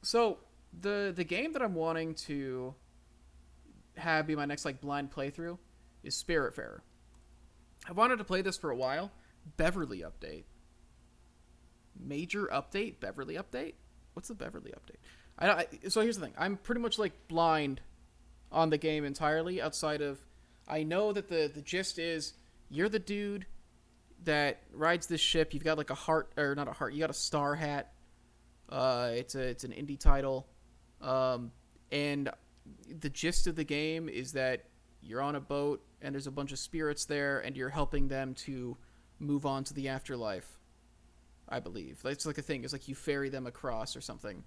So the game that I'm wanting to have be my next like blind playthrough is Spiritfarer. I've wanted to play this for a while. Beverly update. Major update? Beverly update? What's the Beverly update? So here's the thing. I'm pretty much like blind on the game entirely outside of I know that the gist is you're the dude that rides this ship. You've got like a heart or not a heart. You got a star hat. It's an indie title. And the gist of the game is that you're on a boat and there's a bunch of spirits there and you're helping them to move on to the afterlife. I believe that's like a thing. It's like you ferry them across or something.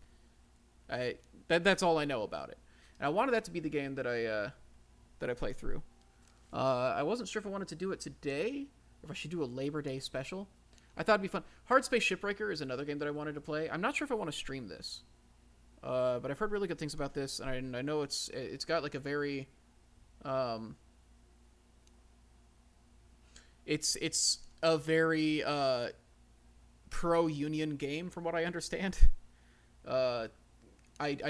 That's all I know about it. And I wanted that to be the game that I play through. I wasn't sure if I wanted to do it today or if I should do a Labor Day special. I thought it'd be fun. Hard Space Shipbreaker is another game that I wanted to play. I'm not sure if I want to stream this, but I've heard really good things about this, and I know it's got like a very, it's a very pro union game from what I understand. I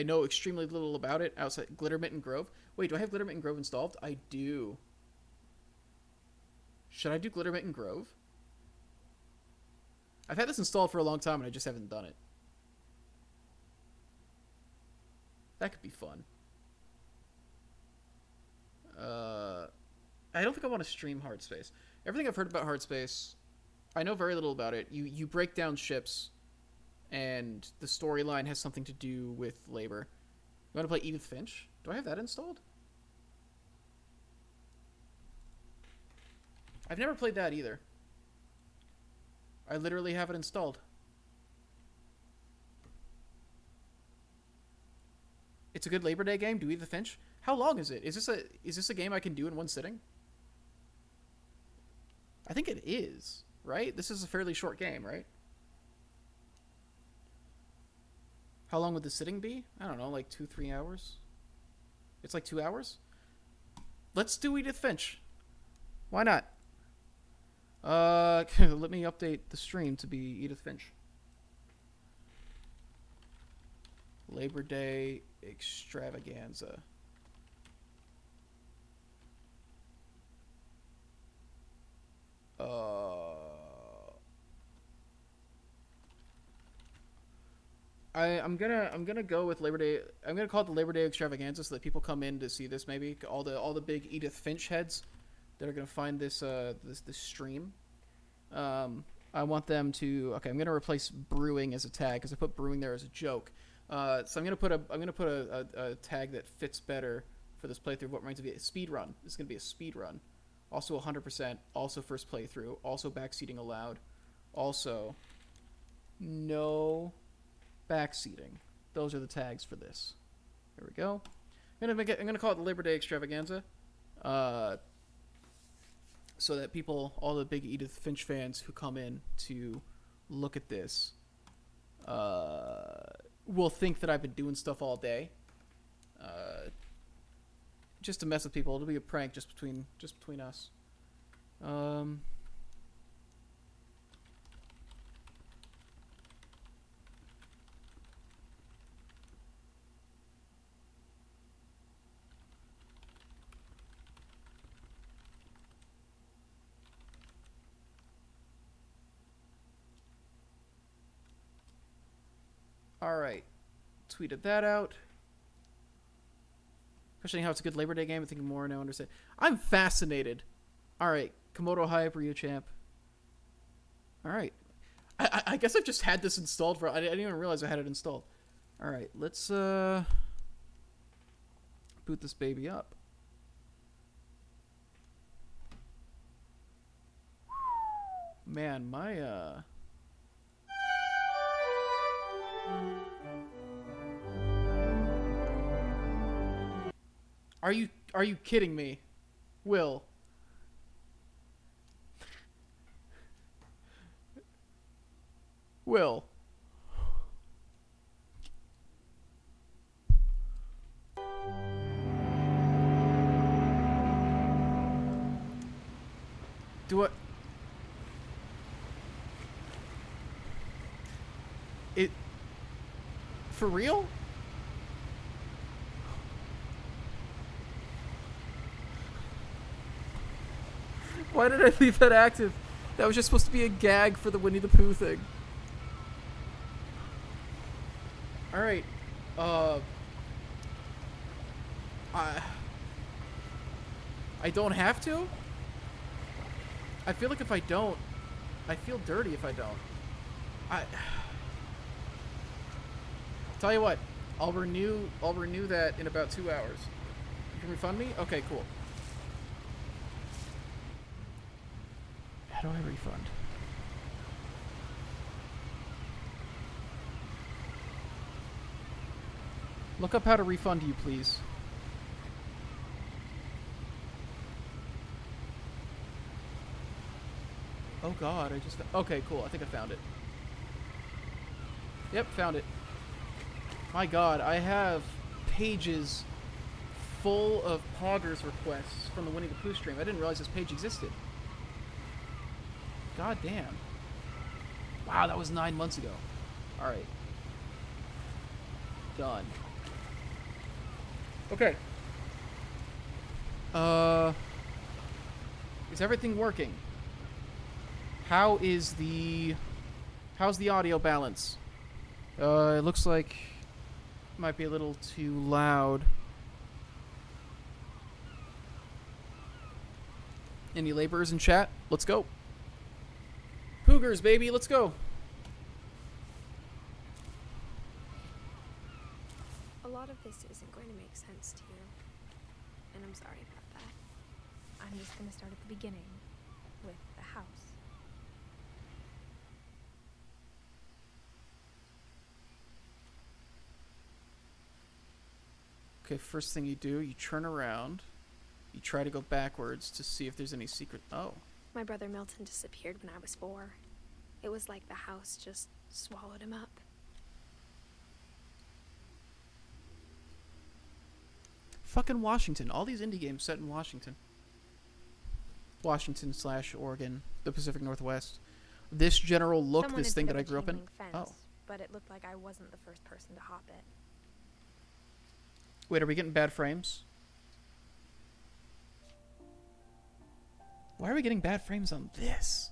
know extremely little about it outside Glittermitten Grove. Wait, do I have Glittermitten Grove installed? I do. Should I do Glittermitten Grove? I've had this installed for a long time and I just haven't done it. That could be fun. I don't think I want to stream Hard Space. Everything I've heard about Hard Space, I know very little about it. You break down ships, and the storyline has something to do with labor. You want to play Edith Finch? Do I have that installed? I've never played that either. I literally have it installed. It's a good Labor Day game. Do Edith Finch? How long is it? Is this a game I can do in one sitting? I think it is, right? This is a fairly short game, right? How long would the sitting be? I don't know, like 2-3 hours? It's like 2 hours? Let's do Edith Finch. Why not? Let me update the stream to be Edith Finch. Labor Day extravaganza. I'm gonna go with Labor Day. I'm gonna call it the Labor Day extravaganza so that people come in to see this. Maybe all the big Edith Finch heads that are gonna find this this stream. I want them to. Okay, I'm gonna replace brewing as a tag because I put brewing there as a joke. So I'm gonna put a tag that fits better for this playthrough. What reminds me of a speed run. This is gonna be a speed run. Also 100%. Also first playthrough. Also backseating allowed. Also no backseating. Those are the tags for this. There we go. I'm gonna call it the Labor Day extravaganza. So that people, all the big Edith Finch fans who come in to look at this, will think that I've been doing stuff all day. Just to mess with people. It'll be a prank just between us. All right, tweeted that out. Questioning how it's a good Labor Day game. I think more now understand. I'm fascinated. All right, Komodo Hype, Ryu Champ. All right, I guess I've just had this installed for. I didn't even realize I had it installed. All right, let's boot this baby up. Man, my Are you kidding me? Will. Will. Do it for real? Why did I leave that active? That was just supposed to be a gag for the Winnie the Pooh thing. Alright. I don't have to? I feel like if I don't, I feel dirty if I don't. Tell you what, I'll renew that in about 2 hours. You can refund me? Okay, cool. How do I refund? Look up how to refund you, please. Oh god, I just... Okay, cool. I think I found it. Yep, found it. My god, I have pages full of Poggers requests from the Winnie the Pooh stream. I didn't realize this page existed. God damn. Wow, that was 9 months ago. Alright. Done. Okay. Is everything working? How's the audio balance? It looks like it might be a little too loud. Any laborers in chat? Let's go. Poogers, baby, let's go. A lot of this isn't going to make sense to you, and I'm sorry about that. I'm just going to start at the beginning, with the house. Okay, first thing you do, you turn around. You try to go backwards to see if there's any secret... Oh. My brother Milton disappeared when I was 4. It was like the house just swallowed him up. Fucking Washington. All these indie games set in Washington. Washington/Oregon, the Pacific Northwest. This general look, Someone this had thing put that up I a grew up in. chain link fence, Oh. But it looked like I wasn't the first person to hop it. Wait, are we getting bad frames? Why are we getting bad frames on this?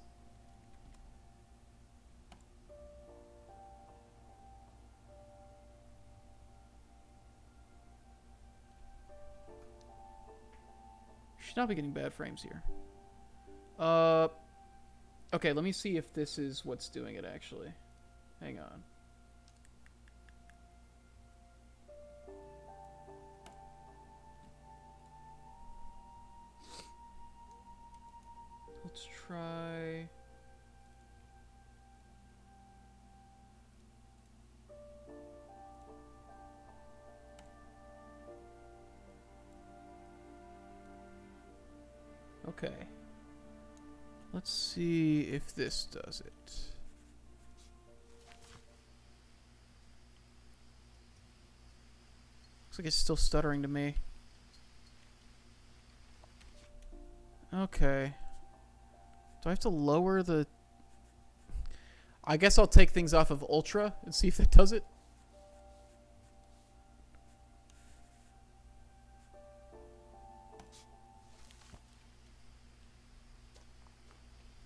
Should not be getting bad frames here. Okay, let me see if this is what's doing it actually. Hang on. Let's try... Okay. Let's see if this does it. Looks like it's still stuttering to me. Okay. Do I have to lower the... I guess I'll take things off of Ultra and see if that does it.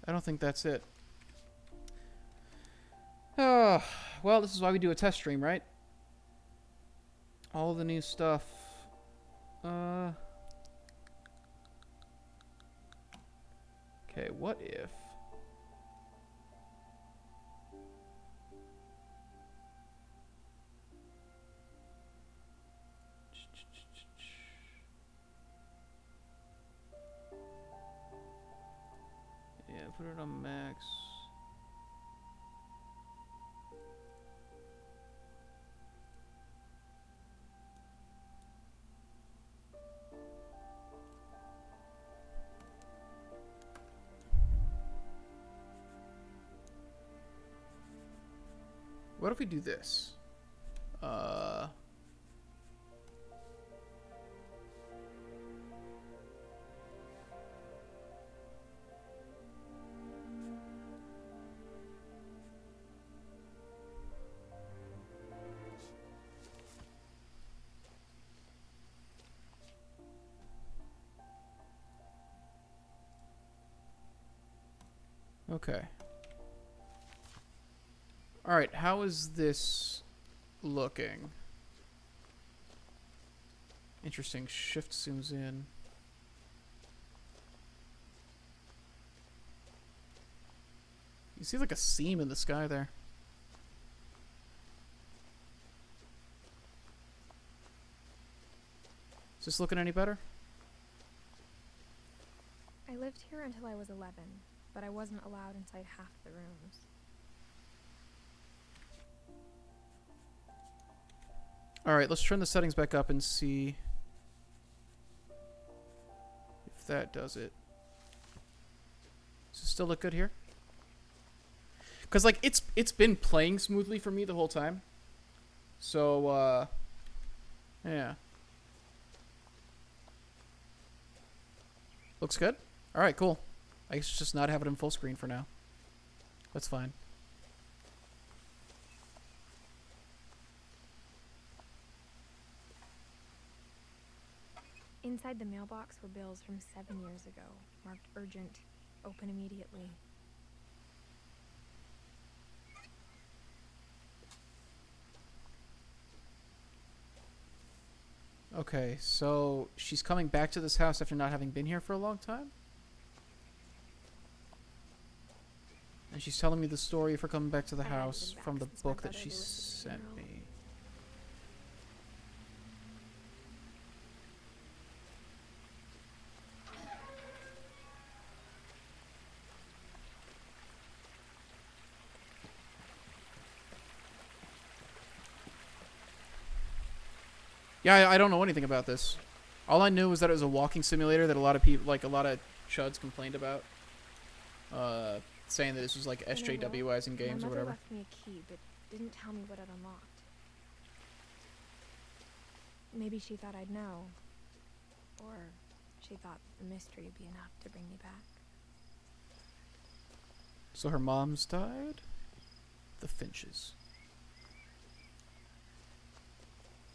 I don't think that's it. Well, this is why we do a test stream, right? All the new stuff. Okay, what if... Yeah, put it on max. What if we do this? Okay. Alright, how is this looking? Interesting. Shift zooms in. You see like a seam in the sky there. Is this looking any better? I lived here until I was 11, but I wasn't allowed inside half the rooms. Alright, let's turn the settings back up and see if that does it. Does it still look good here? Because, like, it's been playing smoothly for me the whole time. So, yeah. Looks good? Alright, cool. I guess just not have it in full screen for now. That's fine. Inside the mailbox were bills from 7 years ago, marked urgent, open immediately. Okay, so she's coming back to this house after not having been here for a long time? And she's telling me the story of her coming back to the I hadn't house been from back the since my book that brother she was at the sent funeral. me. Yeah, I don't know anything about this. All I knew was that it was a walking simulator that a lot of people, like a lot of chuds, complained about. Saying that this was like In a will, SJWizing my games or mother whatever. left me a key, but didn't tell me what it unlocked. Maybe she thought I'd know. Or she thought the mystery would be enough to bring me back. So her mom's died? The Finches.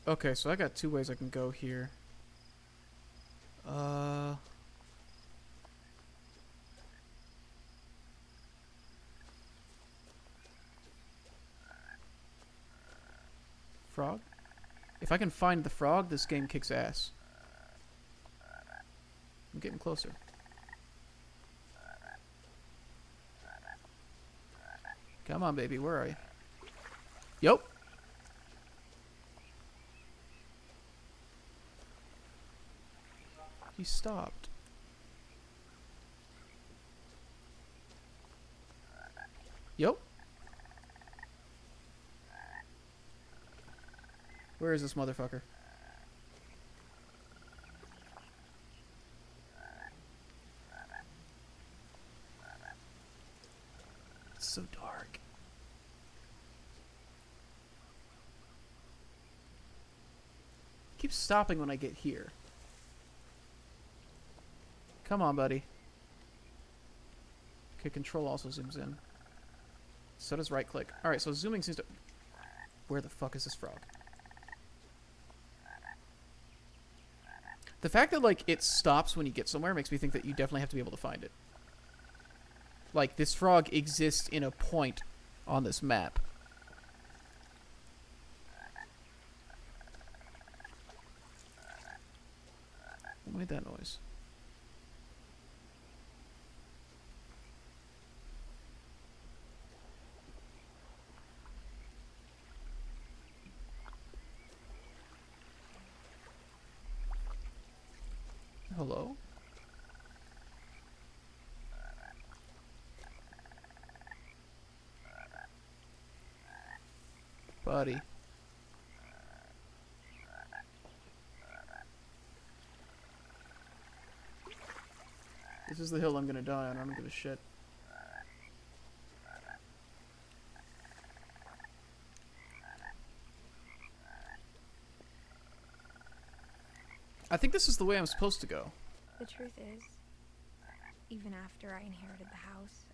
Okay, so I got two ways I can go here. Frog? If I can find the frog, this game kicks ass. I'm getting closer. Come on, baby. Where are you? Yup. He stopped. Yup. Where is this motherfucker? It's so dark. Keeps stopping when I get here. Come on, buddy. Okay, control also zooms in. So does right click. Alright, so zooming seems to... Where the fuck is this frog? The fact that, like, it stops when you get somewhere makes me think that you definitely have to be able to find it. Like, this frog exists in a point on this map. What made that noise? Hello? Buddy. This is the hill I'm gonna die on. I don't give a shit. I think this is the way I'm supposed to go. The truth is, even after I inherited the house,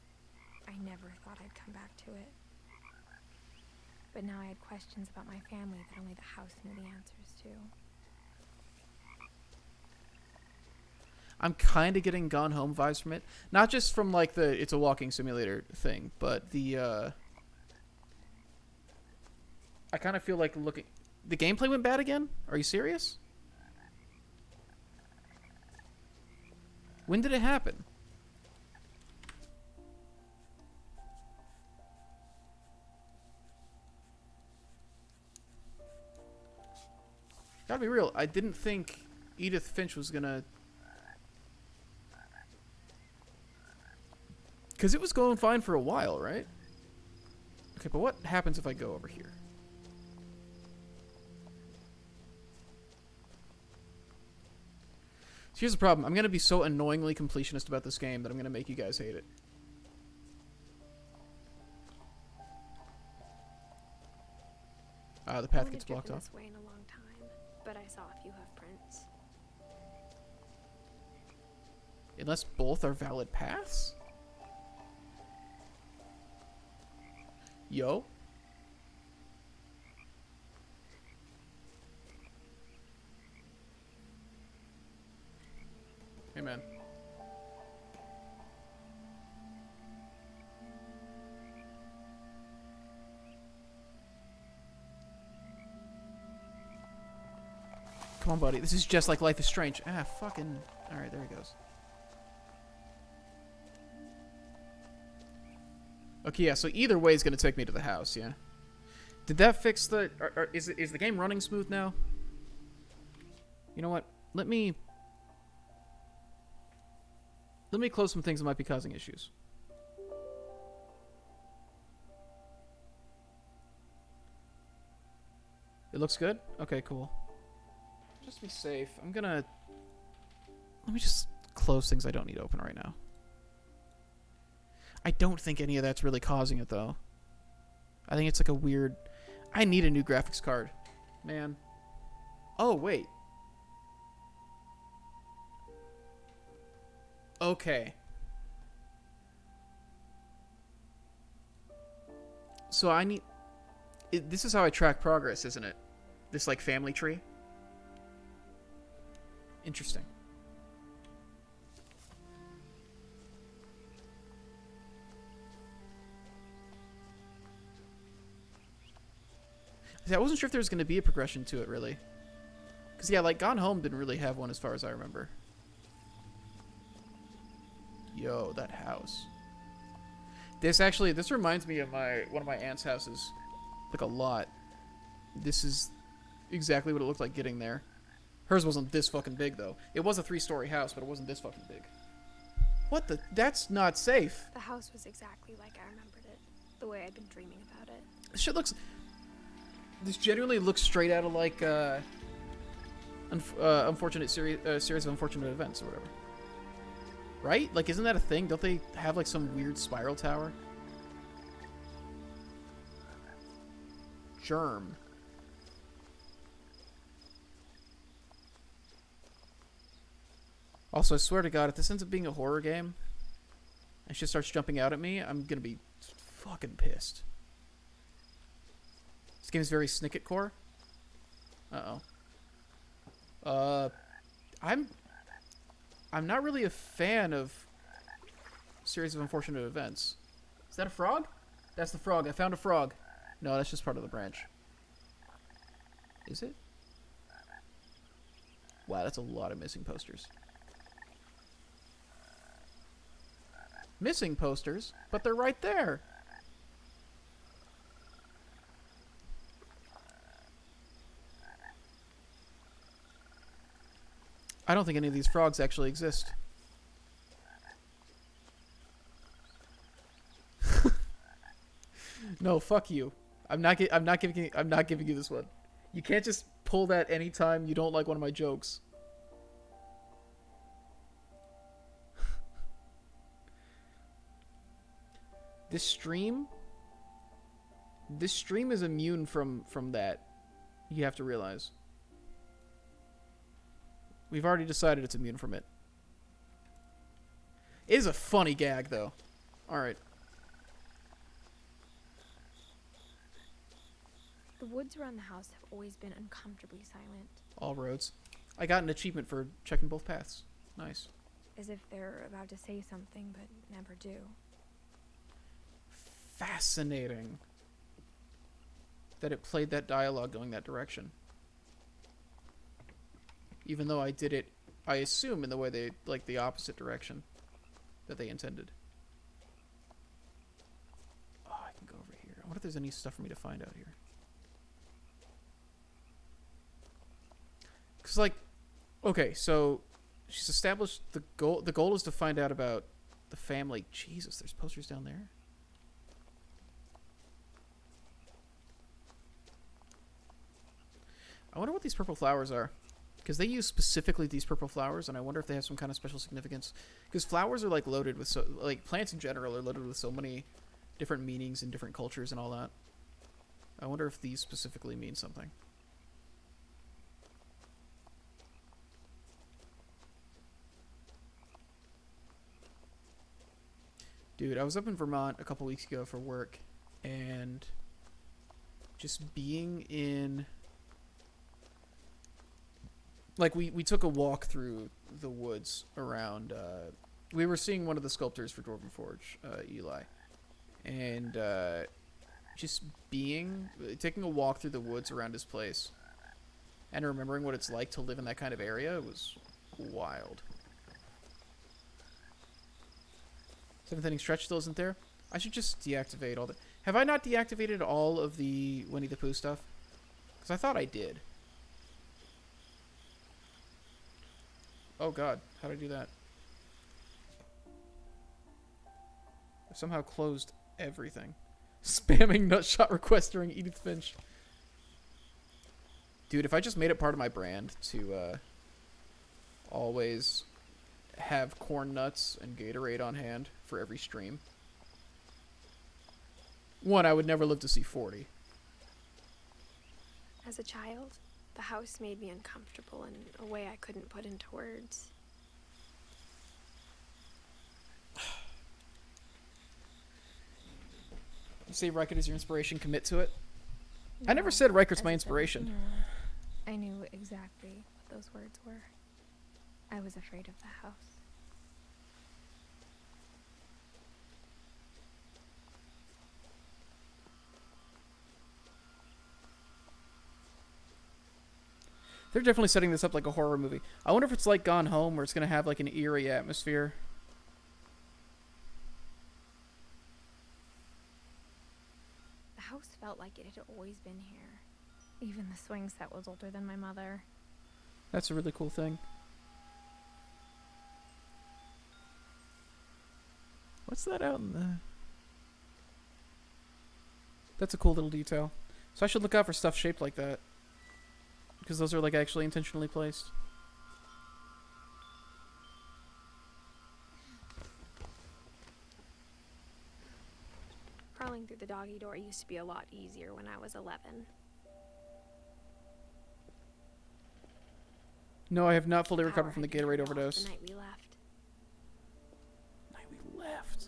I never thought I'd come back to it. But now I had questions about my family that only the house knew the answers to. I'm kind of getting Gone Home vibes from it. Not just from like the it's a walking simulator thing, but I kind of feel like looking. The gameplay went bad again? Are you serious? When did it happen? Gotta be real. I didn't think Edith Finch was gonna. Because it was going fine for a while, right? Okay, but what happens if I go over here? So here's the problem. I'm going to be so annoyingly completionist about this game that I'm going to make you guys hate it. The path gets blocked off. This way in a long time, but I saw a few hoof prints. Unless both are valid paths? Yo. Hey, man. Come on, buddy. This is just like Life is Strange. Ah, fucking... Alright, there he goes. Okay, yeah, so either way is going to take me to the house, yeah? Did that fix the... is the game running smooth now? You know what? Let me close some things that might be causing issues. It looks good? Okay, cool. Just be safe. I'm gonna... Let me just close things I don't need open right now. I don't think any of that's really causing it, though. I think it's like a weird... I need a new graphics card. Man. Oh, wait. Okay. So I need... this is how I track progress, isn't it? This, like, family tree. Interesting. I wasn't sure if there was going to be a progression to it, really. Because, yeah, like, Gone Home didn't really have one as far as I remember. Yo, that house. This reminds me of one of my aunt's houses. Like, a lot. This is exactly what it looked like getting there. Hers wasn't this fucking big, though. It was a 3-story house, but it wasn't this fucking big. What the? That's not safe. The house was exactly like I remembered it. The way I'd been dreaming about it. This shit looks... This genuinely looks straight out of, like, unfortunate series of unfortunate events or whatever. Right? Like, isn't that a thing? Don't they have, like, some weird spiral tower? Germ. Also, I swear to God, if this ends up being a horror game, and shit starts jumping out at me, I'm gonna be fucking pissed. This game is very Snicket core. I'm not really a fan of series of unfortunate events. Is that a frog? That's the frog. I found a frog. No, that's just part of the branch. Is it? Wow, that's a lot of missing posters. Missing posters, but they're right there. I don't think any of these frogs actually exist. No, fuck you. I'm not giving you this one. You can't just pull that anytime you don't like one of my jokes. This stream is immune from that. You have to realize. We've already decided it's immune from it. It is a funny gag, though. Alright. The woods around the house have always been uncomfortably silent. All roads. I got an achievement for checking both paths. Nice. as if they're about to say something but never do. Fascinating that it played that dialogue going that direction. Even though I did it, I assume, in the way they, like, the opposite direction that they intended. Oh, I can go over here. I wonder if there's any stuff for me to find out here. Because, like, okay, so she's established the goal. The goal is to find out about the family. Jesus, there's posters down there. I wonder what these purple flowers are. Because they use specifically these purple flowers, and I wonder if they have some kind of special significance. Because flowers are, like, loaded with so... Like, plants in general are loaded with so many different meanings in different cultures and all that. I wonder if these specifically mean something. Dude, I was up in Vermont a couple weeks ago for work, and just being in... Like, we took a walk through the woods around... we were seeing one of the sculptors for Dwarven Forge, Eli. And just taking a walk through the woods around his place and remembering what it's like to live in that kind of area was wild. Seventh inning stretch still isn't there? I should just deactivate all the... Have I not deactivated all of the Winnie the Pooh stuff? Because I thought I did. Oh god, how did I do that? I somehow closed everything. Spamming nutshot request during Edith Finch. Dude, if I just made it part of my brand to always have corn nuts and Gatorade on hand for every stream. One, I would never live to see 40. As a child, the house made me uncomfortable in a way I couldn't put into words. You say Riker is your inspiration, commit to it? No, I never said Riker's my inspiration. No, I knew exactly what those words were. I was afraid of the house. They're definitely setting this up like a horror movie. I wonder if it's like Gone Home, where it's going to have like an eerie atmosphere. The house felt like it had always been here. Even the swing set was older than my mother. That's a really cool thing. What's that out in the... That's a cool little detail. So I should look out for stuff shaped like that. Because those are, like, actually intentionally placed. Crawling through the doggy door used to be a lot easier when I was 11. No, I have not fully recovered from the Gatorade overdose. The night we left. Night we left?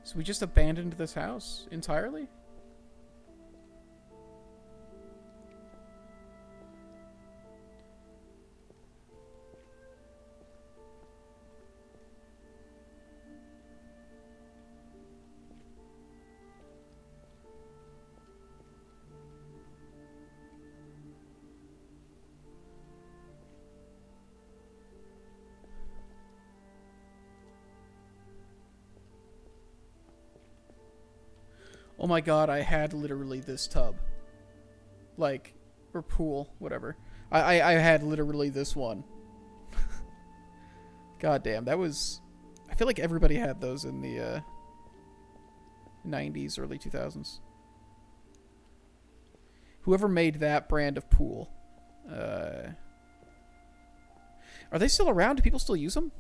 So we just abandoned this house entirely? Oh my god, I had literally this tub. Like, or pool, whatever. I had literally this one. God damn, that was... I feel like everybody had those in the 90s, early 2000s. Whoever made that brand of pool. Are they still around? Do people still use them?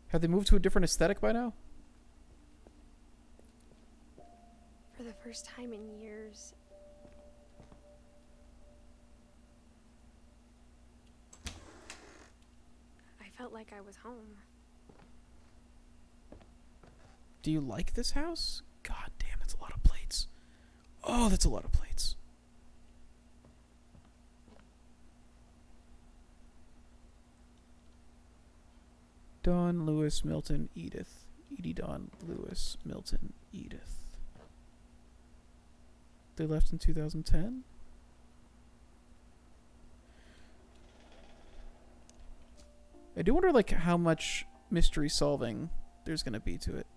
Have they moved to a different aesthetic by now? For the first time in years, I felt like I was home. Do you like this house? God damn, that's a lot of plates. Oh, that's a lot of plates. Dawn, Lewis, Milton, Edith. Edie, Dawn, Lewis, Milton, Edith. They left in 2010? I do wonder, like, how much mystery solving there's gonna be to it.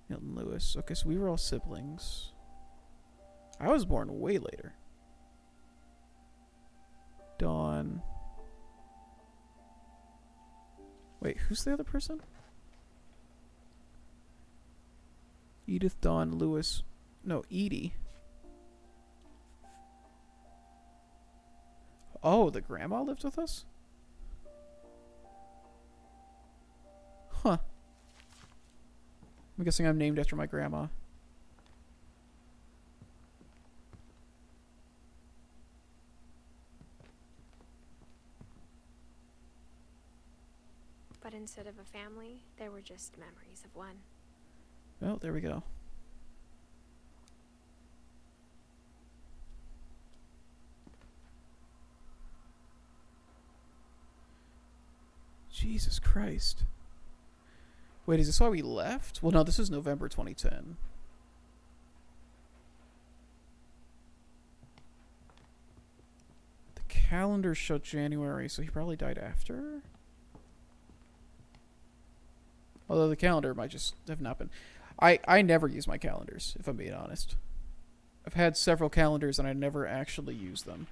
Milton Lewis. Okay, so we were all siblings. I was born way later. Dawn. Wait, who's the other person? Edith, Dawn, Lewis. No, Edie. Oh, the grandma lived with us? Huh. I'm guessing I'm named after my grandma. But instead of a family, there were just memories of one. Oh, there we go. Jesus Christ. Wait, is this why we left? Well, no, this is November 2010. The calendar showed January, so he probably died after? Although the calendar might just have not been... I never use my calendars, if I'm being honest. I've had several calendars and I never actually use them.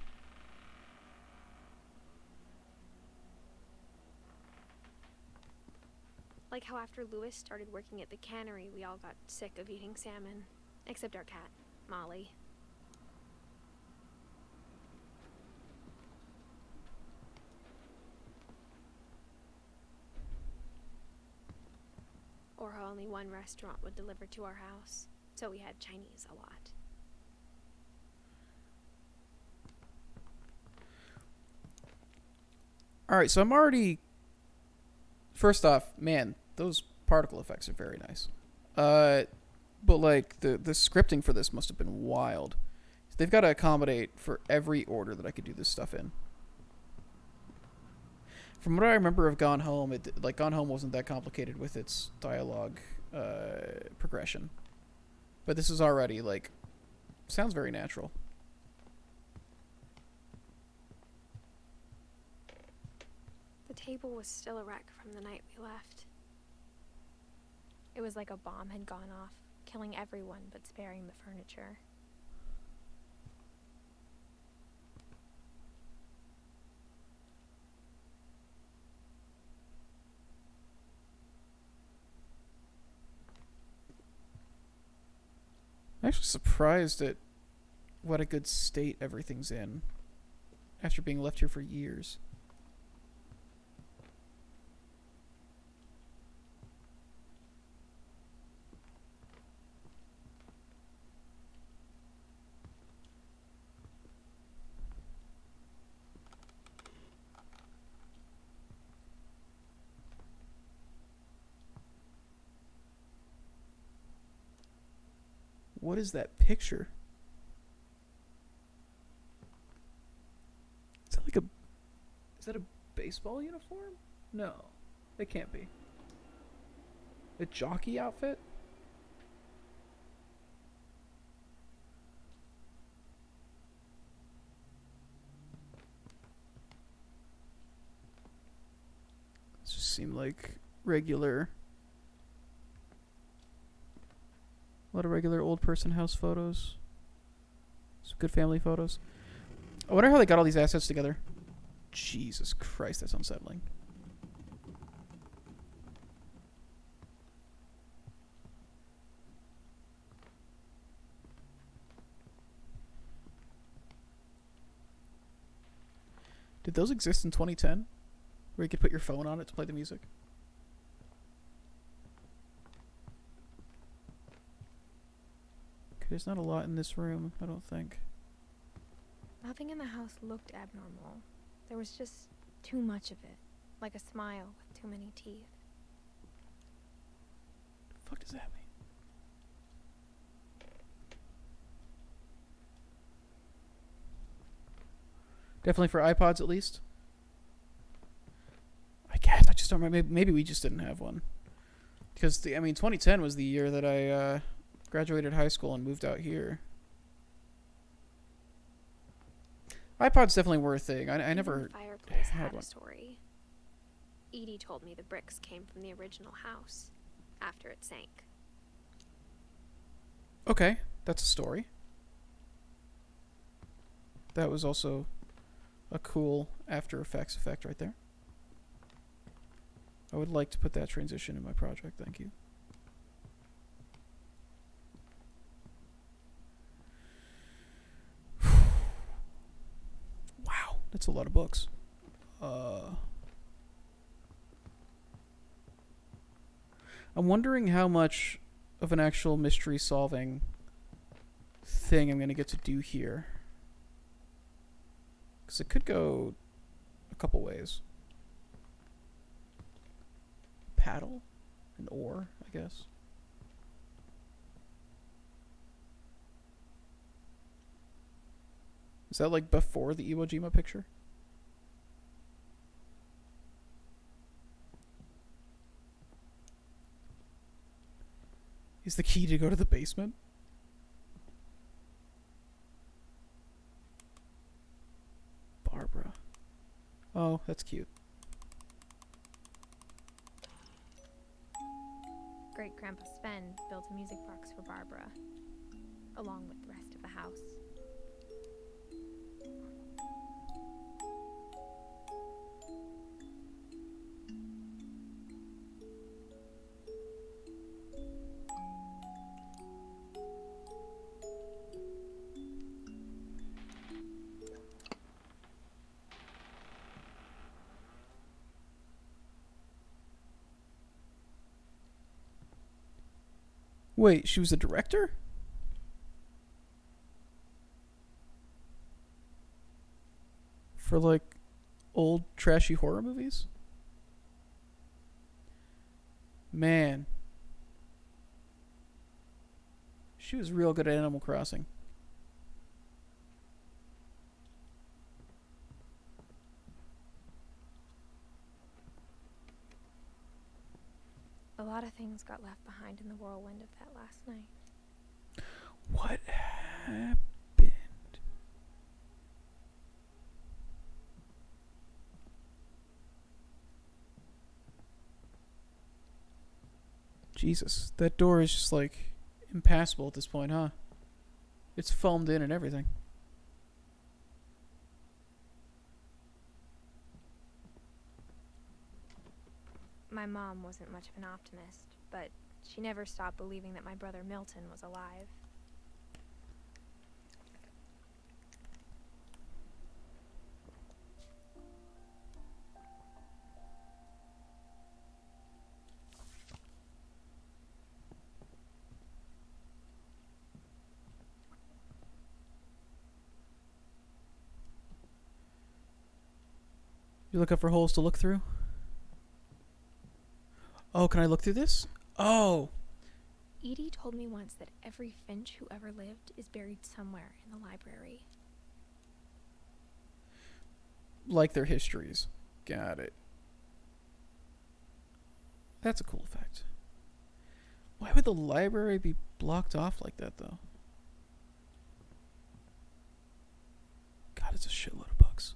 Like how after Lewis started working at the cannery, we all got sick of eating salmon. Except our cat, Molly. Or how only one restaurant would deliver to our house, so we had Chinese a lot. Alright, so I'm already... First off, man, those particle effects are very nice. But like, the scripting for this must have been wild. They've got to accommodate for every order that I could do this stuff in. From what I remember of Gone Home, Gone Home wasn't that complicated with its dialogue progression. But this is already, like, sounds very natural. The table was still a wreck from the night we left. It was like a bomb had gone off, killing everyone but sparing the furniture. I'm actually surprised at what a good state everything's in after being left here for years. What is that picture? Is that like is that a baseball uniform? No, it can't be. A jockey outfit? This just seemed like regular... A lot of regular old person house photos. Some good family photos. I wonder how they got all these assets together. Jesus Christ, that's unsettling. Did those exist in 2010? Where you could put your phone on it to play the music? There's not a lot in this room, I don't think. Nothing in the house looked abnormal. There was just too much of it, like a smile with too many teeth. What the fuck does that mean? Definitely for iPods, at least. I guess I just just don't remember. Maybe we just didn't have one. Because, 2010 was the year that I graduated high school and moved out here. iPods definitely were a thing. I never the fireplace had had one. a story. Edie told me the bricks came from the original house after it sank. Okay, that's a story. That was also a cool After Effects effect right there. I would like to put that transition in my project, thank you. Wow, that's a lot of books. I'm wondering how much of an actual mystery solving thing I'm going to get to do here. Because it could go a couple ways. Paddle? An oar, I guess. Is that like before the Iwo Jima picture? Is the key to go to the basement? Barbara. Oh, that's cute. Great-Grandpa Sven built a music box for Barbara, along with the rest of the house. Wait, she was a director? For like old trashy horror movies? Man. She was real good at Animal Crossing. A lot of things got left behind in the whirlwind of that last night. What happened? Jesus, that door is just like impassable at this point, huh? It's foamed in and everything. My mom wasn't much of an optimist, but she never stopped believing that my brother Milton was alive. You looking for holes to look through? Oh, can I look through this? Oh! Edie told me once that every Finch who ever lived is buried somewhere in the library. Like their histories. Got it. That's a cool effect. Why would the library be blocked off like that, though? God, it's a shitload of books.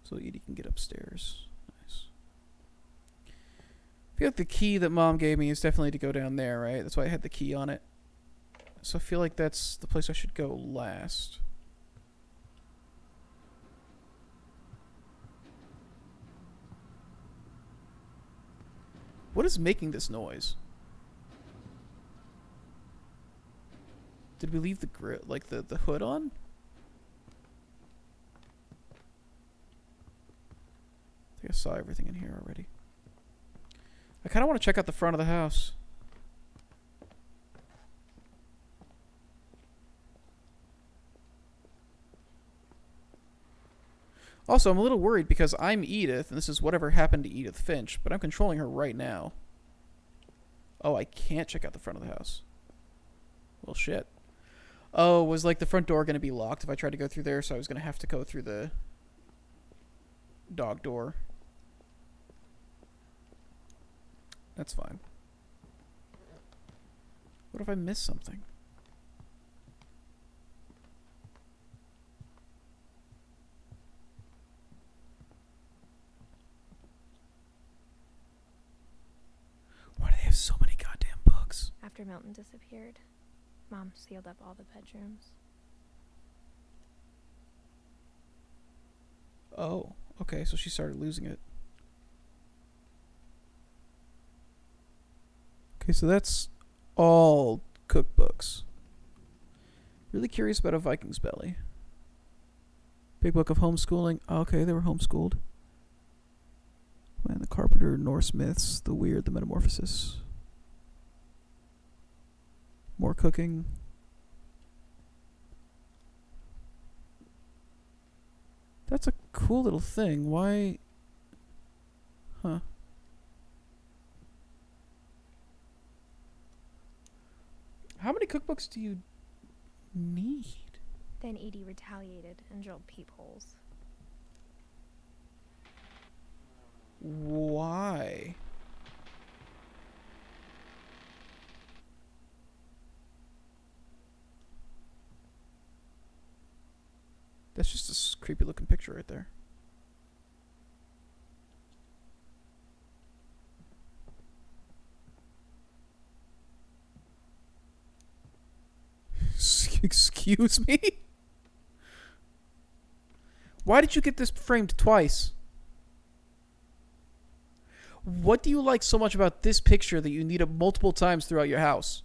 So Edie can get upstairs. Nice. I feel like the key that Mom gave me is definitely to go down there, right? That's why I had the key on it. So I feel like that's the place I should go last. What is making this noise? Did we leave the the hood on? I think I saw everything in here already. I kind of want to check out the front of the house. Also, I'm a little worried because I'm Edith, and this is whatever happened to Edith Finch, but I'm controlling her right now. Oh, I can't check out the front of the house. Well, shit. Oh, was like the front door going to be locked if I tried to go through there, so I was going to have to go through the dog door. That's fine. What if I miss something? Why do they have so many goddamn books? After Milton disappeared, Mom sealed up all the bedrooms. Oh, okay, so she started losing it. Okay, so that's all cookbooks. Really curious about a Viking's Belly. Big Book of Homeschooling. Oh, okay, they were homeschooled. Man, the Carpenter, Norse myths, the weird, the metamorphosis. More cooking. That's a cool little thing. Why? Huh. How many cookbooks do you need? Then Edie retaliated and drilled peepholes. Why? That's just a creepy looking picture right there. Excuse me? Why did you get this framed twice? What do you like so much about this picture that you need it multiple times throughout your house?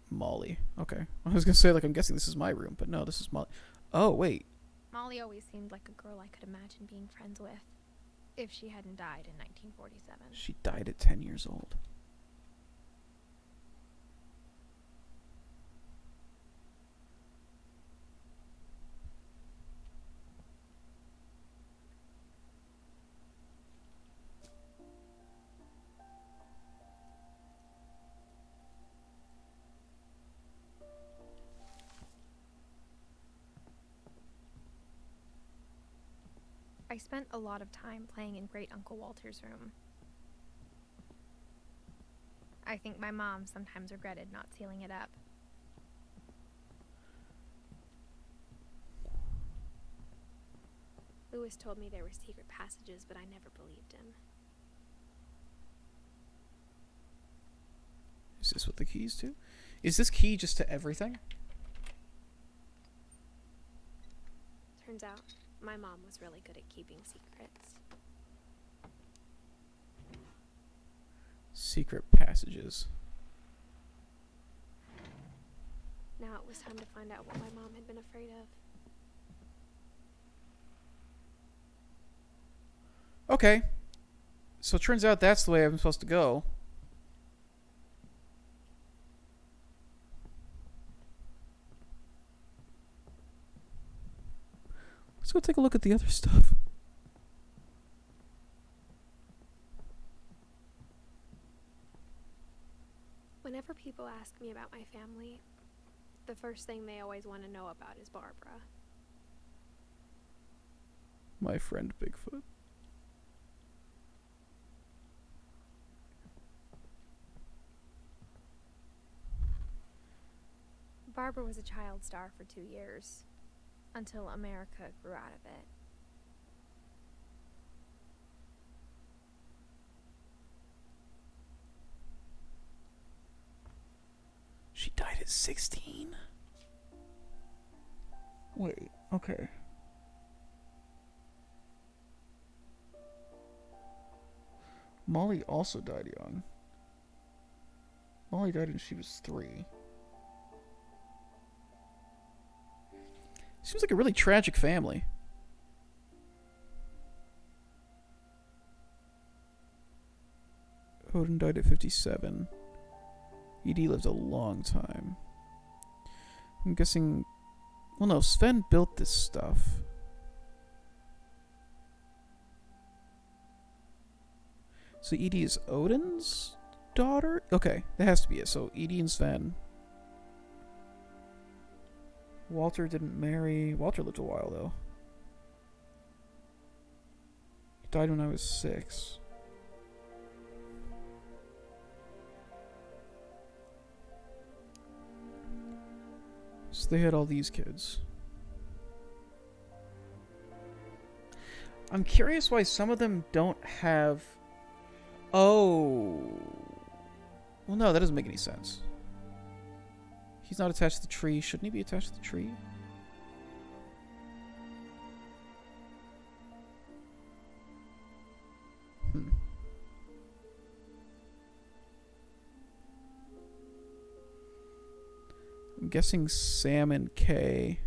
Molly. Okay. I was going to say, like, I'm guessing this is my room, but no, this is Molly. Oh, wait. Molly always seemed like a girl I could imagine being friends with, if she hadn't died in 1947. She died at 10 years old. I spent a lot of time playing in Great Uncle Walter's room. I think my mom sometimes regretted not sealing it up. Lewis told me there were secret passages, but I never believed him. Is this what the key is to? Is this key just to everything? Turns out, my mom was really good at keeping secrets. Secret passages. Now it was time to find out what my mom had been afraid of. Okay. So it turns out that's the way I'm supposed to go. Let's go take a look at the other stuff. Whenever people ask me about my family, the first thing they always want to know about is Barbara. My friend Bigfoot. Barbara was a child star for 2 years, until America grew out of it. She died at 16? Wait, okay. Molly also died young. Molly died when she was 3. Seems like a really tragic family. Odin died at 57. Edie lived a long time. I'm guessing... Well, no, Sven built this stuff. So Edie is Odin's daughter? Okay, that has to be it. So Edie and Sven. Walter didn't marry. Walter lived a while, though. He died when I was 6. So they had all these kids. I'm curious why some of them don't have... Oh. Well, no, that doesn't make any sense. He's not attached to the tree. Shouldn't he be attached to the tree? I'm guessing Sam and Kay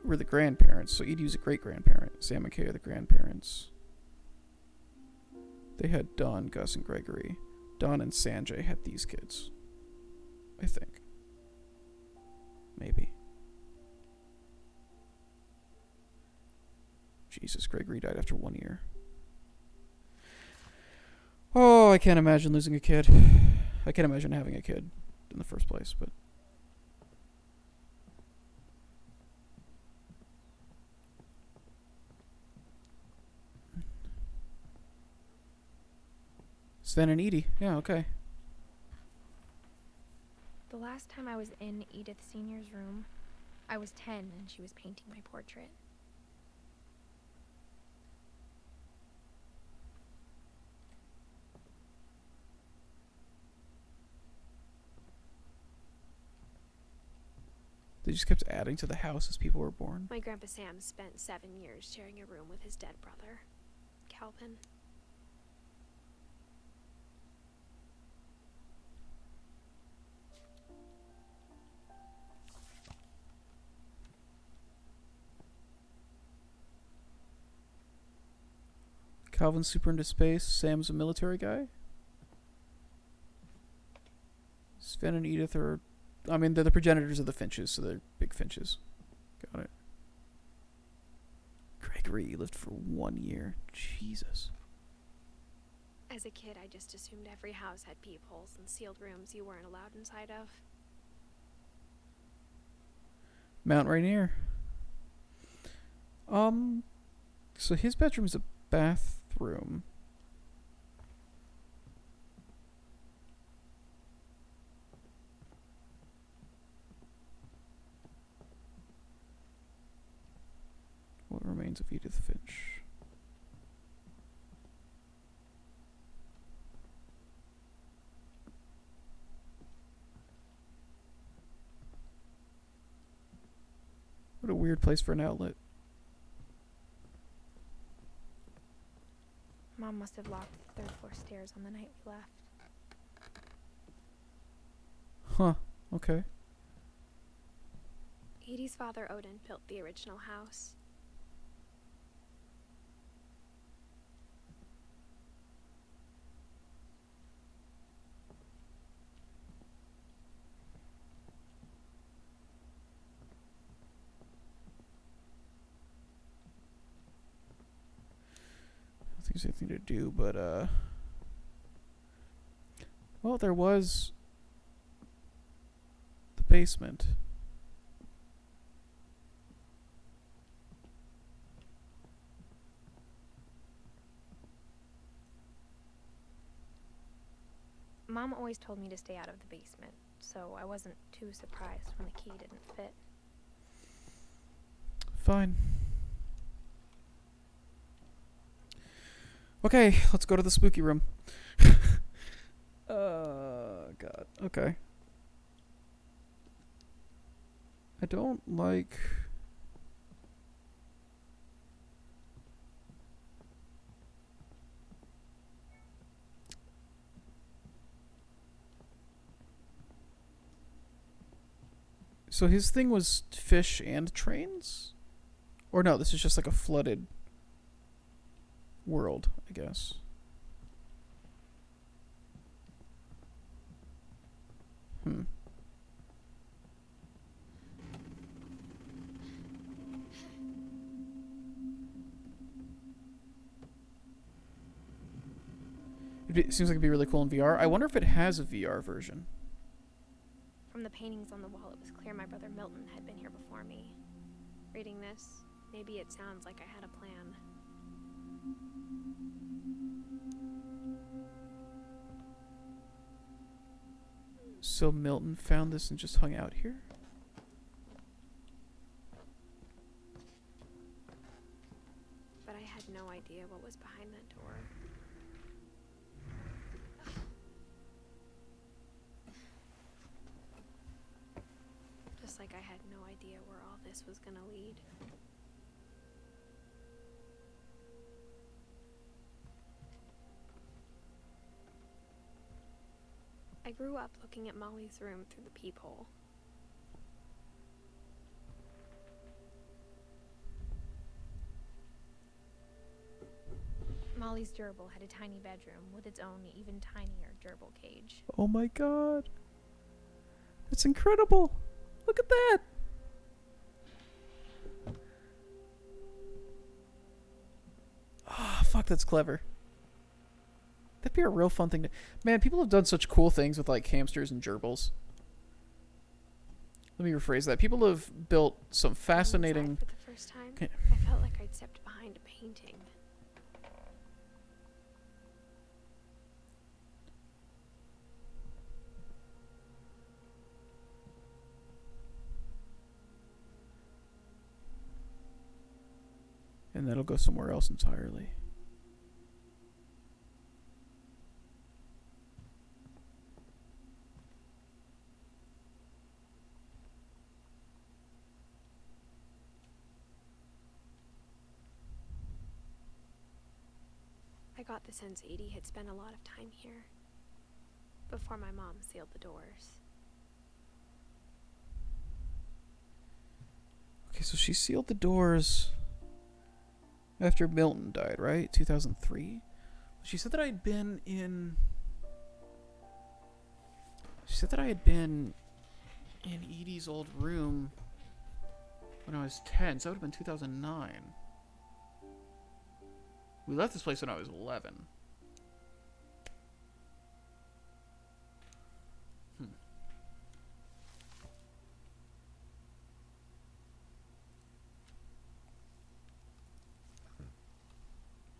were the grandparents. So Edie's a great-grandparent. Sam and Kay are the grandparents. They had Don, Gus, and Gregory. Don and Sanjay had these kids. I think. Maybe. Jesus, Gregory died after 1 year. Oh, I can't imagine losing a kid. I can't imagine having a kid in the first place, but... Sven and Edie. Yeah, okay. The last time I was in Edith Sr.'s room, I was 10 and she was painting my portrait. They just kept adding to the house as people were born. My Grandpa Sam spent 7 years sharing a room with his dead brother, Calvin. Calvin's super into space. Sam's a military guy. Sven and Edith are... I mean, they're the progenitors of the Finches, so they're big Finches. Got it. Gregory lived for 1 year. Jesus. As a kid, I just assumed every house had peepholes and sealed rooms you weren't allowed inside of. Mount Rainier. So his bedroom is a bathroom. What remains of Edith Finch? What a weird place for an outlet. Mom must have locked the 3rd floor stairs on the night we left. Huh, okay. Edie's father, Odin, built the original house. I don't think there's anything to do, but well, there was the basement. Mom always told me to stay out of the basement, so I wasn't too surprised when the key didn't fit. Fine. Okay, let's go to the spooky room. God. Okay. I don't like... So his thing was fish and trains? Or no, this is just like a flooded world, I guess. It seems like it'd be really cool in VR. I wonder if it has a VR version. From the paintings on the wall, it was clear my brother Milton had been here before me. Reading this, maybe it sounds like I had a plan. So Milton found this and just hung out here? But I had no idea what was behind that door. Just like I had no idea where all this was gonna lead. I grew up looking at Molly's room through the peephole. Molly's gerbil had a tiny bedroom with its own even tinier gerbil cage. Oh my god. That's incredible. Look at that. Ah, fuck, that's clever. That'd be a real fun thing to... Man, people have done such cool things with, like, hamsters and gerbils. Let me rephrase that. People have built some fascinating... For the first time, I felt like I'd stepped behind a painting. And that'll go somewhere else entirely. I got the sense Edie had spent a lot of time here before my mom sealed the doors. Okay, so she sealed the doors after Milton died, right? 2003? She said that I had been in... She said that I had been in Edie's old room when I was 10, so that would have been 2009. We left this place when I was 11.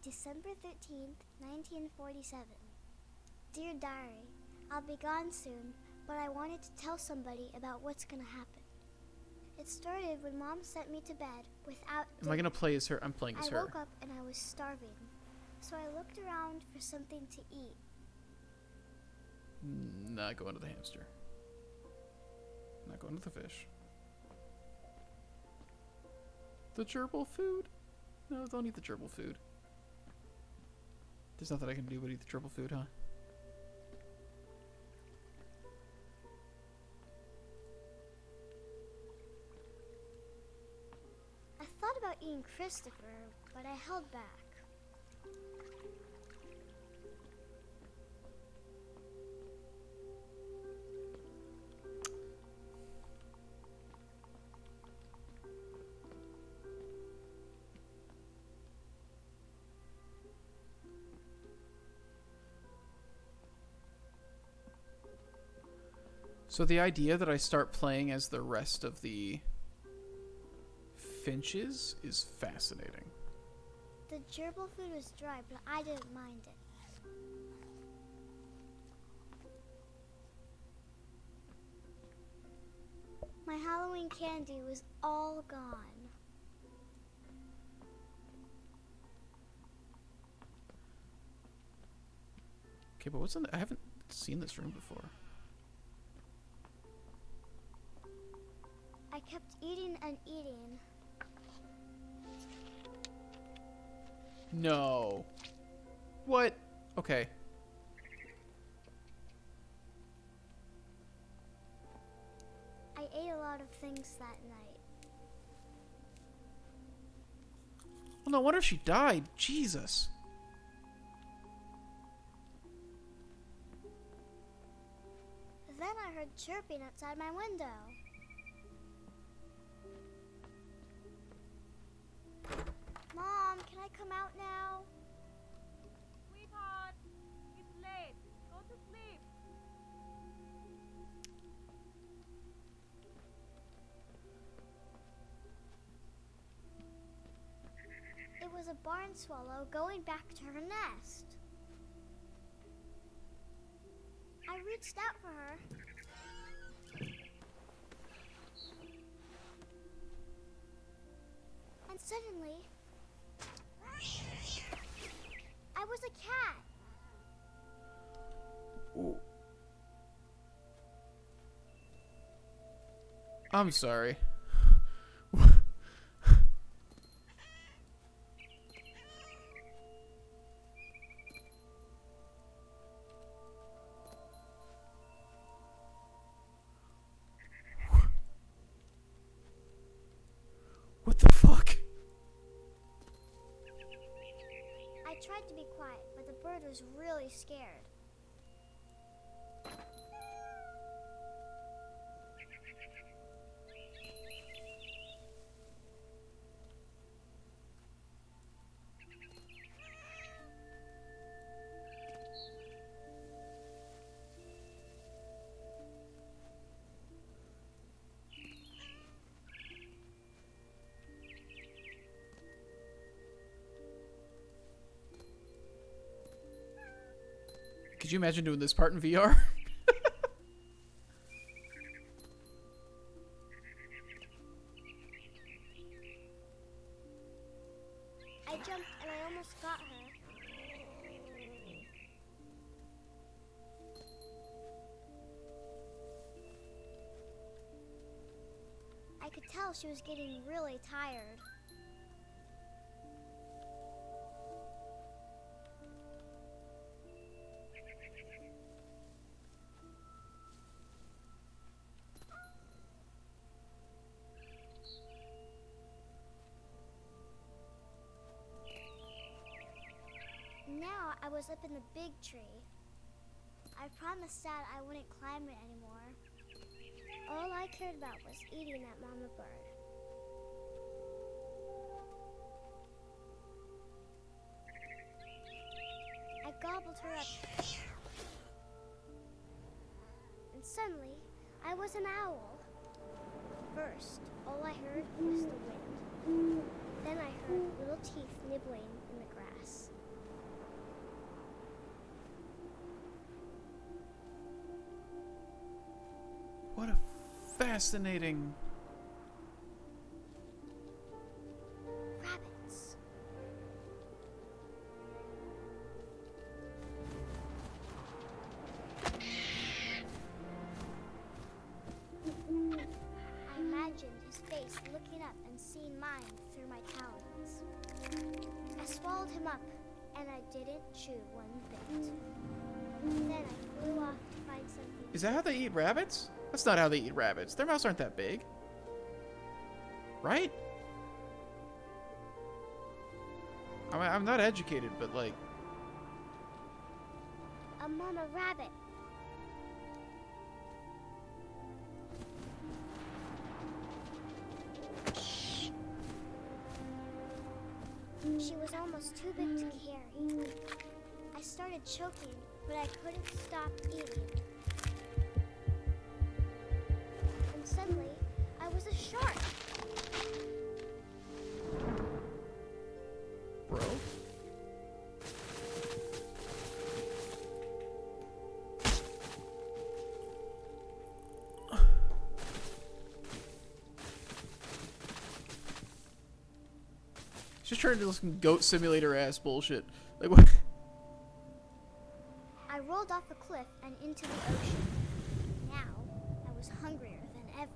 December 13th, 1947. Dear Diary, I'll be gone soon, but I wanted to tell somebody about what's gonna happen. It started when Mom sent me to bed without Am I gonna play as her? I'm playing as I her. woke up and I was starving, so I looked around for something to eat. Not going to the hamster. Not going to the fish. The gerbil food? No, don't eat the gerbil food. There's nothing I can do but eat the gerbil food, huh? I thought about eating Christopher, but I held back. So the idea that I start playing as the rest of the Finches is fascinating. The gerbil food was dry, but I didn't mind it. My Halloween candy was all gone. Okay, but what's in the... I haven't seen this room before. I kept eating and eating. No. What? Okay. I ate a lot of things that night. Well, no wonder if she died. Jesus. Then I heard chirping outside my window. Mom, can I come out now? Sweetheart, it's late. to sleep. It was a barn swallow going back to her nest. I reached out for her. And suddenly, I was a cat. Ooh. I'm sorry. What the fuck? I tried to be quiet, but the bird was really scared. Could you imagine doing this part in VR? I jumped and I almost got her. I could tell she was getting really tired. Now I was up in the big tree. I promised Dad I wouldn't climb it anymore. All I cared about was eating that mama bird. I gobbled her up. And suddenly, I was an owl. First, all I heard was the wind. Then I heard little teeth nibbling in the grass. What a fascinating... Rabbits. I imagined his face looking up and seeing mine through my talons. I swallowed him up, and I didn't chew one bit. Then I flew off to find something. Is that how they eat rabbits? That's not how they eat rabbits. Their mouths aren't that big. Right? I mean, I'm not educated, but like... A mama rabbit. She was almost too big to carry. I started choking, but I couldn't stop eating. And suddenly, I was a shark. Bro? Just trying to do some goat simulator ass bullshit. Like what? I rolled off the cliff and into the ocean. Now, I was hungrier than ever.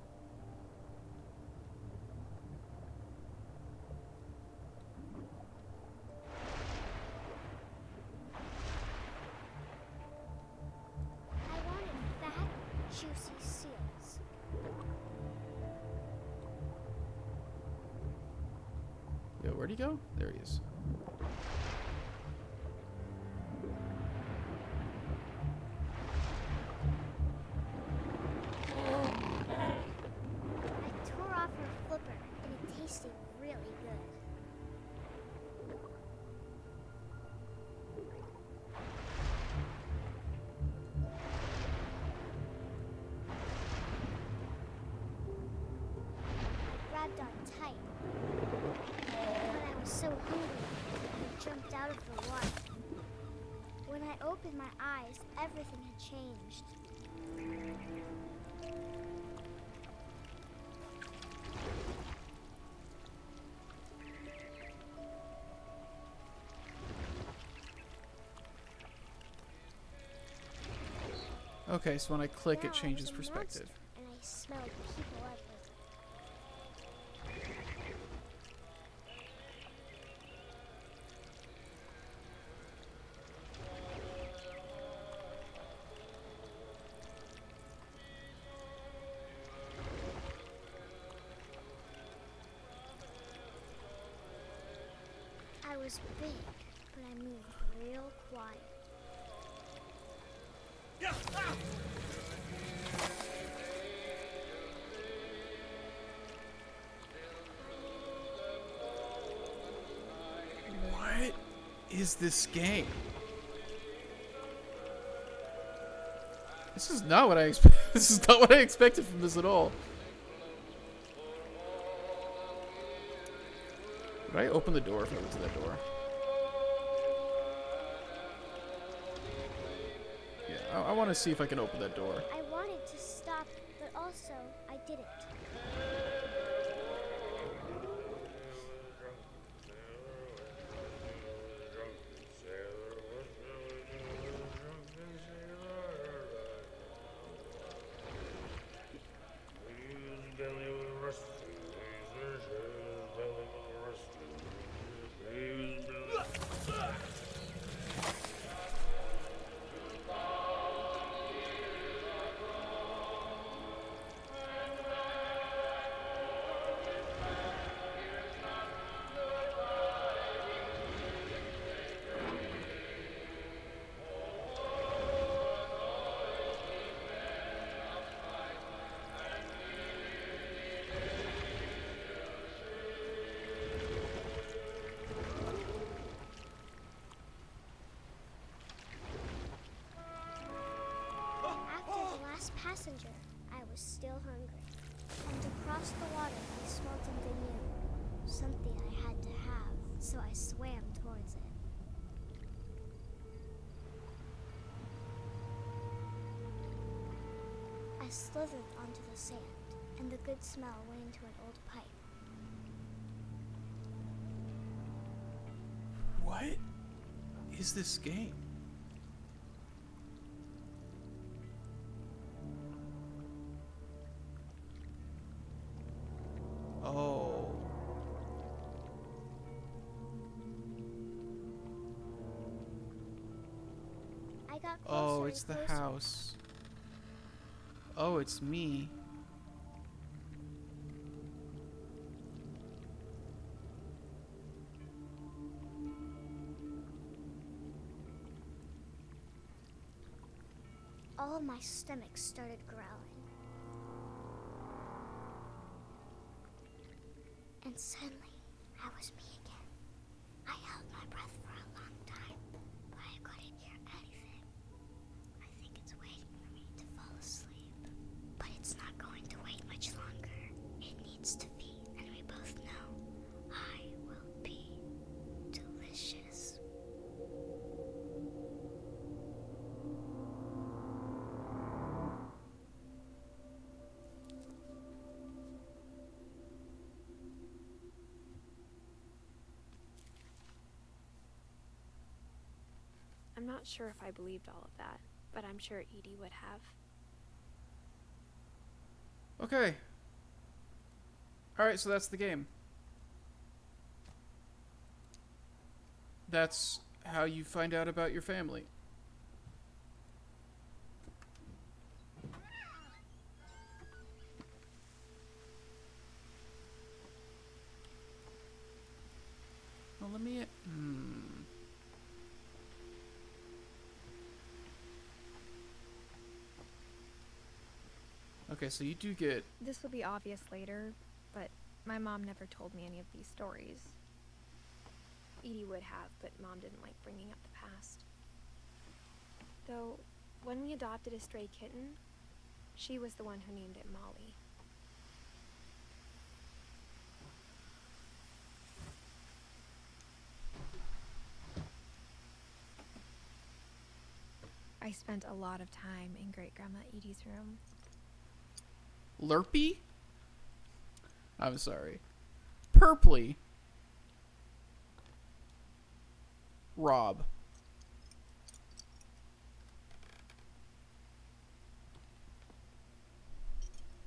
I wanted fat, juicy seals. Yo, where'd he go? There he is. I tore off her flipper, and it tasted really good. so hungry, I jumped out of the water. When I opened my eyes, everything had changed. Okay, so when I click, Now it I changes was a perspective. monster, and I smelled people everywhere. I was big, but I moved real quiet. What is this game? This is not what I expect. This is not what I expected from this at all. Would I open the door if I went to that door? Yeah, I want to see if I can open that door. I wanted to stop, but also I didn't. After the last passenger, I was still hungry. And across the water, I smelled something new. Something I had to have, so I swam towards it. I slithered onto the sand, and the good smell went into an old pipe. What is this game? Oh. I got closer Oh, it's the and closer. house. Oh, it's me. All of my stomach started growling. And suddenly, I was me again. I held my breath for a long time, but I couldn't hear anything. I think it's waiting for me to fall asleep. But it's not going to wait much longer. It needs to be, and we both know I will be delicious. I'm not sure if I believed all of that, but I'm sure Edie would have. Okay. Alright, so that's the game. That's how you find out about your family. Well, let me... Okay, so you do get... This will be obvious later, but my mom never told me any of these stories. Edie would have, but Mom didn't like bringing up the past. Though, when we adopted a stray kitten, she was the one who named it Molly. I spent a lot of time in Great Grandma Edie's room. Lurpy? I'm sorry. Purpley. Rob.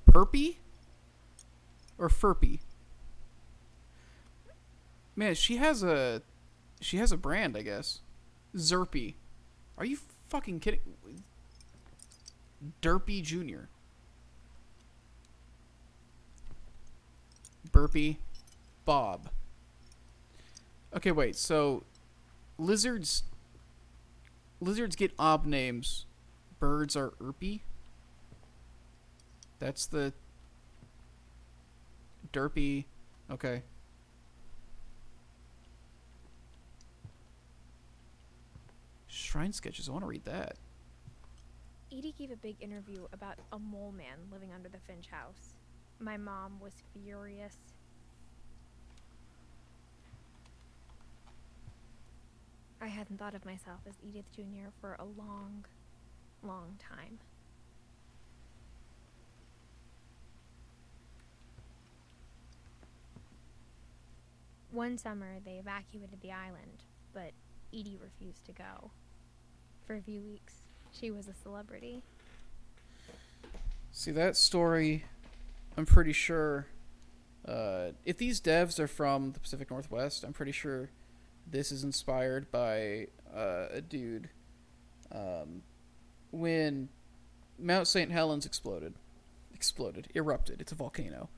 Perpy? Or Furpy? Man, she has a brand, I guess. Zerpy. Are you fucking kidding? Derpy Jr. Burpy. Bob. Okay, wait, so lizards get ob names. Birds are erpy. That's the derpy. Okay. Shrine sketches. I want to read that. Edie gave a big interview about a mole man living under the Finch house. My mom was furious. I hadn't thought of myself as Edith Jr. for a long, long time. One summer, they evacuated the island, but Edie refused to go. For a few weeks, she was a celebrity. See, that story, I'm pretty sure, if these devs are from the Pacific Northwest, I'm pretty sure this is inspired by a dude. When Mount St. Helens erupted. It's a volcano.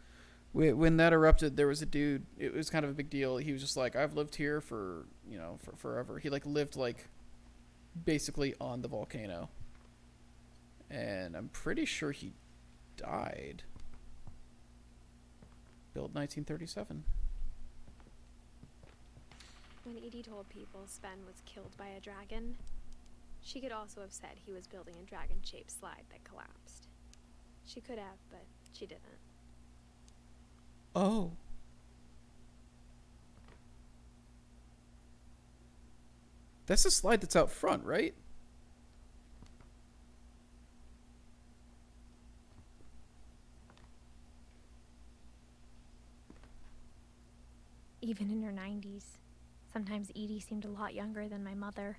When that erupted, there was a dude. It was kind of a big deal. He was just like, I've lived here for forever. He like lived like basically on the volcano, and I'm pretty sure he died. Built 1937. When Edie told people Sven was killed by a dragon, she could also have said he was building a dragon-shaped slide that collapsed. She could have, but she didn't. Oh. That's the slide that's out front, right? Even in her 90s, sometimes Edie seemed a lot younger than my mother.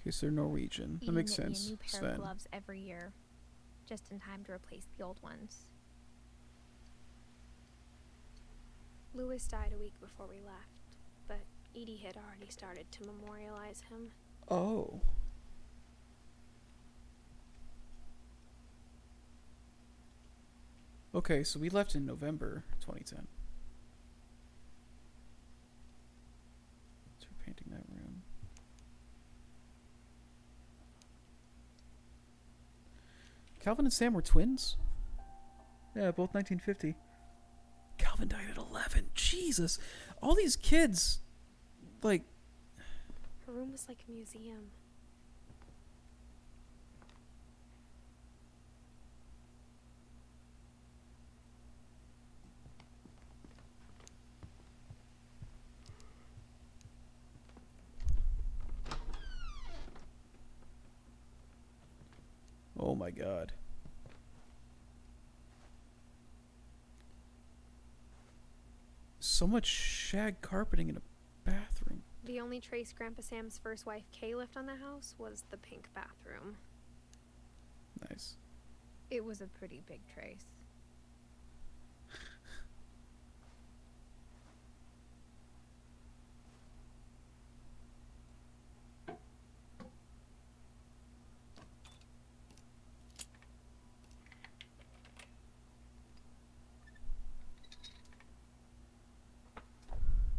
Okay, so they're Norwegian. That Edie makes knit me sense. a new pair Sven. of gloves every year, just in time to replace the old ones. Louis died a week before we left, but Edie had already started to memorialize him. Oh. Okay, so we left in November 2010. So we're painting that room. Calvin and Sam were twins? Yeah, both 1950. Calvin died at 11. Jesus. All these kids, like... Her room was like a museum. Oh my god. So much shag carpeting in a bathroom. The only trace Grandpa Sam's first wife Kay left on the house was the pink bathroom. Nice. It was a pretty big trace.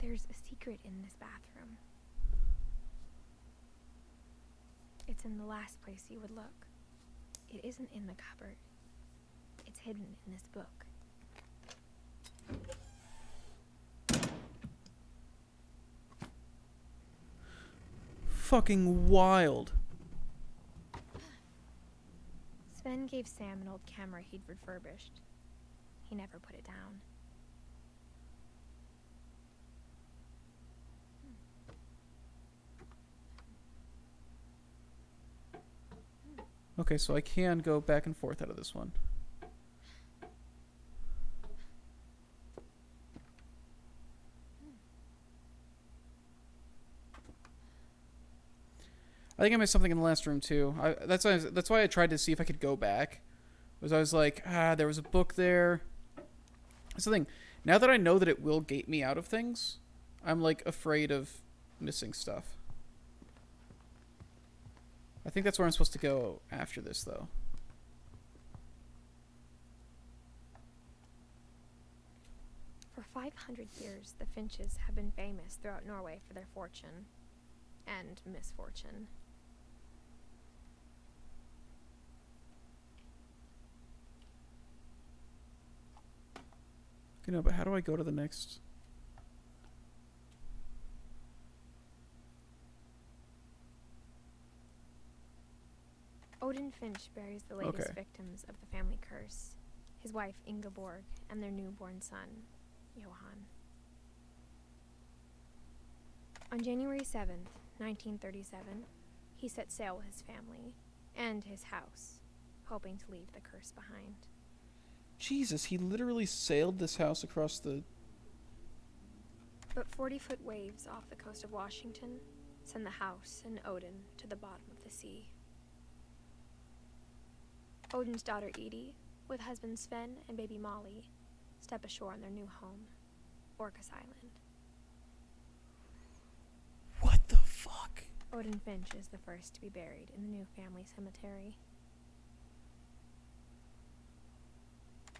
There's a secret in this bathroom. It's in the last place you would look. It isn't in the cupboard. It's hidden in this book. Fucking wild. Sven gave Sam an old camera he'd refurbished. he never put it down. Okay, so I can go back and forth out of this one. I think I missed something in the last room too. That's why I tried to see if I could go back. I was like, there was a book there. That's the thing. Now that I know that it will gate me out of things, I'm like afraid of missing stuff. I think that's where I'm supposed to go after this, though. For 500 years, the Finches have been famous throughout Norway for their fortune and misfortune. Okay, no, but how do I go to the next? Odin Finch buries the latest victims of the family curse, his wife Ingeborg and their newborn son, Johann. On January 7th, 1937, he set sail with his family and his house, hoping to leave the curse behind. Jesus, he literally sailed this house across the... But 40-foot waves off the coast of Washington send the house and Odin to the bottom of the sea. Odin's daughter Edith, with husband Sven and baby Molly, step ashore on their new home, Orcas Island. What the fuck? Odin Finch is the first to be buried in the new family cemetery.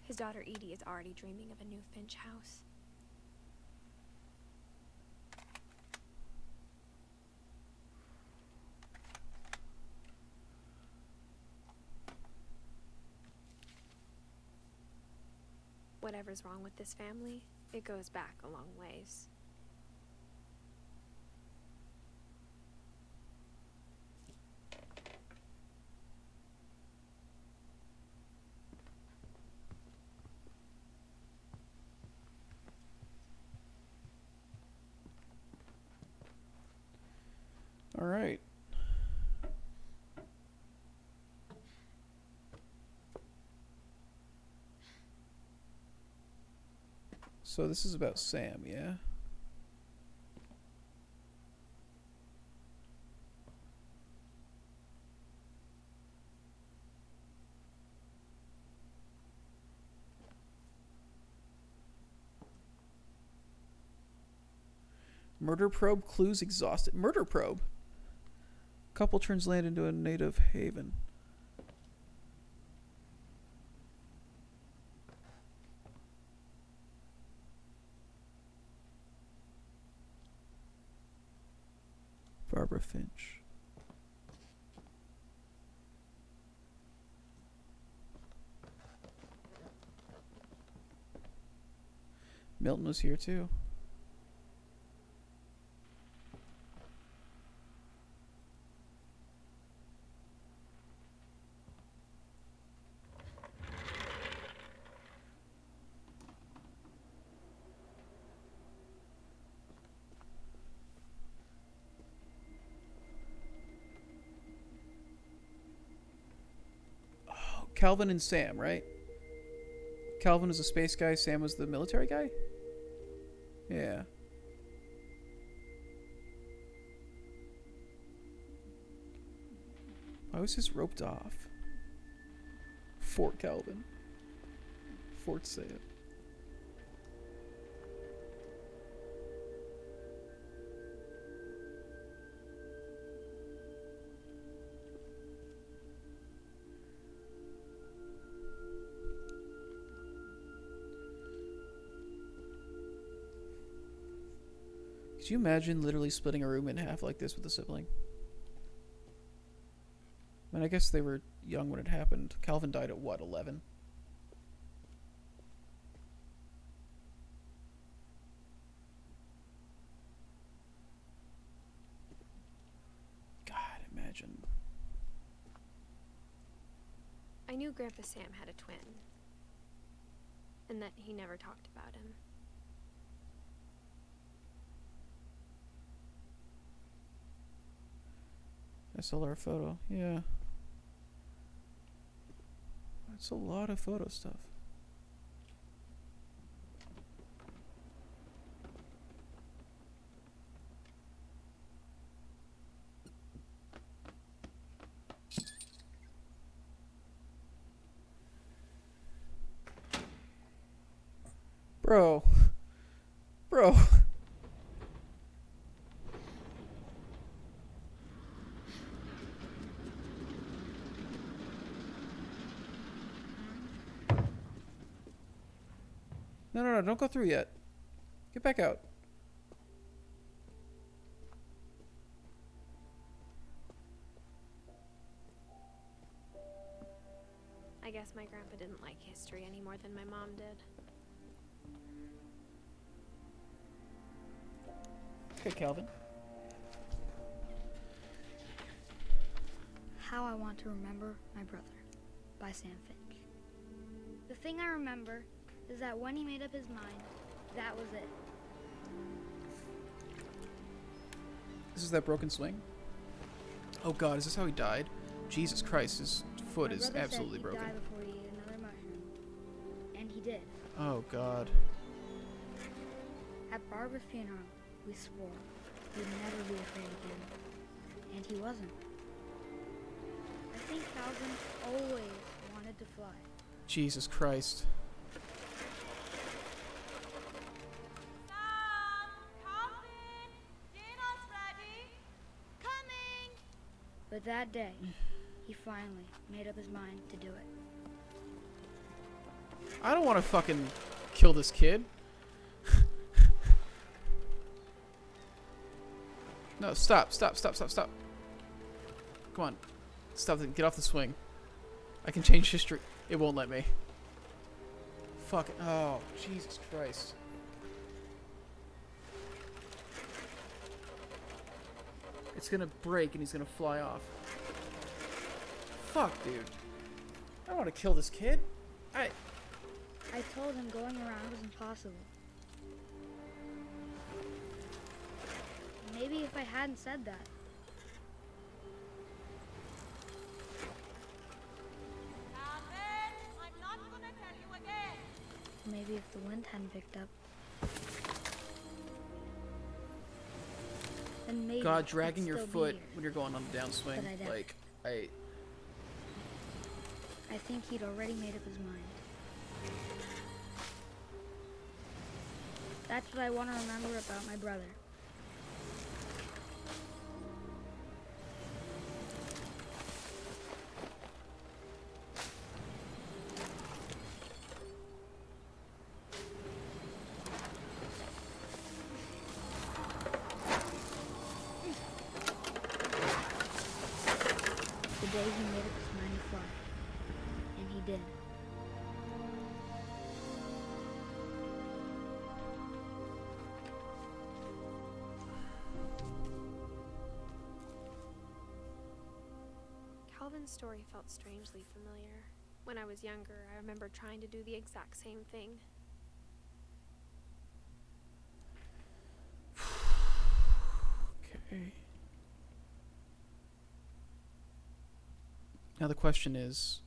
His daughter Edith is already dreaming of a new Finch house. Whatever's wrong with this family, it goes back a long ways. All right. So this is about Sam, yeah? Murder probe clues exhausted. Murder probe? Couple turns land into a native haven. Barbara Finch. Milton was here too. Calvin and Sam, right? Calvin was a space guy, Sam was the military guy? Yeah. Why was his roped off? Fort Calvin. Fort Sam. Could you imagine literally splitting a room in half like this with a sibling? I mean, I guess they were young when it happened. Calvin died at what, 11? God, imagine. I knew Grandpa Sam had a twin. and that he never talked about him. SLR photo, yeah. That's a lot of photo stuff. Bro. Bro. No, don't go through yet. Get back out. I guess my grandpa didn't like history any more than my mom did. Okay, Calvin. How I Want to Remember My Brother by Sam Finch. The thing I remember is that when he made up his mind, that was it. This is that broken swing? Oh god, is this how he died? Jesus Christ, his foot My is brother absolutely said broken. he'd die before he ate another mushroom. And he did. Oh god. At Barbara's funeral, we swore we'd never be afraid again. And he wasn't. I think Calvin always wanted to fly. Jesus Christ. But that day, he finally made up his mind to do it. I don't want to fucking kill this kid. No, stop. Come on. Stop. Get off the swing. I can change history. It won't let me. Fuck it. Oh, Jesus Christ. It's gonna break and he's gonna fly off. Fuck, dude. I don't want to kill this kid. I told him going around was impossible. Maybe if I hadn't said that. I'm not gonna tell you again. Maybe if the wind hadn't picked up. Then maybe God, I'd dragging your still be foot here. when you're going on the downswing. But I don't. Like, I think he'd already made up his mind. That's what I want to remember about my brother. The day he made up his mind to fly. And he did. Calvin's story felt strangely familiar. When I was younger, I remember trying to do the exact same thing. okay. Now the question is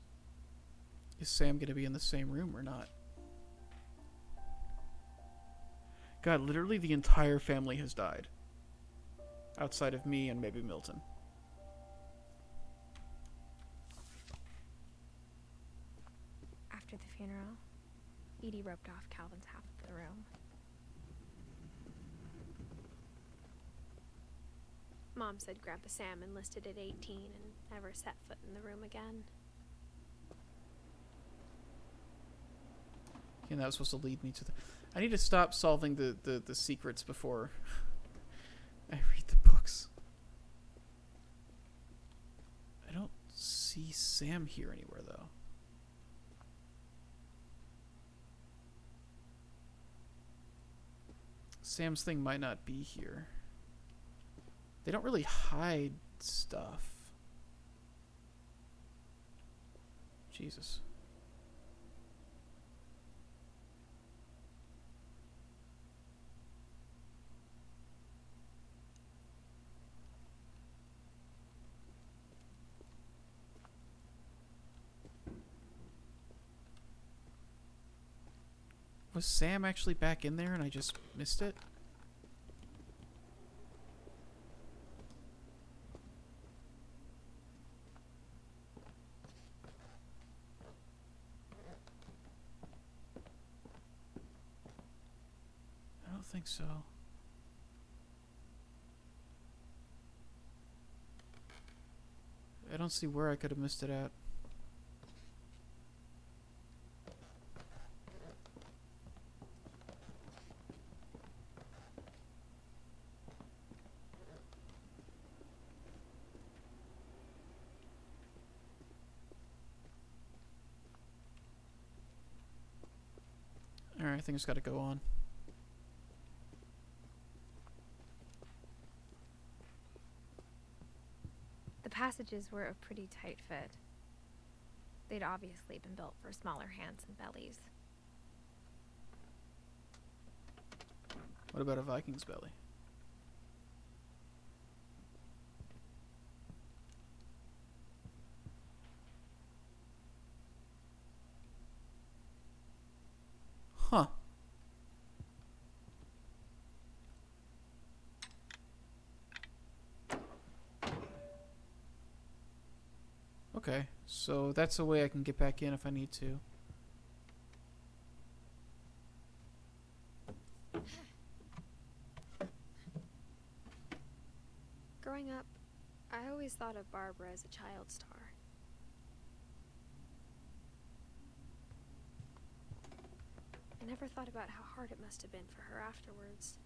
Sam going to be in the same room or not? God, literally the entire family has died. Outside of me and maybe Milton. After the funeral, Edie roped off Calvin's half of the room. Mom said Grandpa Sam enlisted at 18 and never set foot in the room again. And that was supposed to lead me to the... I need to stop solving the secrets before I read the books. I don't see Sam here anywhere, though. Sam's thing might not be here. They don't really hide stuff. Jesus. Was Sam actually back in there and I just missed it? I don't think so. I don't see where I could have missed it at. Alright, I think it's gotta go on. The passages were a pretty tight fit. They'd obviously been built for smaller hands and bellies. What about a Viking's belly? Huh. Okay, so that's a way I can get back in if I need to. Growing up, I always thought of Barbara as a child star. I never thought about how hard it must have been for her afterwards.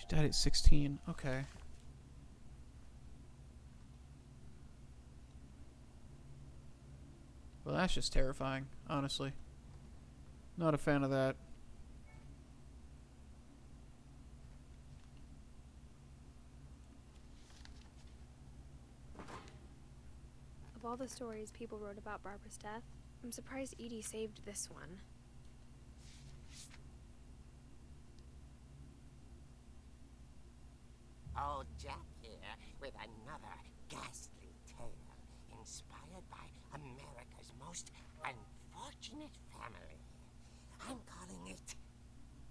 She died at 16. Okay. Well, that's just terrifying, honestly. Not a fan of that. Of all the stories people wrote about Barbara's death, I'm surprised Edie saved this one. Old Jack here with another ghastly tale inspired by America's most unfortunate family. I'm calling it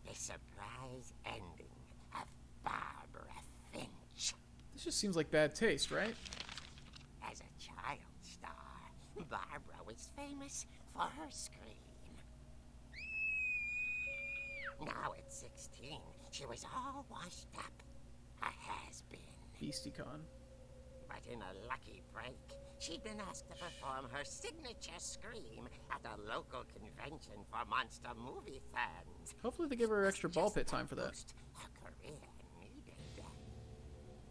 The Surprise Ending of Barbara Finch. This just seems like bad taste, right? As a child star, Barbara was famous for her scream. Now at 16, she was all washed up. A has-been. BeastieCon. But in a lucky break, she'd been asked to perform her signature scream at a local convention for monster movie fans. Hopefully they give her extra ball pit time for that. Boost her career needed.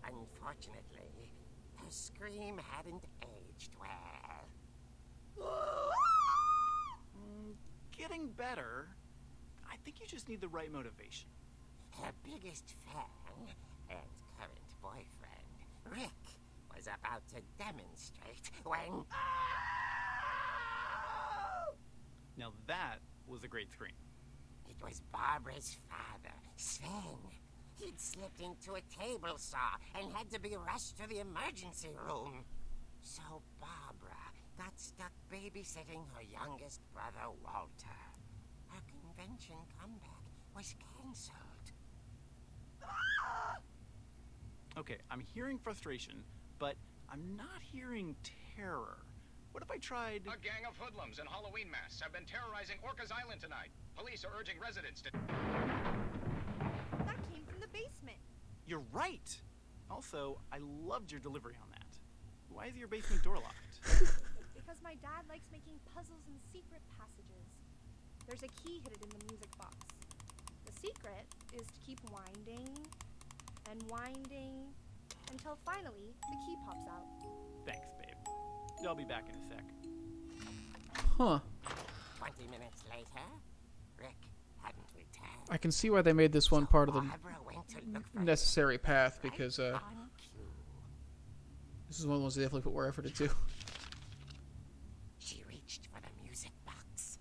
Unfortunately, her scream hadn't aged well. Getting better. I think you just need the right motivation. Her biggest fan and current boyfriend, Rick, was about to demonstrate when... Now that was a great scream. It was Barbara's father, Sven. He'd slipped into a table saw and had to be rushed to the emergency room. So Barbara got stuck babysitting her youngest brother, Walter. Her convention comeback was cancelled. Okay, I'm hearing frustration, but I'm not hearing terror. What if I tried... A gang of hoodlums in Halloween masks have been terrorizing Orcas Island tonight. Police are urging residents to... That came from the basement. You're right! Also, I loved your delivery on that. Why is your basement door locked? Because my dad likes making puzzles and secret passages. There's a key hidden in the music box. The secret is to keep winding and winding until finally the key pops out. Thanks, babe. I'll be back in a sec. Huh. 20 minutes later, Rick hadn't returned. I can see why they made this one part of the Barbara went to look for necessary path, right because on cue. this is one of the ones they definitely put more effort into. She reached for the music box.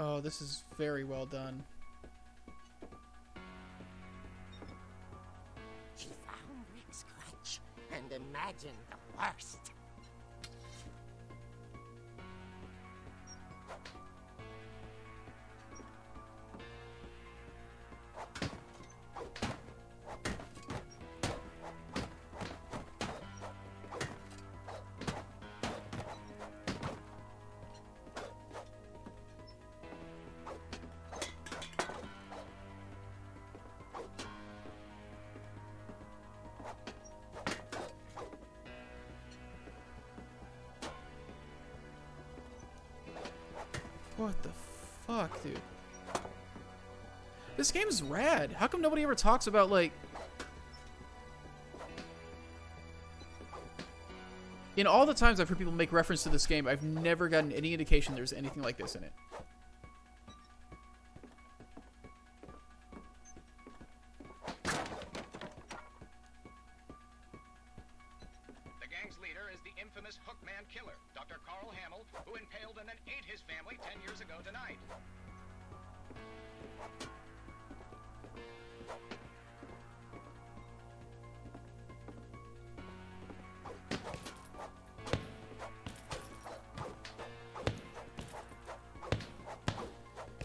Oh, this is very well done. She found Rick's crutch and imagined the worst. What the fuck, dude? This game's rad. How come nobody ever talks about, like... In all the times I've heard people make reference to this game, I've never gotten any indication there's anything like this in it. The gang's leader is the infamous Hookman killer, Dr. Carl Hamill, who impaled and then ate his family 10 years ago tonight.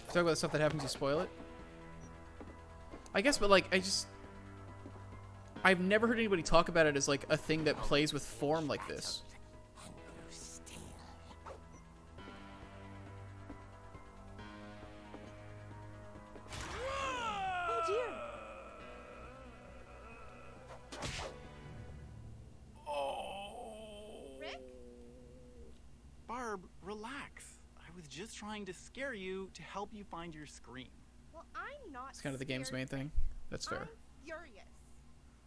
Talk about the stuff that happens, you spoil it? I guess, but like, I've never heard anybody talk about it as like a thing that plays with form like this. And grew stale. Oh dear! Rick? Barb, relax. I was just trying to scare you to help you find your scream. Well, I'm not. It's kind of the game's main thing. That's fair. I'm furious.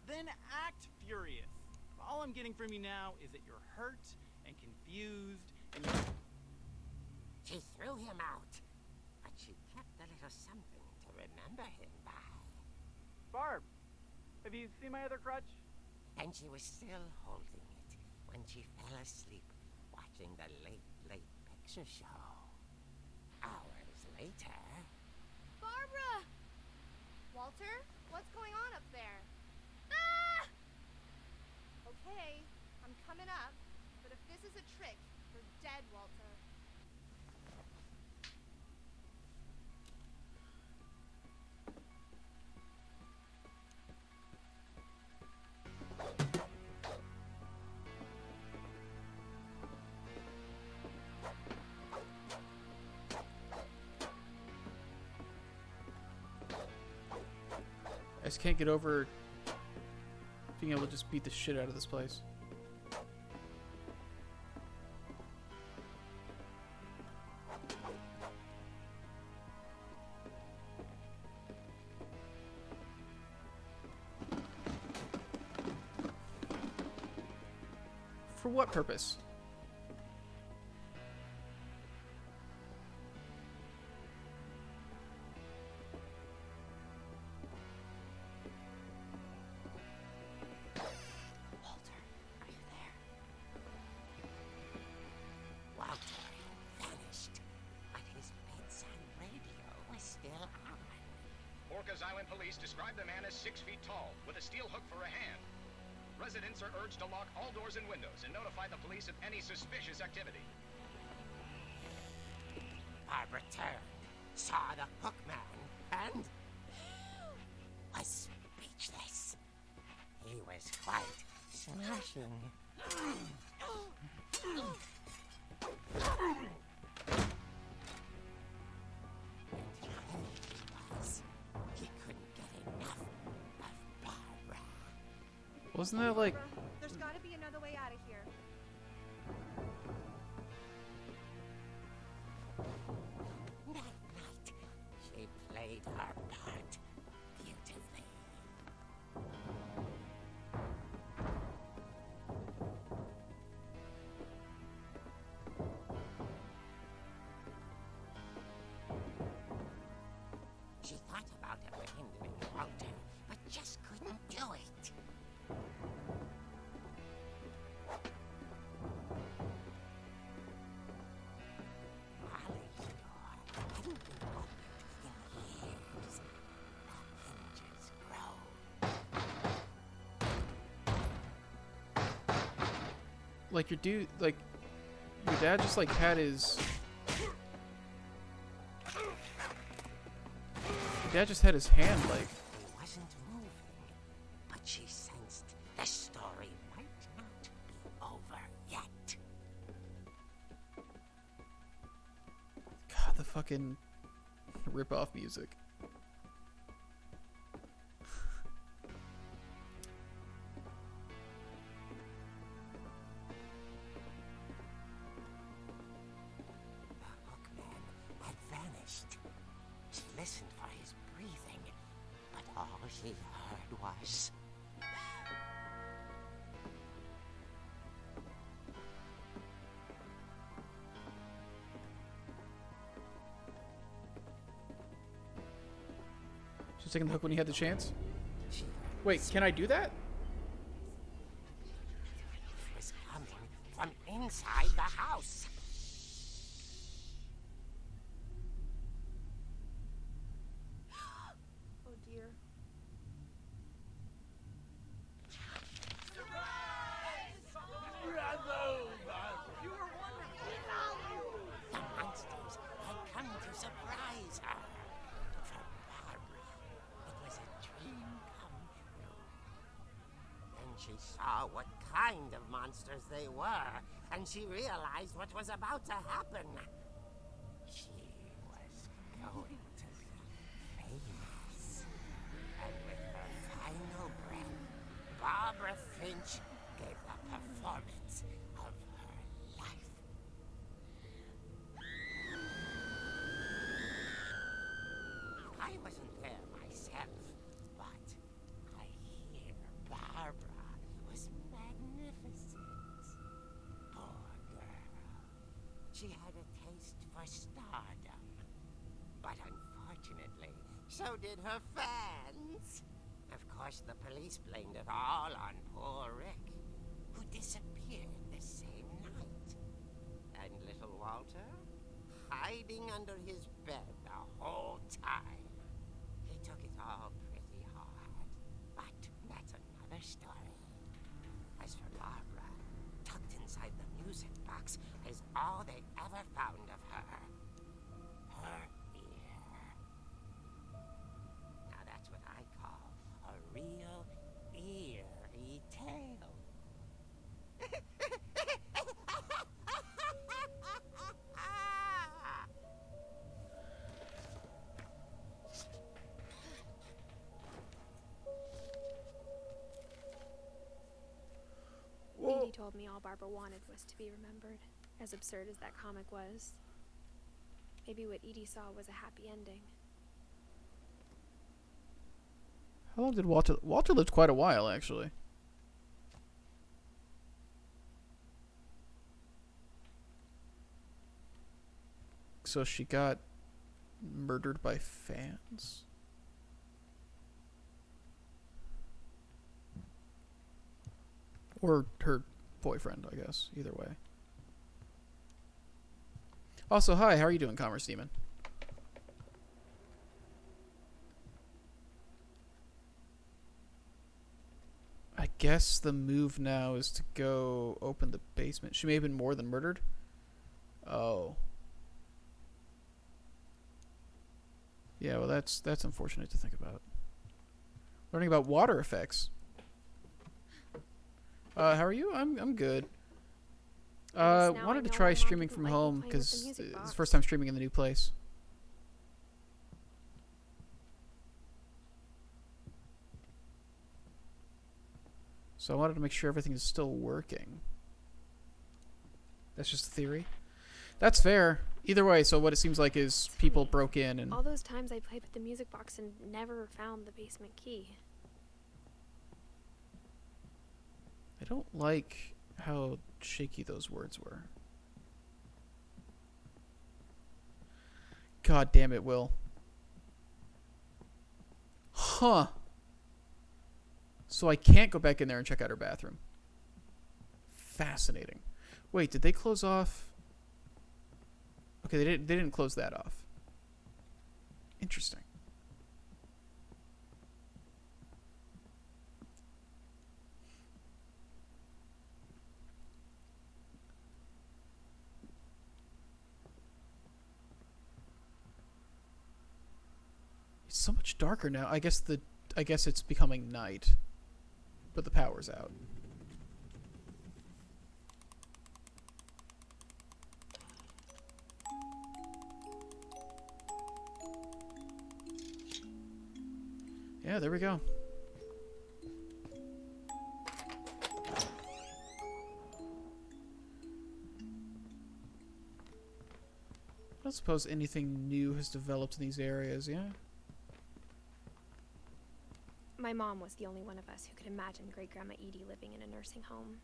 Then act furious. All I'm getting from you now is that you're hurt and confused and you're... She threw him out, but she kept a little something to remember him by. Barb, have you seen my other crutch? And she was still holding it when she fell asleep watching the late picture show. Hours later... Barbara! Walter, what's going on up there? Ah! Okay, I'm coming up, but if this is a trick, you're dead, Walter. I just can't get over being able to just beat the shit out of this place. For what purpose? Walter vanished, but his bedside radio was still on. Orcas Island police describe the man as 6 feet tall, with a steel hook for a hand. Residents are urged to lock all doors and windows and notify the police of any suspicious activity. Barb returned, saw the hook man, and was speechless. He was quite smashing. He couldn't get enough of Barbara. Wasn't that like... There's gotta be another way out of here. That night, she played her part beautifully. She thought about abandoning Walter, but just couldn't do it. Molly's door hadn't like your dude, like your dad just like had his. Your dad just had his hand like. He wasn't moving, but she sensed the story might not be over yet. God, the fucking rip-off music. The hookman had vanished. She listened for his breathing, but all she heard was... She's taking the hook when he had the chance. She Wait, can I do that? was coming from inside the house. Oh dear. The monsters had come to surprise her. For Barbara, it was a dream come true. Then she saw what kind of monsters they were, and she realized what was about to happen. She was going to be famous. And with her final breath, Barbara Finch gave the performance of her life. I wasn't there myself, but I hear Barbara was magnificent. Poor girl. She had a taste for stardom. But unfortunately, so did her fans. Of course, the police blamed it all on poor Rick, who disappeared the same night. And little Walter, hiding under his bed the whole time. He took it all pretty hard, but that's another story. As for Barbara, tucked inside the music box is all they ever found of her. Her ear. Now that's what I call a real eerie tale. Edie told me all Barbara wanted was to be remembered, as absurd as that comic was. Maybe what Edie saw was a happy ending. How long did Walter? Walter lived quite a while, actually. So she got murdered by fans. Or her boyfriend, I guess. Either way. Also, hi, how are you doing, Commerce Demon? I guess the move now is to go open the basement. She may have been more than murdered. Oh. Yeah, well, that's unfortunate to think about. Learning about water effects. How are you? I'm good. Wanted to try streaming from home because it's the first time streaming in the new place. So I wanted to make sure everything is still working. That's just a theory. That's fair. Either way, so what it seems like is people broke in and... All those times I played with the music box and never found the basement key. I don't like how shaky those words were. God damn it, Will. Huh. So I can't go back in there and check out her bathroom. Fascinating. Wait, did they close off? Okay, they didn't close that off. Interesting. so much darker now. I guess it's becoming night, but the power's out. Yeah, there we go. I don't suppose anything new has developed in these areas, yeah? My mom was the only one of us who could imagine Great-Grandma Edie living in a nursing home.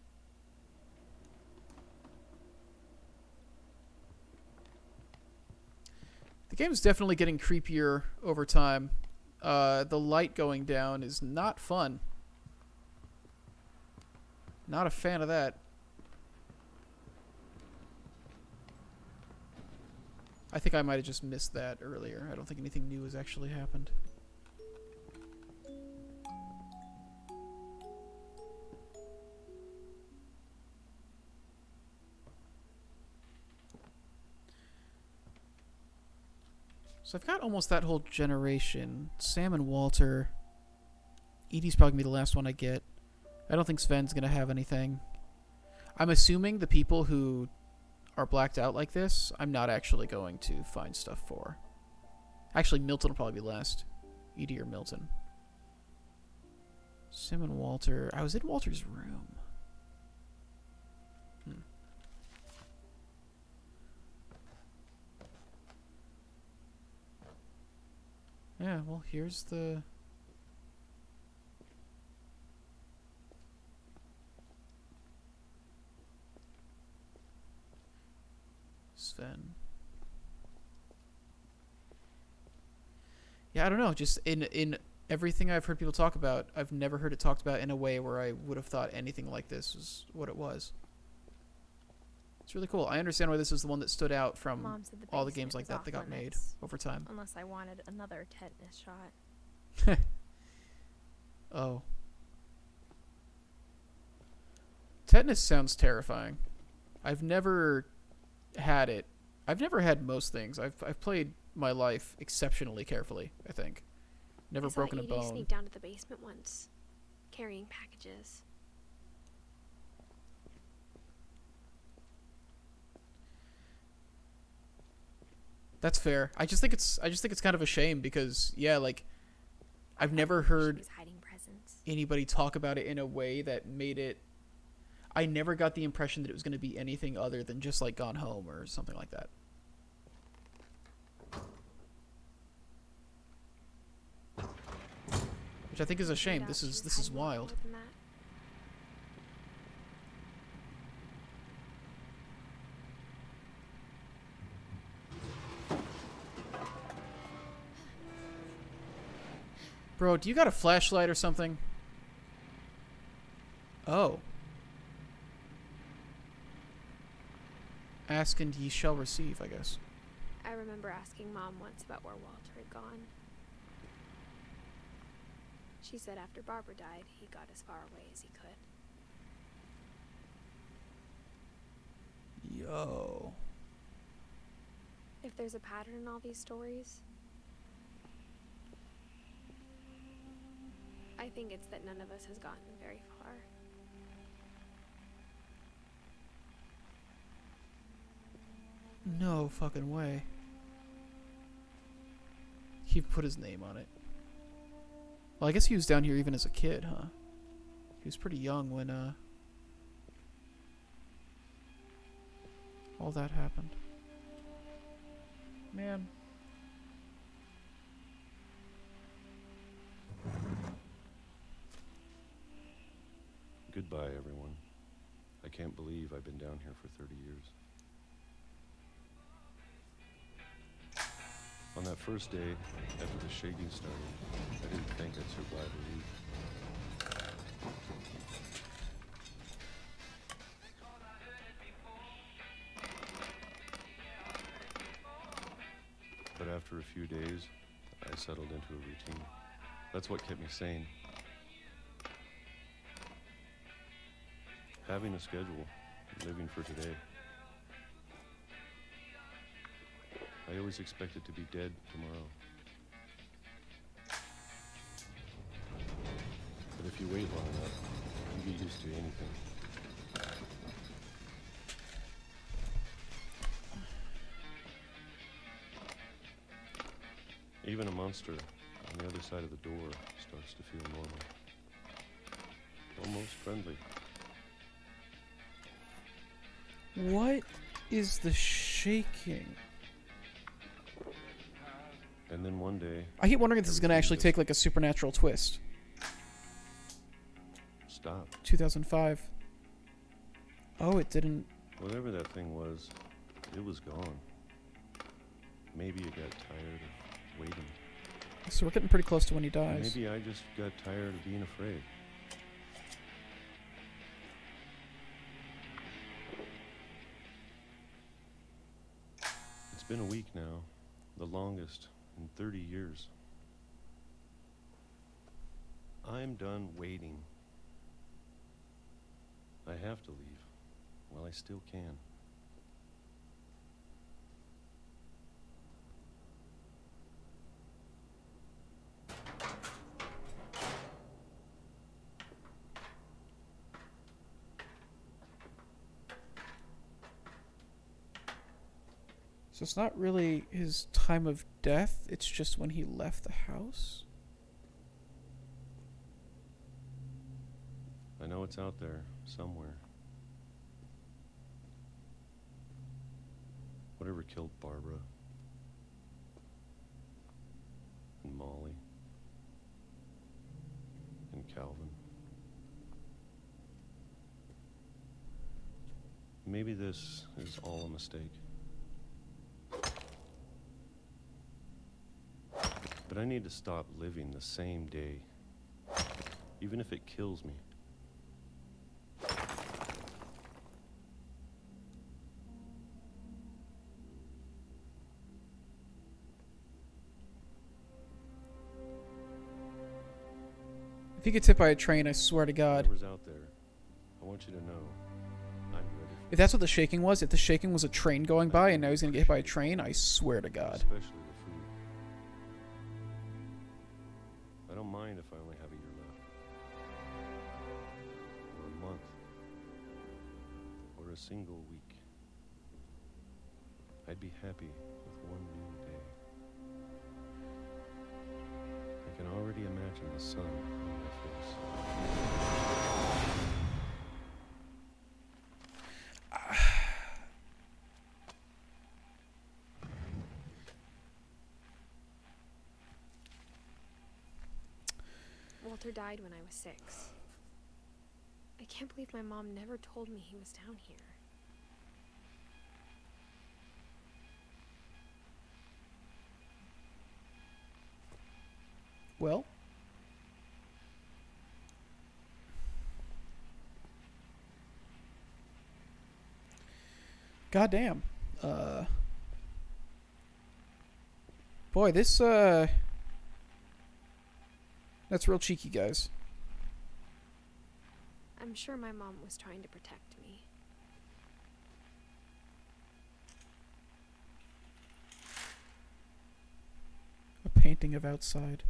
The game's definitely getting creepier over time. The light going down is not fun. Not a fan of that. I think I might have just missed that earlier. I don't think anything new has actually happened. So I've got almost that whole generation. Sam and Walter. Edie's probably going to be the last one I get. I don't think Sven's going to have anything. I'm assuming the people who are blacked out like this, I'm not actually going to find stuff for. Actually, Milton will probably be last. Edie or Milton. Sam and Walter. I was in Walter's room. Yeah, well, here's the... Sven. Yeah, I don't know. Just in everything I've heard people talk about, I've never heard it talked about in a way where I would have thought anything like this was what it was. It's really cool. I understand why this is the one that stood out from all the games like that got made over time. Unless I wanted another tetanus shot. Oh. Tetanus sounds terrifying. I've never had it. I've never had most things. I've played my life exceptionally carefully, I think. Never broken a bone. I sneaked down to the basement once, carrying packages. That's fair. I just think it's kind of a shame because yeah, like I've never heard anybody talk about it in a way that made it. I never got the impression that it was going to be anything other than just like Gone Home or something like that. Which I think is a shame. This is wild. Bro, do you got a flashlight or something? Oh. Ask and ye shall receive, I guess. I remember asking Mom once about where Walter had gone. She said after Barbara died, he got as far away as he could. Yo. If there's a pattern in all these stories, I think it's that none of us has gotten very far. No fucking way. He put his name on it. Well, I guess he was down here even as a kid, huh? He was pretty young when, all that happened. Man. Goodbye, everyone. I can't believe I've been down here for 30 years. On that first day, after the shaking started, I didn't think I'd survive a week. But after a few days, I settled into a routine. That's what kept me sane. Having a schedule, living for today. I always expected to be dead tomorrow. if you wait long enough, you get used to anything. Even a monster on the other side of the door starts to feel normal. Almost friendly. What is the shaking? And then one day... I keep wondering if this is going to actually take like a supernatural twist. Stop. 2005. Oh, it didn't... Whatever that thing was, it was gone. Maybe it got tired of waiting. So we're getting pretty close to when he dies. Maybe I just got tired of being afraid. It's been a week now, the longest in 30 years. I'm done waiting. I have to leave. Well, I still can. So it's not really his time of death, it's just when he left the house? I know it's out there, somewhere. Whatever killed Barbara. And Molly. And Calvin. Maybe this is all a mistake. But I need to stop living the same day, even if it kills me. If he gets hit by a train, I swear to God. Whatever's out there, I want you to know I'm ready. If that's what the shaking was, if the shaking was a train going by and now he's gonna get hit by a train, I swear to God. Especially the food. I don't mind if I only have a year left. Or a month. Or a single week. I'd be happy with one new day. I can already imagine the sun on my face. Walter died when I was 6. I can't believe my mom never told me he was down here. Well, goddamn. Boy, this that's real cheeky, guys. I'm sure my mom was trying to protect me. A painting of outside.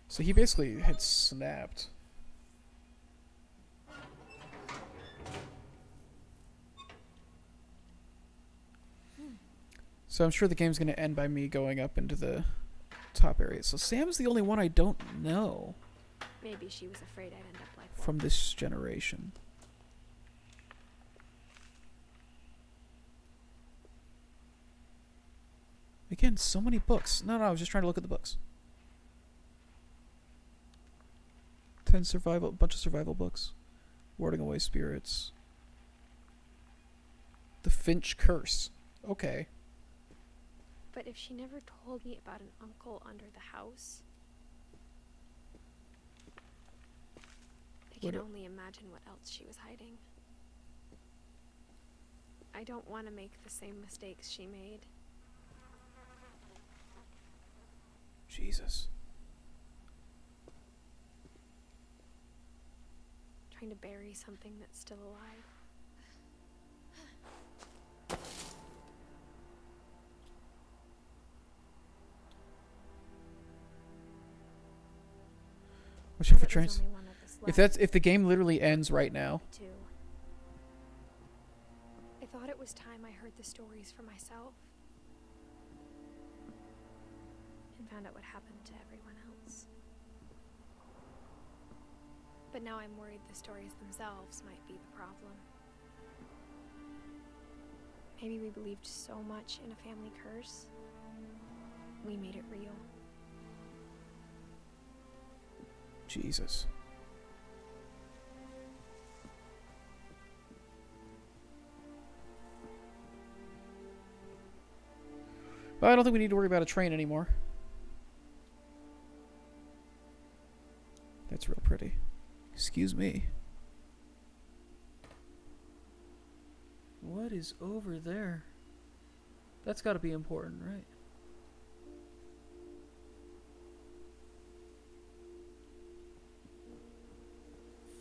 So he basically had snapped. So I'm sure the game's going to end by me going up into the top area. So Sam's the only one I don't know Maybe she was afraid I'd end up like from this generation. Again, so many books. No, I was just trying to look at the books. 10 survival, bunch of survival books. Warding away spirits. The Finch curse. Okay. But if she never told me about an uncle under the house, I can only imagine what else she was hiding. I don't want to make the same mistakes she made. Jesus. Trying to bury something that's still alive. Watch out for But there's trains. only one of us If the game literally ends right now, left, too. I thought it was time I heard the stories for myself. And found out what happened to everyone else. But now I'm worried the stories themselves might be the problem. Maybe we believed so much in a family curse, we made it real. Jesus. But I don't think we need to worry about a train anymore. That's real pretty. Excuse me. What is over there? That's got to be important, right?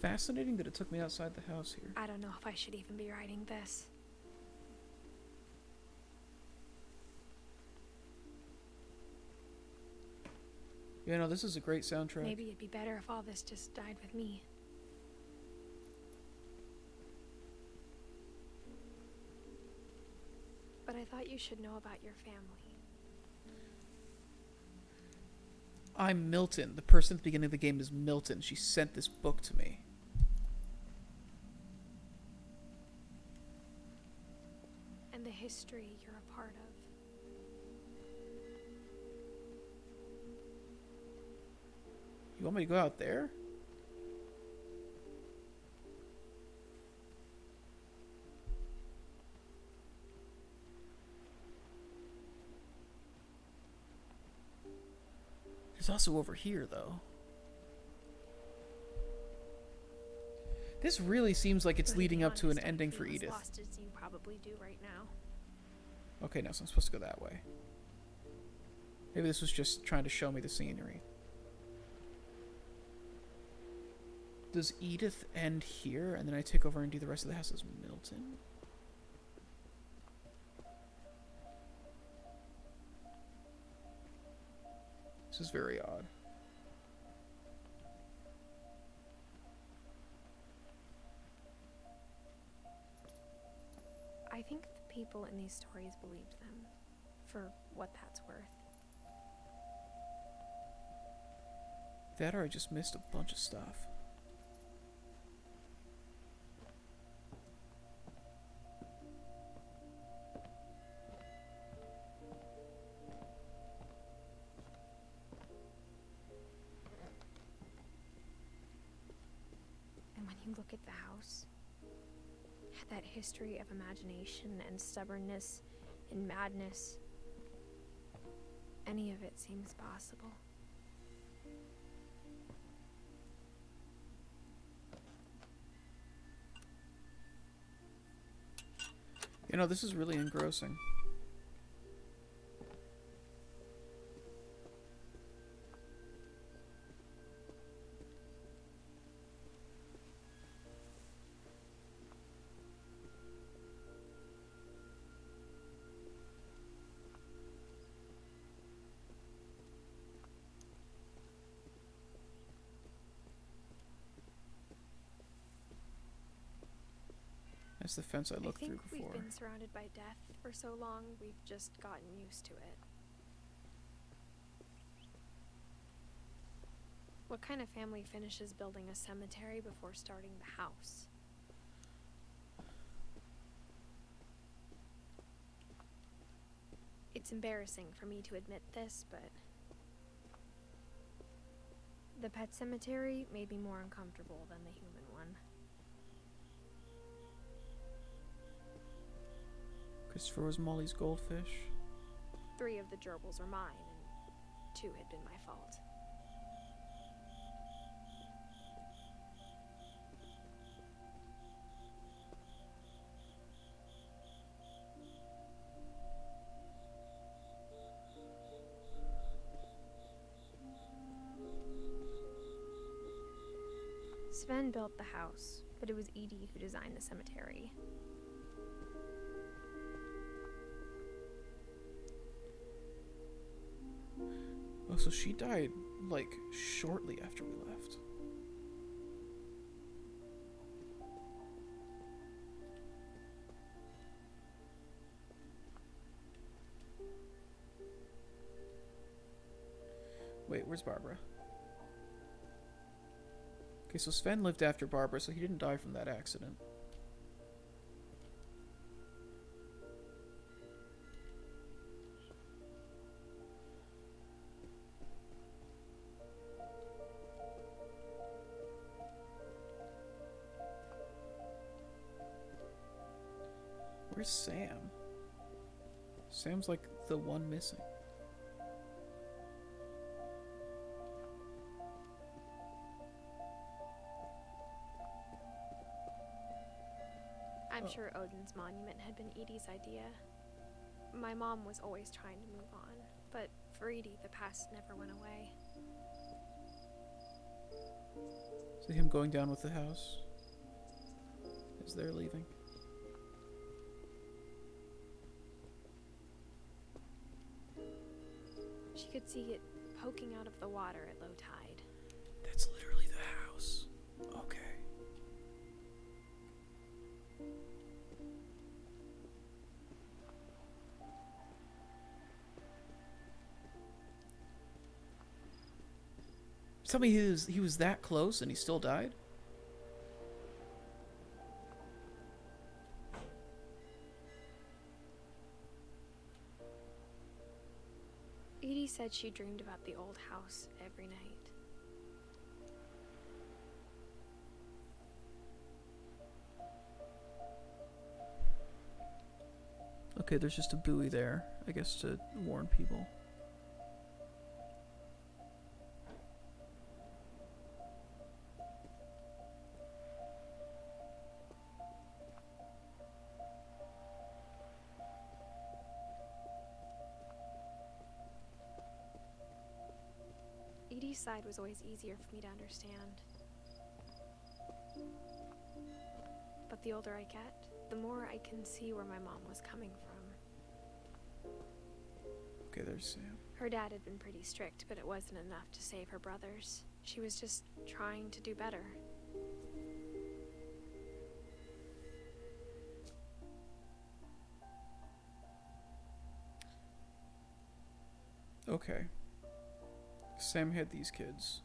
Fascinating that it took me outside the house here. I don't know if I should even be writing this. Yeah, no, this is a great soundtrack. Maybe it'd be better if all this just died with me. But I thought you should know about your family. I'm Milton. The person at the beginning of the game is Milton. She sent this book to me. And the history you're a part of. You want me to go out there? There's also over here, though. This really seems like it's But to leading be up to an honest, I ending feel for as Edith. lost as you probably do right now. Okay, now so I'm supposed to go that way. Maybe this was just trying to show me the scenery. Does Edith end here, and then I take over and do the rest of the house as Milton? This is very odd. I think the people in these stories believed them, for what that's worth. That or I just missed a bunch of stuff. And when you look at the house, that history of imagination and stubbornness and madness, any of it seems possible. You know, this is really engrossing. That's the fence I looked through I think before. we've been surrounded by death for so long, we've just gotten used to it. What kind of family finishes building a cemetery before starting the house? It's embarrassing for me to admit this, but the pet cemetery made me more uncomfortable than the human one. Christopher was Molly's goldfish. 3 of the gerbils are mine, and 2 had been my fault. Sven built the house, but it was Edie who designed the cemetery. Oh, so she died, like, shortly after we left. Wait, where's Barbara? Okay, so Sven lived after Barbara, so he didn't die from that accident. Where's Sam? Sam's like the one missing. I'm sure Odin's monument had been Edie's idea. My mom was always trying to move on, but for Edie, the past never went away. Is it him going down with the house? As they're leaving? She could see it poking out of the water at low tide. That's literally the house. Okay. Tell me he was that close and he still died? Edie said she dreamed about the old house every night. Okay, there's just a buoy there, I guess, to warn people. Edie's side was always easier for me to understand. But the older I get, the more I can see where my mom was coming from. Okay, there's Sam. Her dad had been pretty strict, but it wasn't enough to save her brothers. She was just trying to do better. Okay. Sam had these kids.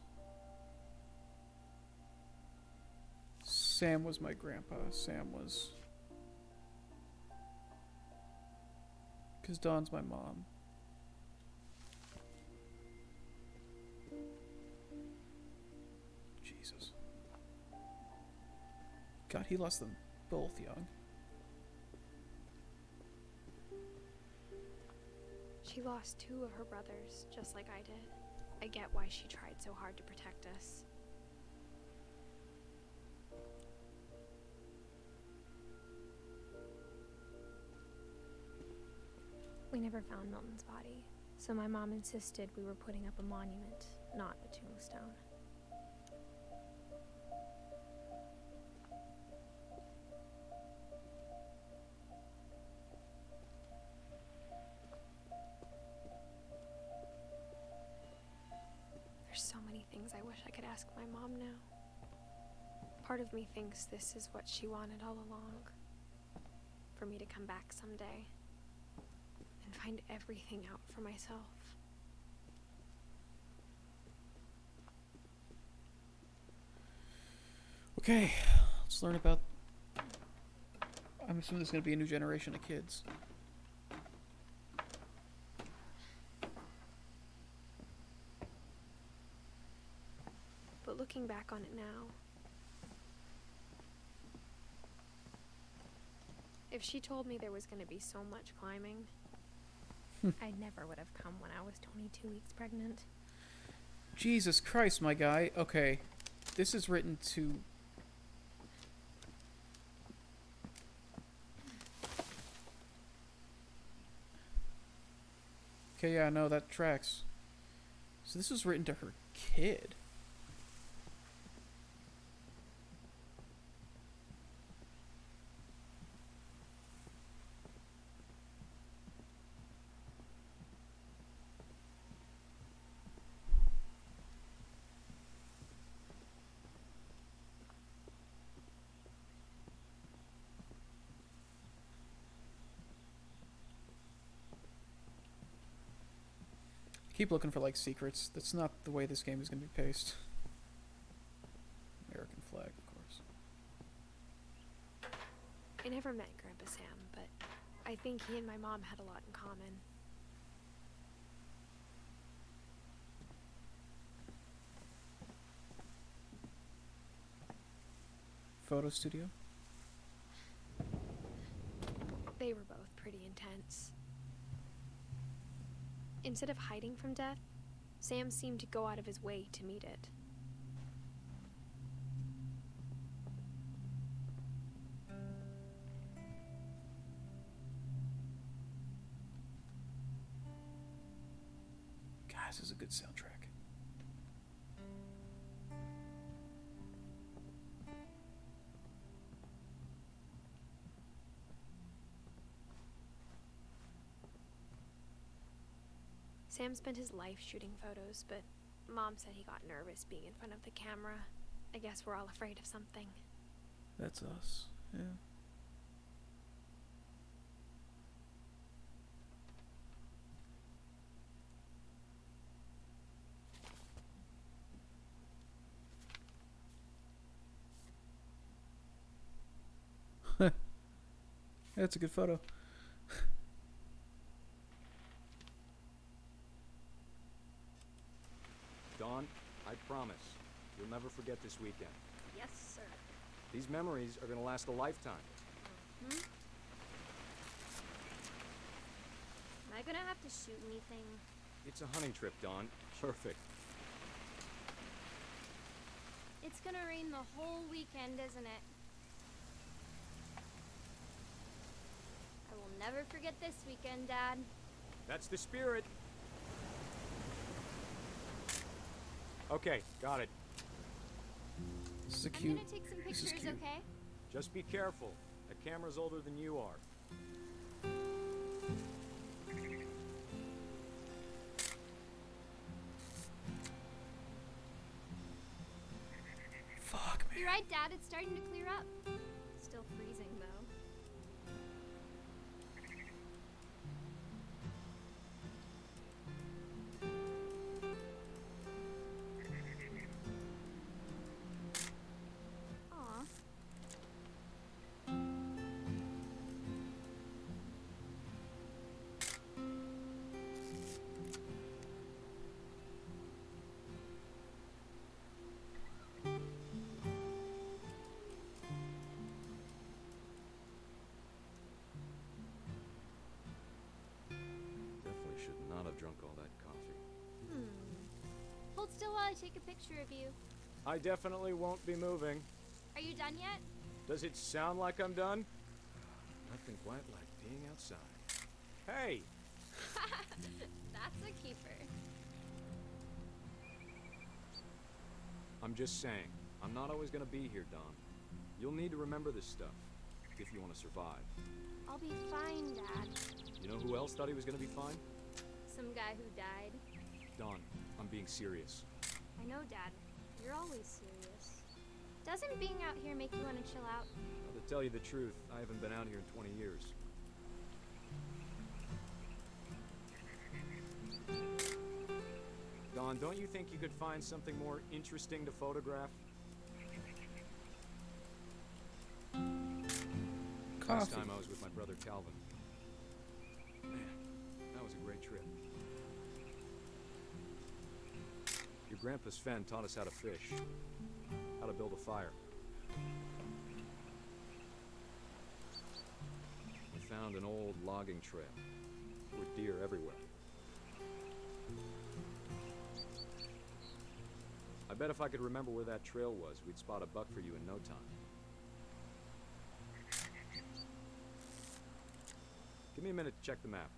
Sam was my grandpa. Sam was... Because Dawn's my mom. Jesus. God, he lost them both young. She lost 2 of her brothers, just like I did. I get why she tried so hard to protect us. We never found Milton's body, so my mom insisted we were putting up a monument, not a tombstone. There's so many things I wish I could ask my mom now. Part of me thinks this is what she wanted all along. For me to come back someday and find everything out for myself. Okay, let's learn about... I'm assuming there's going to be a new generation of kids. But looking back on it now, if she told me there was going to be so much climbing, I never would have come when I was 22 weeks pregnant. Jesus Christ, my guy. Okay, this is written to... Okay, yeah, no, that tracks. So this was written to her kid. Keep looking for like secrets. That's not the way this game is going to be paced. American flag, of course. I never met Grandpa Sam, but I think he and my mom had a lot in common. Photo studio. They were both pretty intense. Instead of hiding from death, Sam seemed to go out of his way to meet it. God, this is a good soundtrack. Sam spent his life shooting photos, but Mom said he got nervous being in front of the camera. I guess we're all afraid of something. That's us. Yeah. That's a good photo. Dawn, I promise, you'll never forget this weekend. Yes, sir. These memories are gonna last a lifetime. Hmm? Am I gonna have to shoot anything? It's a hunting trip, Dawn. Perfect. It's gonna rain the whole weekend, isn't it? I will never forget this weekend, Dad. That's the spirit. Okay, got it. This is a I'm cute. gonna take some This is pictures, cute. okay? Just be careful. That camera's older than you are. Fuck, man. You're right, Dad. It's starting to clear up. Still freezing, though. Aw. Definitely should not have drunk all that coffee. Hold still while I take a picture of you. I definitely won't be moving. Are you done yet? Does it sound like I'm done? Nothing quite like being outside. Hey! That's a keeper. I'm just saying, I'm not always gonna be here, Dawn. You'll need to remember this stuff, if you want to survive. I'll be fine, Dad. You know who else thought he was gonna be fine? Some guy who died. Dawn, I'm being serious. I know, Dad. You're always serious. Doesn't being out here make you want to chill out? Well, to tell you the truth, I haven't been out here in 20 years. Dawn, don't you think you could find something more interesting to photograph? Last Coffee. time I was with my brother Calvin. Man, that was a great trip. Your grandpa Sven taught us how to fish, how to build a fire. We found an old logging trail with deer everywhere. I bet if I could remember where that trail was, we'd spot a buck for you in no time. Give me a minute to check the map.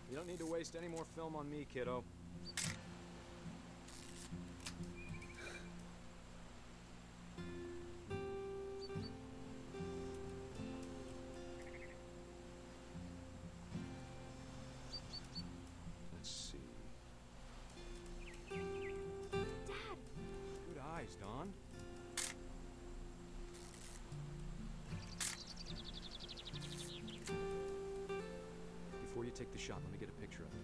You don't need to waste any more film on me, kiddo. Let's see. Dad! Good eyes, Dawn. shot. Let me get a picture of it.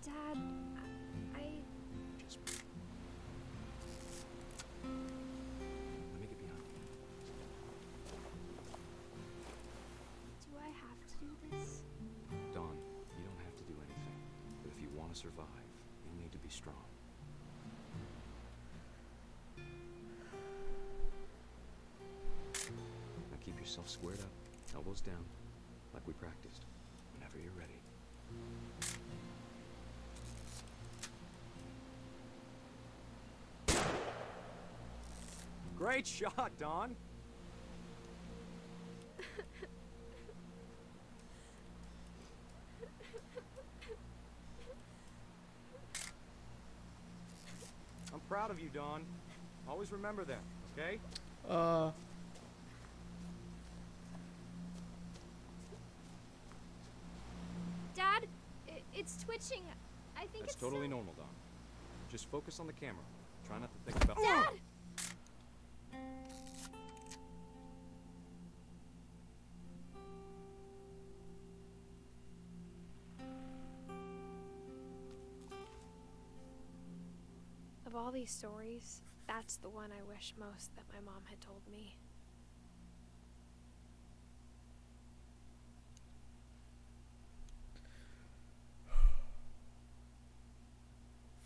Dad, I... Just let me get behind you. Do I have to do this? Dawn, you don't have to do anything. But if you want to survive, you need to be strong. Now keep yourself squared up, elbows down, like we practiced. Whenever you're ready. Great shot, Dawn! I'm proud of you, Dawn. Always remember that, okay? Dad, it's twitching. I think That's it's totally so... normal, Dawn. Just focus on the camera. Try not to think about... Dad! Of all these stories, that's the one I wish most that my mom had told me.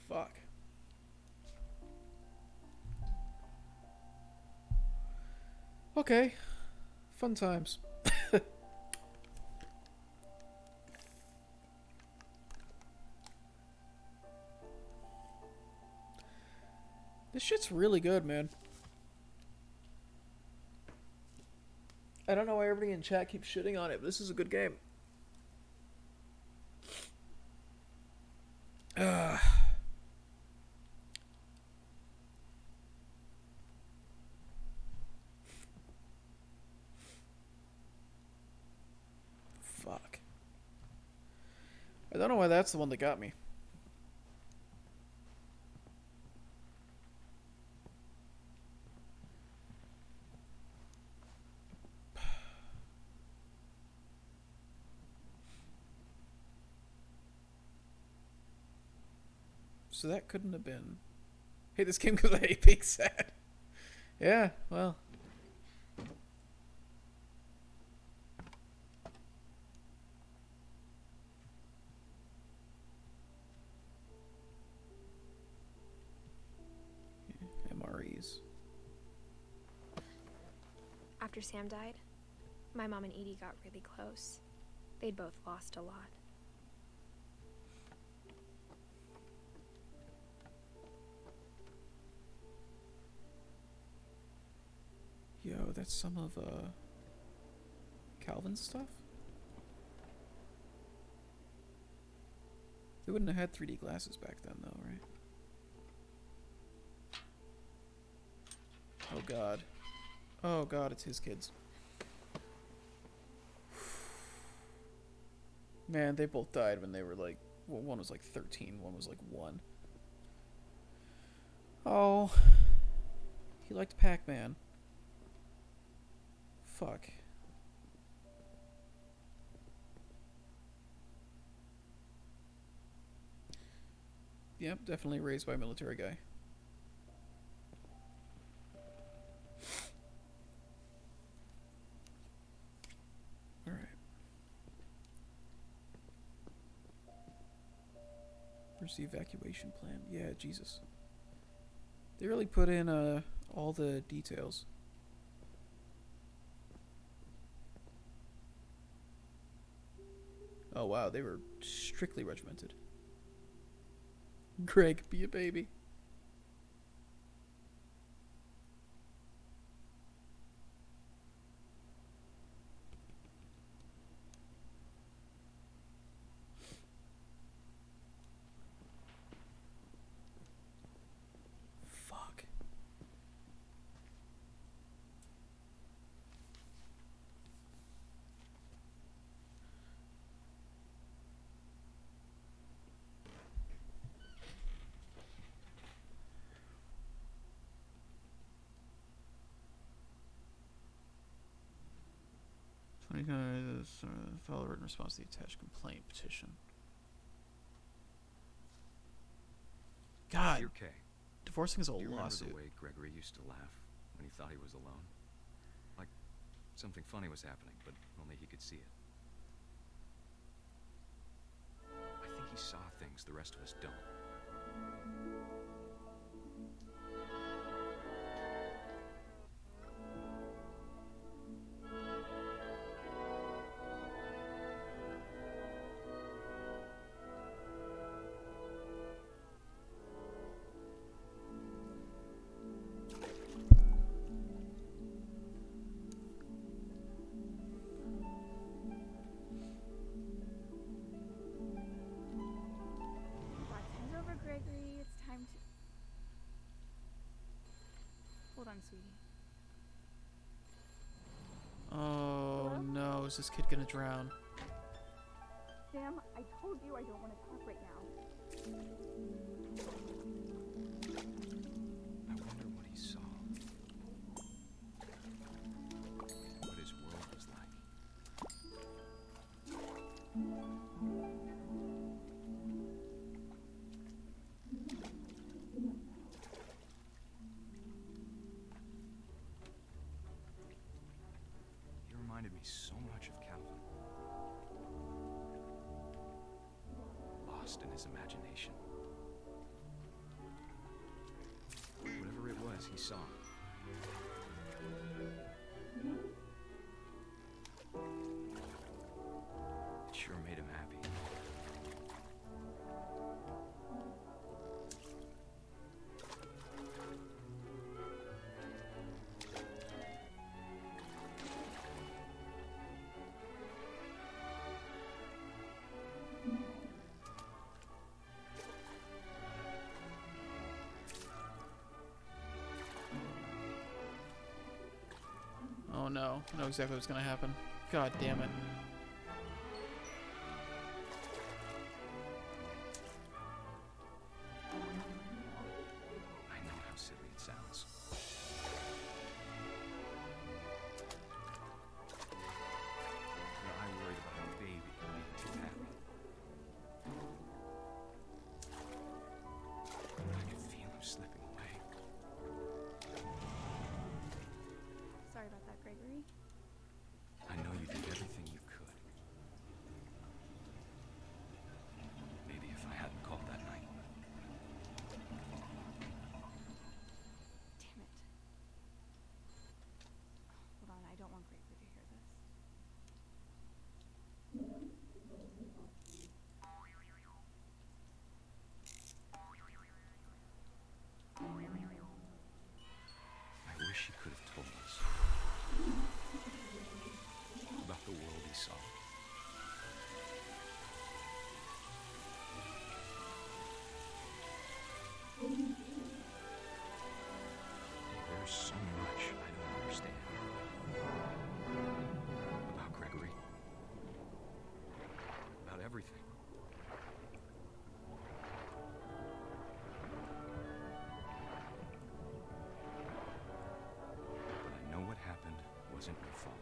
Fuck. Okay. Fun times. This shit's really good, man. I don't know why everybody in chat keeps shitting on it, but this is a good game. Fuck. I don't know why that's the one that got me. So that couldn't have been... Hey, this game because I hate being sad. Yeah, well... MREs. After Sam died, my mom and Edie got really close. They'd both lost a lot. Yo, that's some of Calvin's stuff? They wouldn't have had 3D glasses back then though, right? Oh god. Oh god, it's his kids. Man, they both died when they were like... Well, one was like 13, one was like 1. Oh. He liked Pac-Man. Fuck. Yep, definitely raised by a military guy. Alright. Where's the evacuation plan? Yeah, Jesus. They really put in all the details. Oh wow, they were strictly regimented. Greg, be a baby. Fuck. File a written response to the attached complaint petition. God, Dear Kay, divorcing is a do you remember lawsuit. the way Gregory used to laugh when he thought he was alone? Like something funny was happening, but only he could see it. I think he saw things the rest of us don't. Time's over, Gregory. It's time to... Hold on, sweetie. Oh no, is this kid gonna drown? Sam, I told you I don't want to talk right now. I wonder what he saw. What his world was like. He reminded me so much of Calvin. Lost in his imagination. Whatever it was, he saw. It sure made him happy. Oh no, I know exactly what's gonna happen. God damn it. I know how silly it sounds. But I worried about a baby being too happy. I could feel him slipping away. Sorry about that, Gregory. I know you did everything you could. Maybe if I hadn't called that night. Damn it. Hold on, I don't want Gregory to hear this. I wish he could have told us about the world he saw. There's so much I don't understand about Gregory, about everything. But I know what happened wasn't your fault.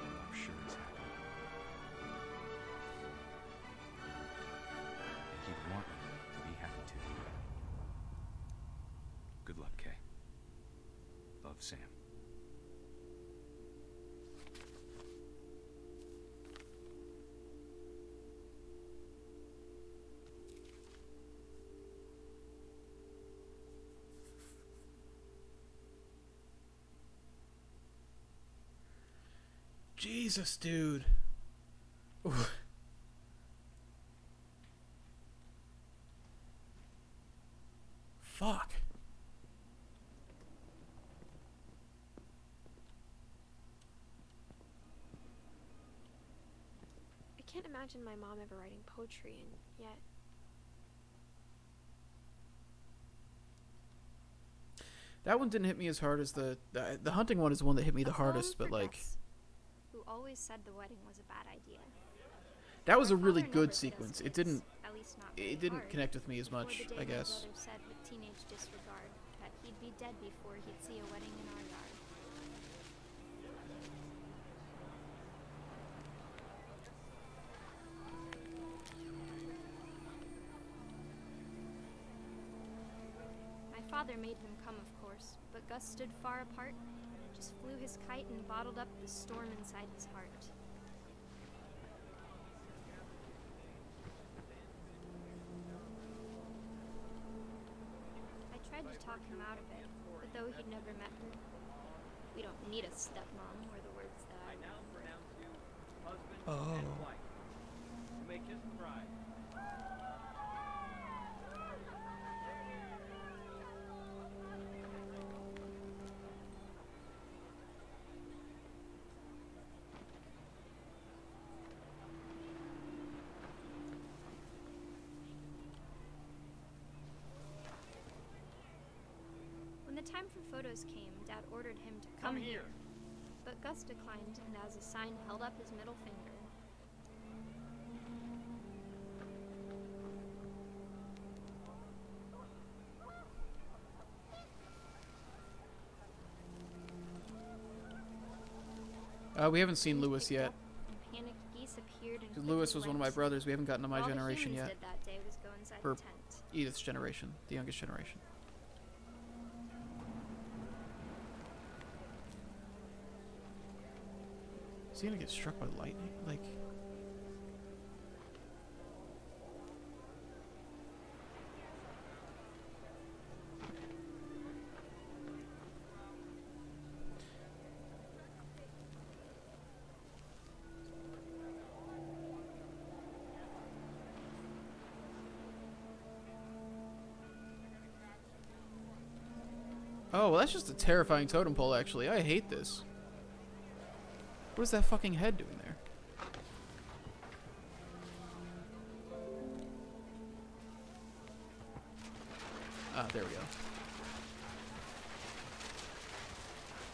I'm sure it's happened. And he'd want me to be happy too. Good luck, Kay. Love, Sam. Jesus, dude. Ooh. Fuck. I can't imagine my mom ever writing poetry, and yet That one didn't hit me as hard as the hunting one is the one that hit me the A poem hardest, but for like Gus, who always said the wedding was a bad idea. that was a My really father good never did us sequence. It kids, didn't at least It's not very it didn't hard. connect with me as Before much, the day I guess. My brother said with teenage disregard that he'd be dead before he'd see a wedding in our yard. My father made him come, of course, but Gus stood far apart, just flew his kite and bottled up the storm inside his heart. I tried to talk him out of it, but though he'd never met her, we don't need a stepmom, were the words that I now pronounce you husband and wife. You may kiss the bride. When the time for photos came, Dad ordered him to come here. But Gus declined, and as a sign held up his middle finger. We haven't seen Lewis Picked yet. up, and panicked geese appeared and Lewis quickly was one of my went. brothers. We haven't gotten to my All the generation humans yet. did that day was go inside Or the tent. Edith's generation, the youngest generation. Is he gonna get struck by lightning? Like... Oh, well, that's just a terrifying totem pole, actually. I hate this. What is that fucking head doing there? Ah, there we go.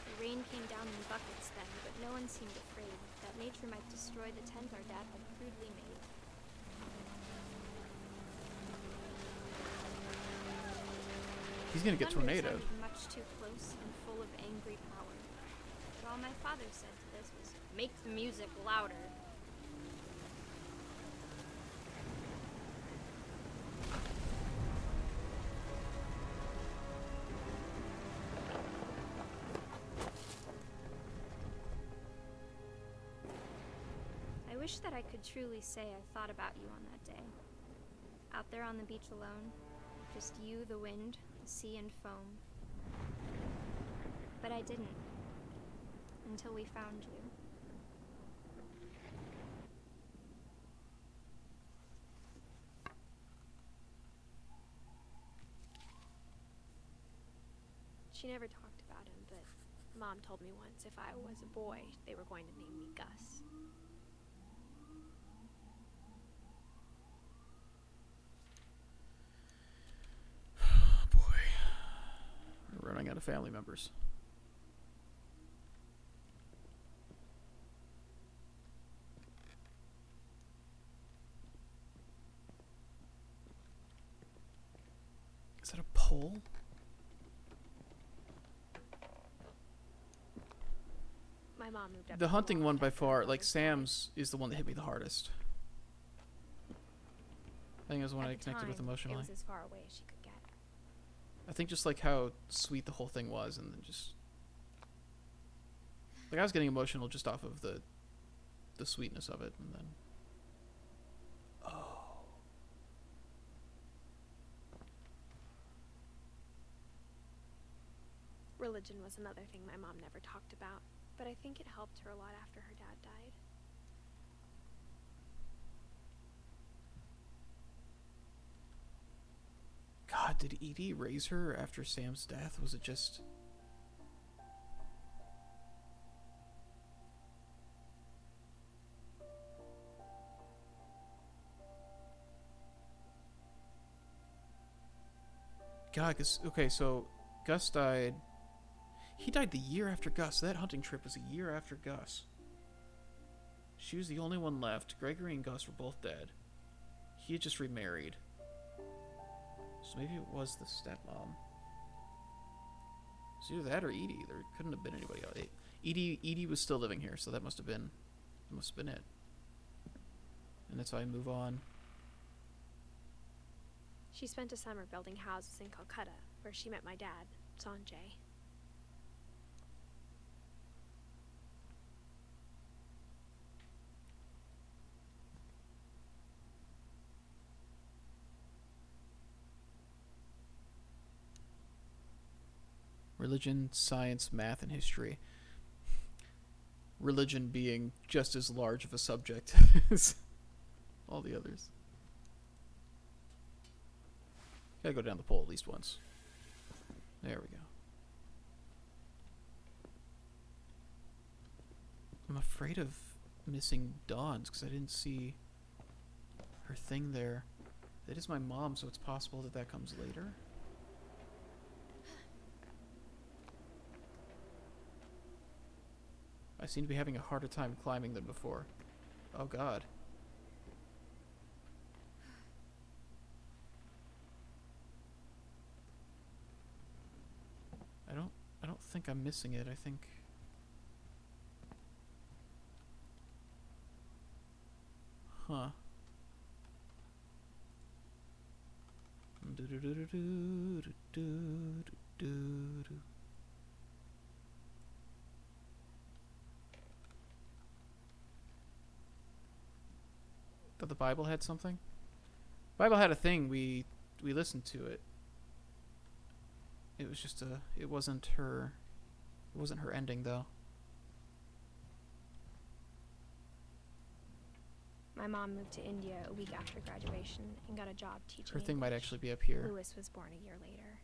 The rain came down in buckets then, but no one seemed afraid that nature might destroy the tent our dad had crudely made. He's gonna get Thunder tornadoed. sounded much too close and full of angry power. But all my father said to this was, "Make the music louder." I wish that I could truly say I thought about you on that day. Out there on the beach alone, just you, the wind, the sea, and foam. But I didn't. Until we found you. She never talked about him, but Mom told me once if I was a boy, they were going to name me Gus. Oh boy. We're running out of family members. Is that a pole? My mom moved up The to hunting one by Milwaukee after my far, like father's Sam's, is the one that hit me the hardest. I think it was the one At I the connected with time, emotionally. It was as far away as she could get. I think just like how sweet the whole thing was, and then just like I was getting emotional just off of the sweetness of it, and then Religion was another thing my mom never talked about, but I think it helped her a lot after her dad died. God, did Edie raise her after Sam's death? Was it just... God, 'cause, okay, so Gus died... He died the year after Gus. That hunting trip was a year after Gus. She was the only one left. Gregory and Gus were both dead. he had just remarried. So maybe it was the stepmom. It's either that or Edie. There couldn't have been anybody else. Edie was still living here, so that must have been it. And that's how I move on. She spent a summer building houses in Calcutta, where she met my dad, Sanjay. Religion, science, math, and history. Religion being just as large of a subject as all the others. Gotta go down the pole at least once. There we go. I'm afraid of missing Dawn's because I didn't see her thing there. That is my mom, so it's possible that that comes later. I seem to be having a harder time climbing than before. Oh god. I don't think I'm missing it. I think huh. Thought the Bible had something? Bible had a thing, we listened to it. It was just it wasn't her ending though. My mom moved to India a week after graduation and got a job teaching Her thing English. might actually be up here. Lewis was born a year later.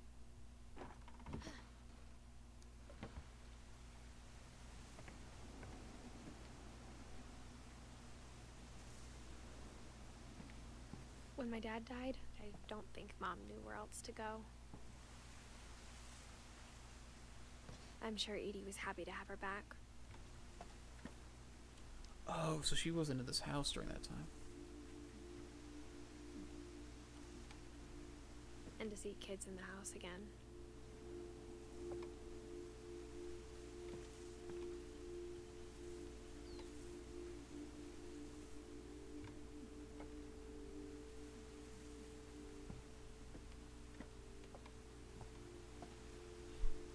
When my dad died, I don't think Mom knew where else to go. I'm sure Edie was happy to have her back. Oh, so she wasn't in this house during that time. And to see kids in the house again.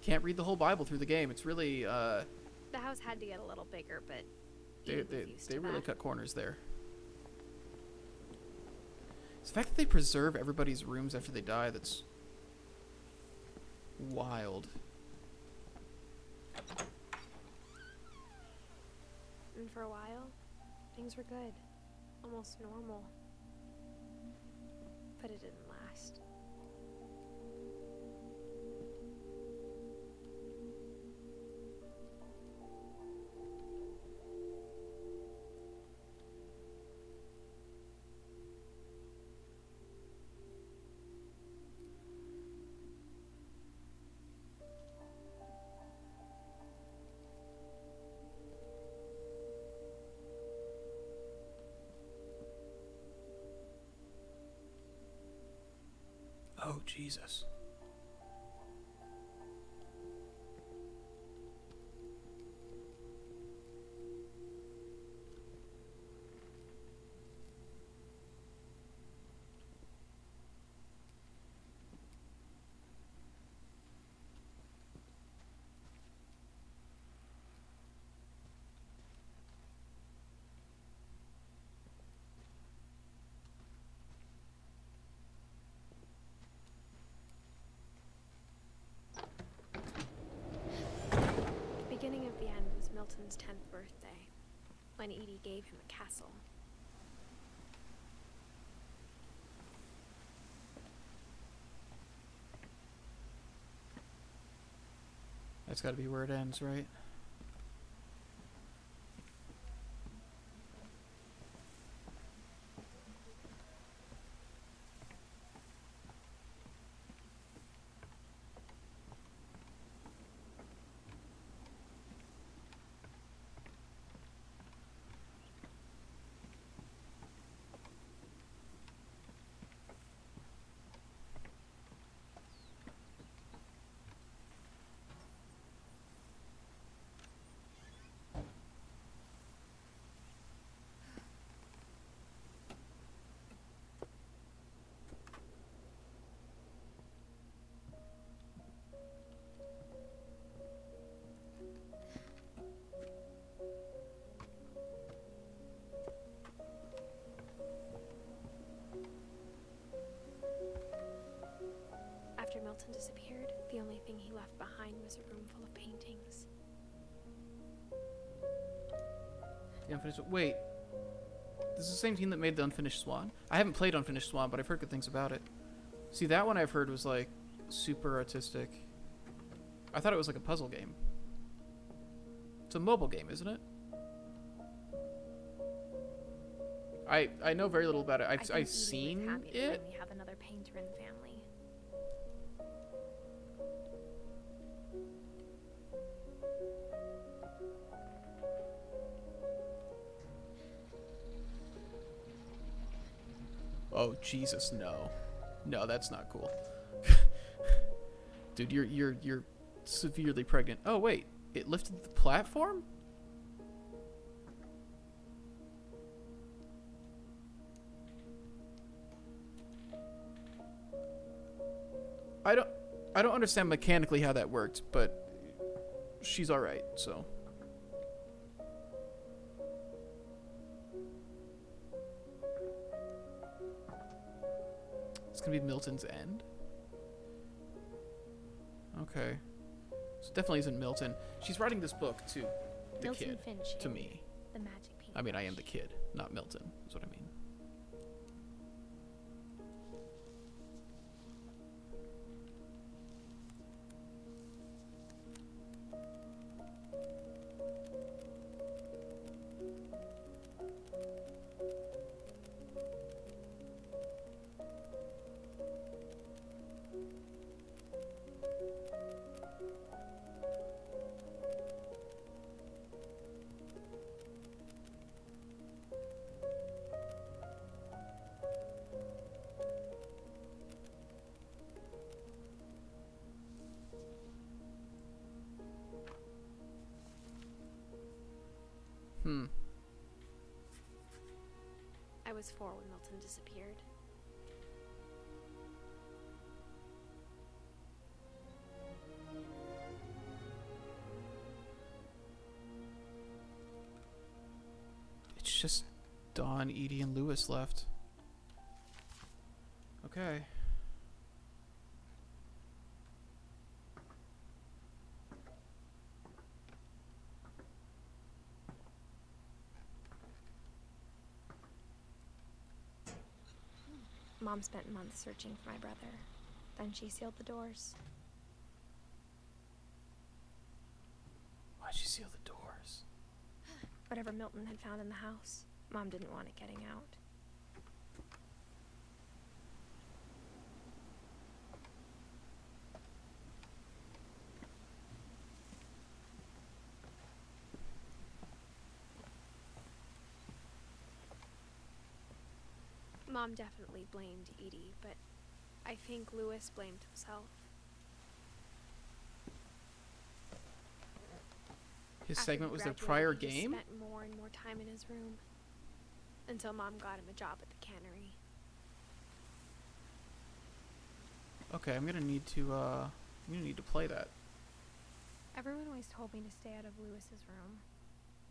Can't read the whole Bible through the game. It's really The house had to get a little bigger, but they really cut corners there. It's the fact that they preserve everybody's rooms after they die that's wild. And for a while, things were good. Almost normal. But it didn't last. Oh, Jesus. Beginning of the end was Milton's 10th birthday, when Edie gave him a castle. That's got to be where it ends, right? After Milton disappeared, the only thing he left behind was a room full of paintings. The Unfinished... Wait. This is the same team that made the Unfinished Swan? I haven't played Unfinished Swan, but I've heard good things about it. See, that one I've heard was, like, super artistic. I thought it was like a puzzle game. It's a mobile game, isn't it? I know very little about it. I've seen happy to it. finally have another painter in the family. Oh Jesus, no. No, that's not cool. Dude, you're severely pregnant. Oh wait, it lifted the platform? I don't understand mechanically how that worked, but she's all right, so. It's gonna be Milton's End. Okay, so it definitely isn't Milton. She's writing this book to the Milton kid, Finch to in me. The Magic Paintbrush. I mean, I am the kid, not Milton. Is what I mean. I was 4 when Milton disappeared. It's just Dawn, Edie, and Lewis left. Okay. Mom spent months searching for my brother. Then she sealed the doors. Why'd she seal the doors? Whatever Milton had found in the house, Mom didn't want it getting out. Mom definitely blamed Edie, but I think Lewis blamed himself. His After segment he was their graduated, prior he just game? spent more and more time in his room until Mom got him a job at the cannery. Okay, I'm gonna need to play that. Everyone always told me to stay out of Lewis's room,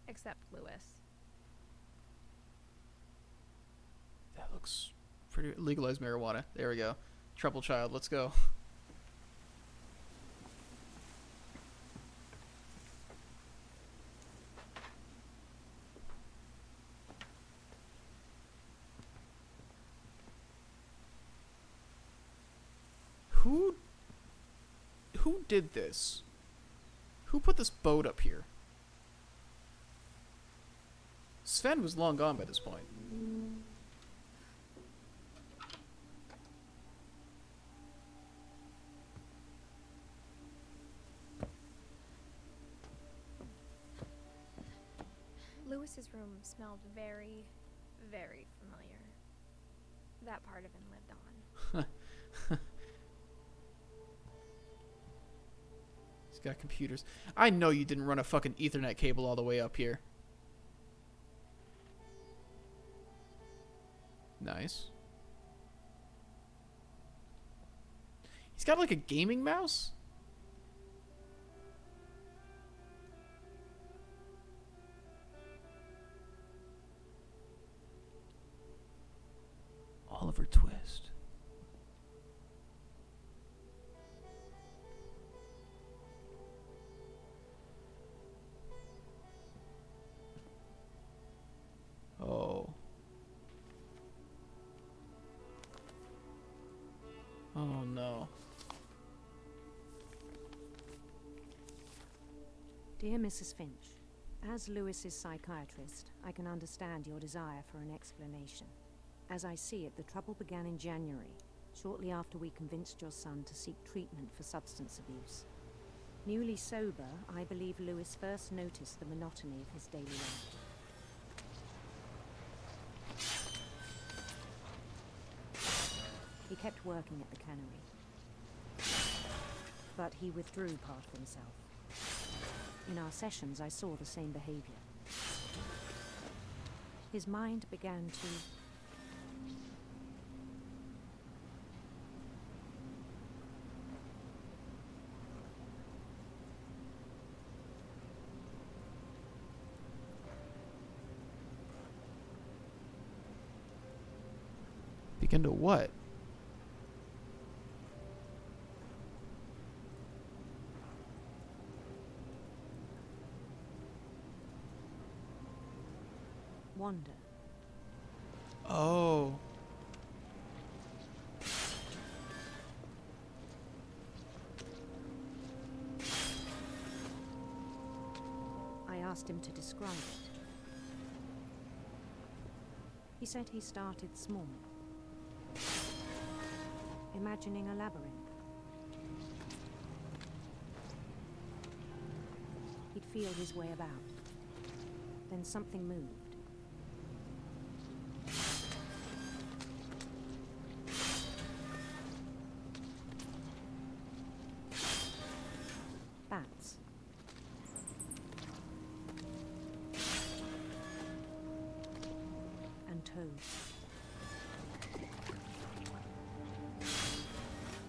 except Lewis. That looks pretty... Legalized marijuana. There we go. Trouble child, let's go. Who did this? Who put this boat up here? Sven was long gone by this point. Lewis's room smelled very, very familiar. That part of him lived on. He's got computers. I know you didn't run a fucking Ethernet cable all the way up here. Nice. He's got like a gaming mouse? Oliver Twist. Dear Mrs. Finch, as Lewis's psychiatrist, I can understand your desire for an explanation. As I see it, the trouble began in January, shortly after we convinced your son to seek treatment for substance abuse. Newly sober, I believe Lewis first noticed the monotony of his daily life. He kept working at the cannery, but he withdrew part of himself. In our sessions, I saw the same behavior. His mind began to... Begin to what? wander. Oh. I asked him to describe it. He said he started small, imagining a labyrinth. He'd feel his way about. Then something moved. Bats. And toads.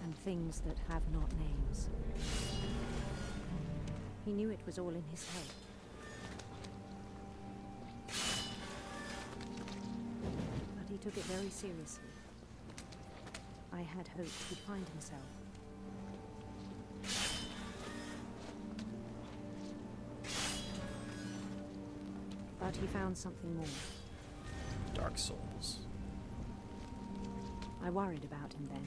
And things that have not names. He knew it was all in his head. But he took it very seriously. I had hoped he'd find himself. But he found something more. Dark Souls. I worried about him then.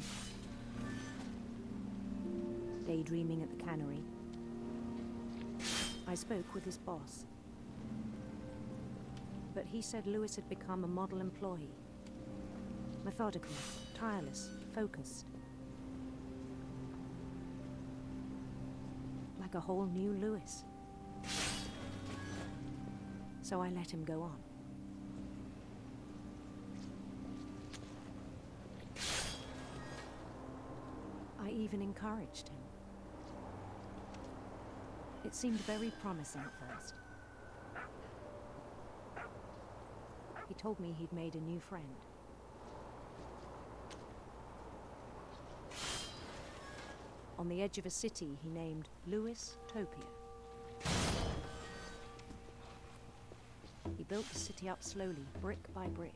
Daydreaming at the cannery. I spoke with his boss. But he said Lewis had become a model employee. Methodical, tireless, focused. Like a whole new Lewis. So I let him go on. I even encouraged him. It seemed very promising at first. He told me he'd made a new friend. On the edge of a city he named Lewis Topia. He built the city up slowly, brick by brick.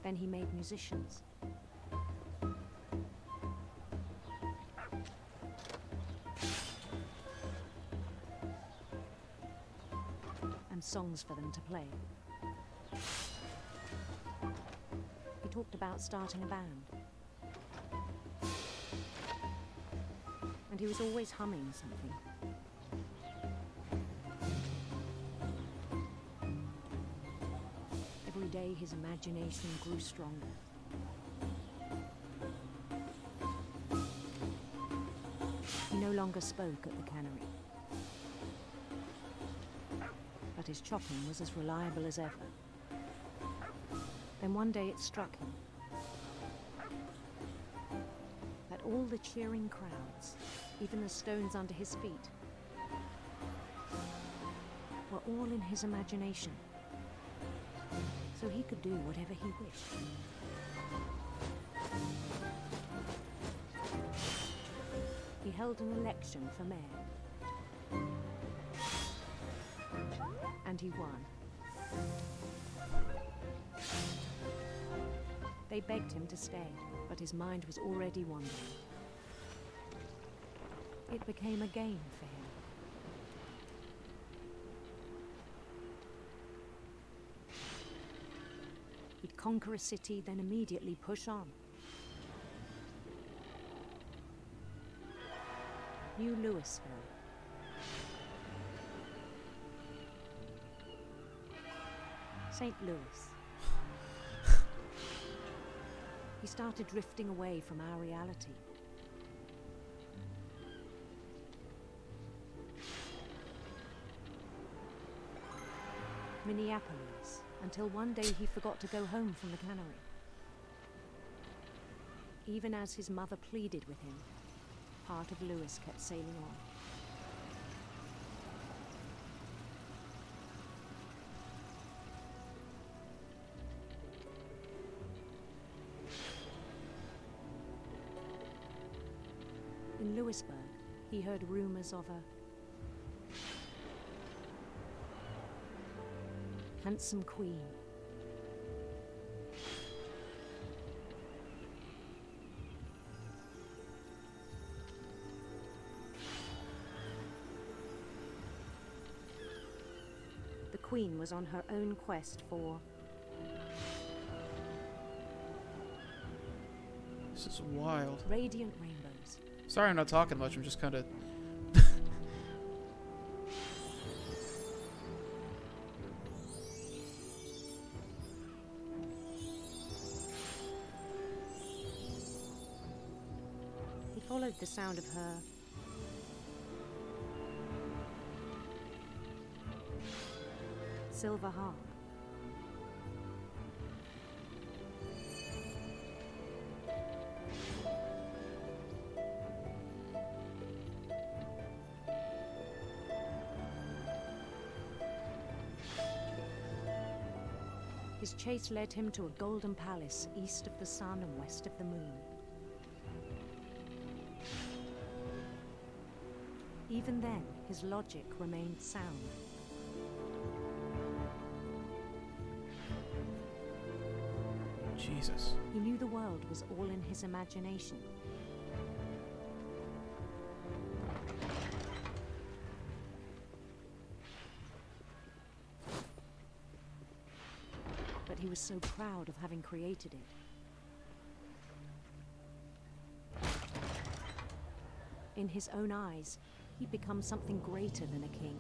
Then he made musicians. And songs for them to play. He talked about starting a band. And he was always humming something. Every day his imagination grew stronger. He no longer spoke at the cannery. But his chopping was as reliable as ever. Then one day it struck him that all the cheering crowds, even the stones under his feet, were all in his imagination. So he could do whatever he wished. He held an election for mayor. And he won. They begged him to stay, but his mind was already wandering. It became a game for him. He'd conquer a city, then immediately push on. New Louisville, St. Louis. He started drifting away from our reality. Minneapolis, until one day he forgot to go home from the cannery. Even as his mother pleaded with him, part of Lewis kept sailing on. In Lewisburg, he heard rumors of a handsome queen. The queen was on her own quest for... This is wild. Radiant rainbows. Sorry I'm not talking much, I'm just kind of... He followed the sound of her silver harp. His chase led him to a golden palace east of the sun and west of the moon. Even then, his logic remained sound. Jesus. He knew the world was all in his imagination. But he was so proud of having created it. In his own eyes, he'd become something greater than a king.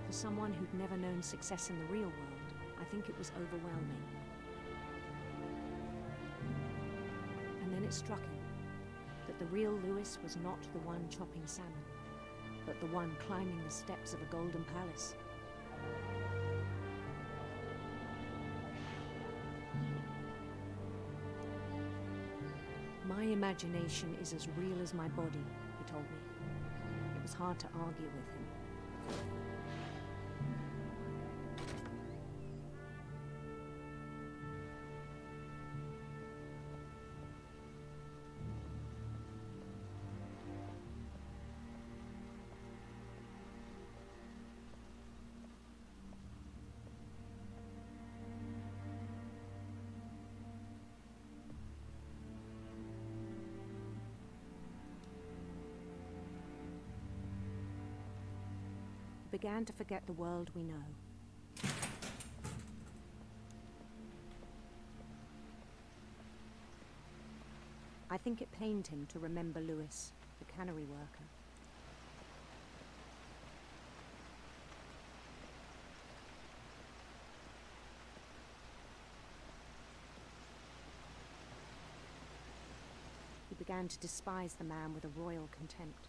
For someone who'd never known success in the real world, I think it was overwhelming. And then it struck him that the real Lewis was not the one chopping salmon, but the one climbing the steps of a golden palace. My imagination is as real as my body, he told me. It was hard to argue with him. Began to forget the world we know. I think it pained him to remember Lewis, the cannery worker. He began to despise the man with a royal contempt.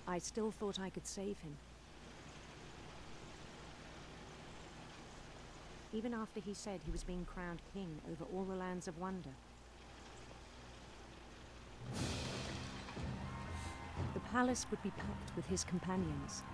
I still thought I could save him. Even after he said he was being crowned king over all the lands of wonder. The palace would be packed with his companions.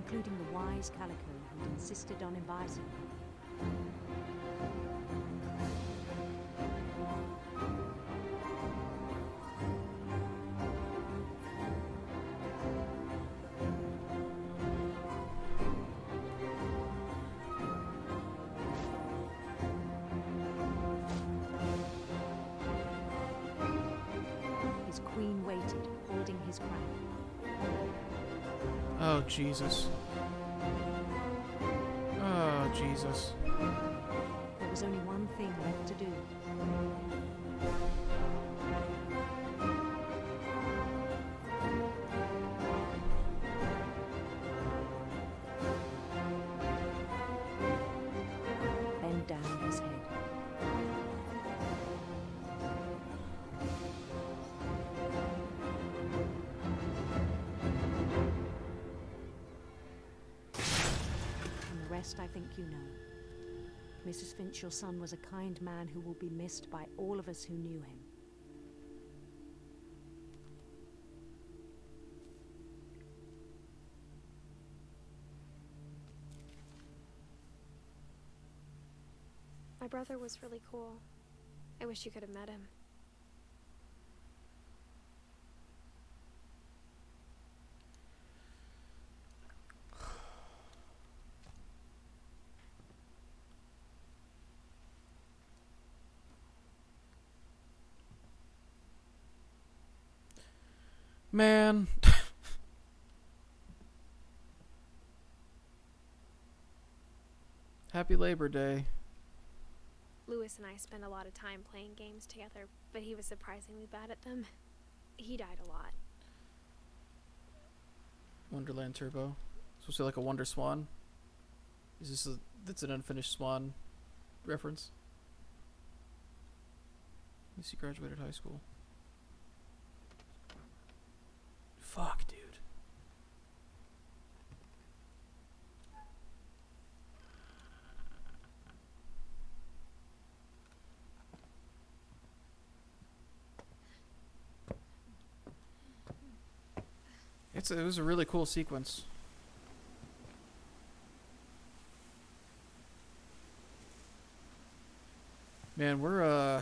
Including the wise Calico who'd insisted on advising him. his crown. Oh, Jesus. Oh, Jesus. There was only one thing left to do. Bend down his head. And the rest I think you know. Mrs. Finch, your son was a kind man who will be missed by all of us who knew him. My brother was really cool. I wish you could have met him. Man. Happy Labor Day. Lewis and I spent a lot of time playing games together, but he was surprisingly bad at them. He died a lot. Wonderland Turbo. Supposed to be like a Wonder Swan. Is this that's an unfinished Swan reference? At least he graduated high school. Fuck, dude. It was a really cool sequence. Man, we're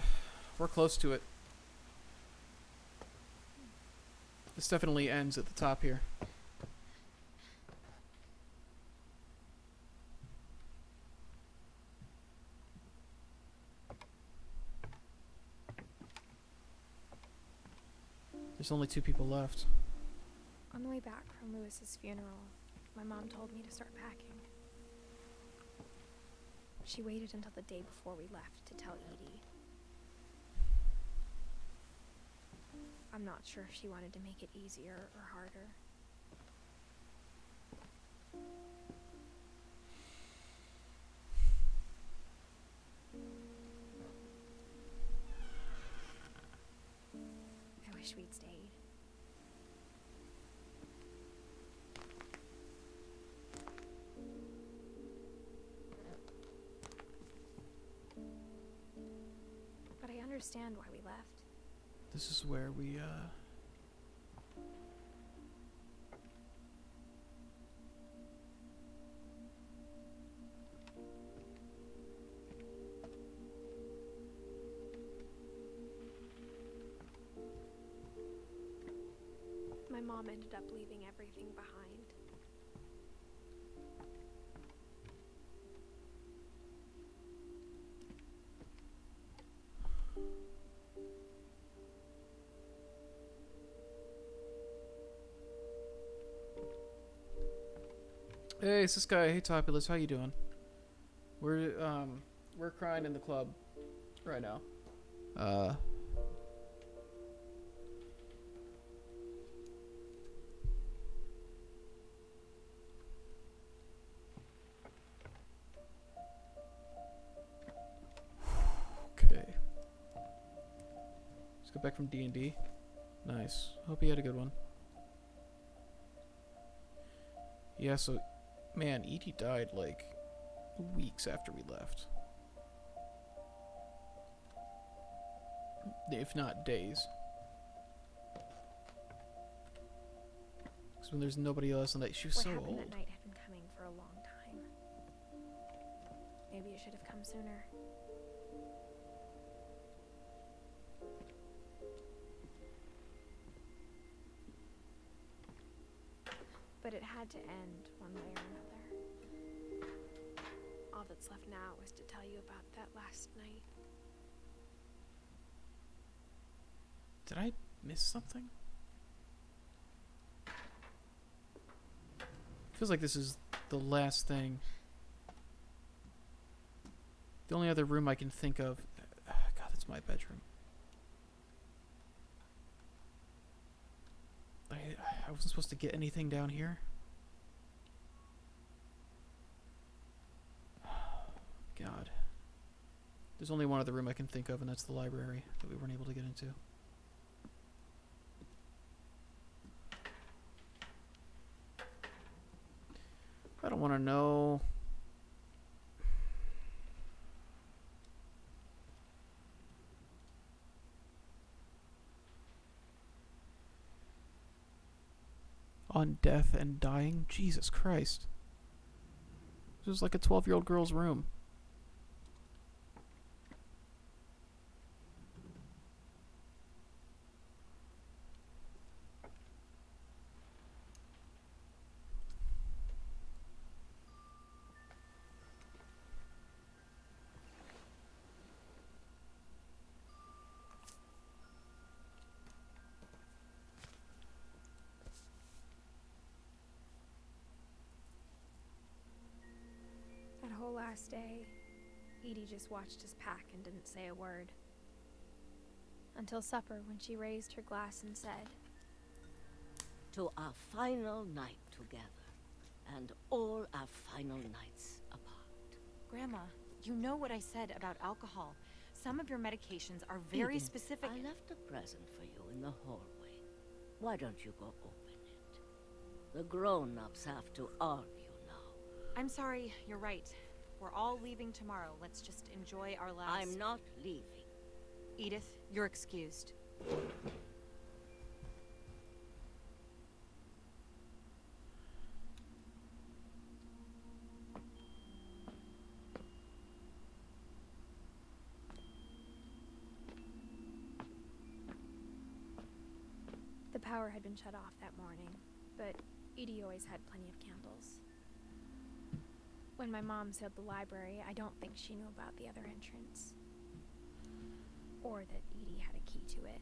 close to it. This definitely ends at the top here. There's only 2 people left. On the way back from Lewis's funeral, my mom told me to start packing. She waited until the day before we left to tell Edie. I'm not sure if she wanted to make it easier or harder. I wish we'd stayed. But I understand why we left. This is where we My mom ended up leaving everything behind. Hey, it's this guy. Hey, Topulus, how you doing? We're crying in the club right now. Okay. Let's go back from D&D. Nice. Hope you had a good one. Yeah, so, man, Edie died like weeks after we left. If not days. Because when there's nobody else on that, she was so What happened old. that night had been coming for a long time. Maybe it should have come sooner. But it had to end one way or another. All that's left now is to tell you about that last night. Did I miss something? feels like this is the last thing. The only other room I can think of... God, that's my bedroom. I wasn't supposed to get anything down here. God. There's only one other room I can think of, and that's the library that we weren't able to get into. I don't want to know. On death and dying? Jesus Christ. This is like a 12-year-old girl's room. That whole last day, Edie just watched us pack and didn't say a word. Until supper, when she raised her glass and said, "To our final night together, and all our final nights apart." Grandma, you know what I said about alcohol. Some of your medications are very Edith, specific. I left a present for you in the hallway. Why don't you go open it? The grown-ups have to argue now. I'm sorry, you're right. We're all leaving tomorrow. Let's just enjoy our last... I'm not leaving. Edith, you're excused. the power had been shut off that morning, but Edie always had plenty of candles. When my mom sealed the library, I don't think she knew about the other entrance. Or that Edie had a key to it.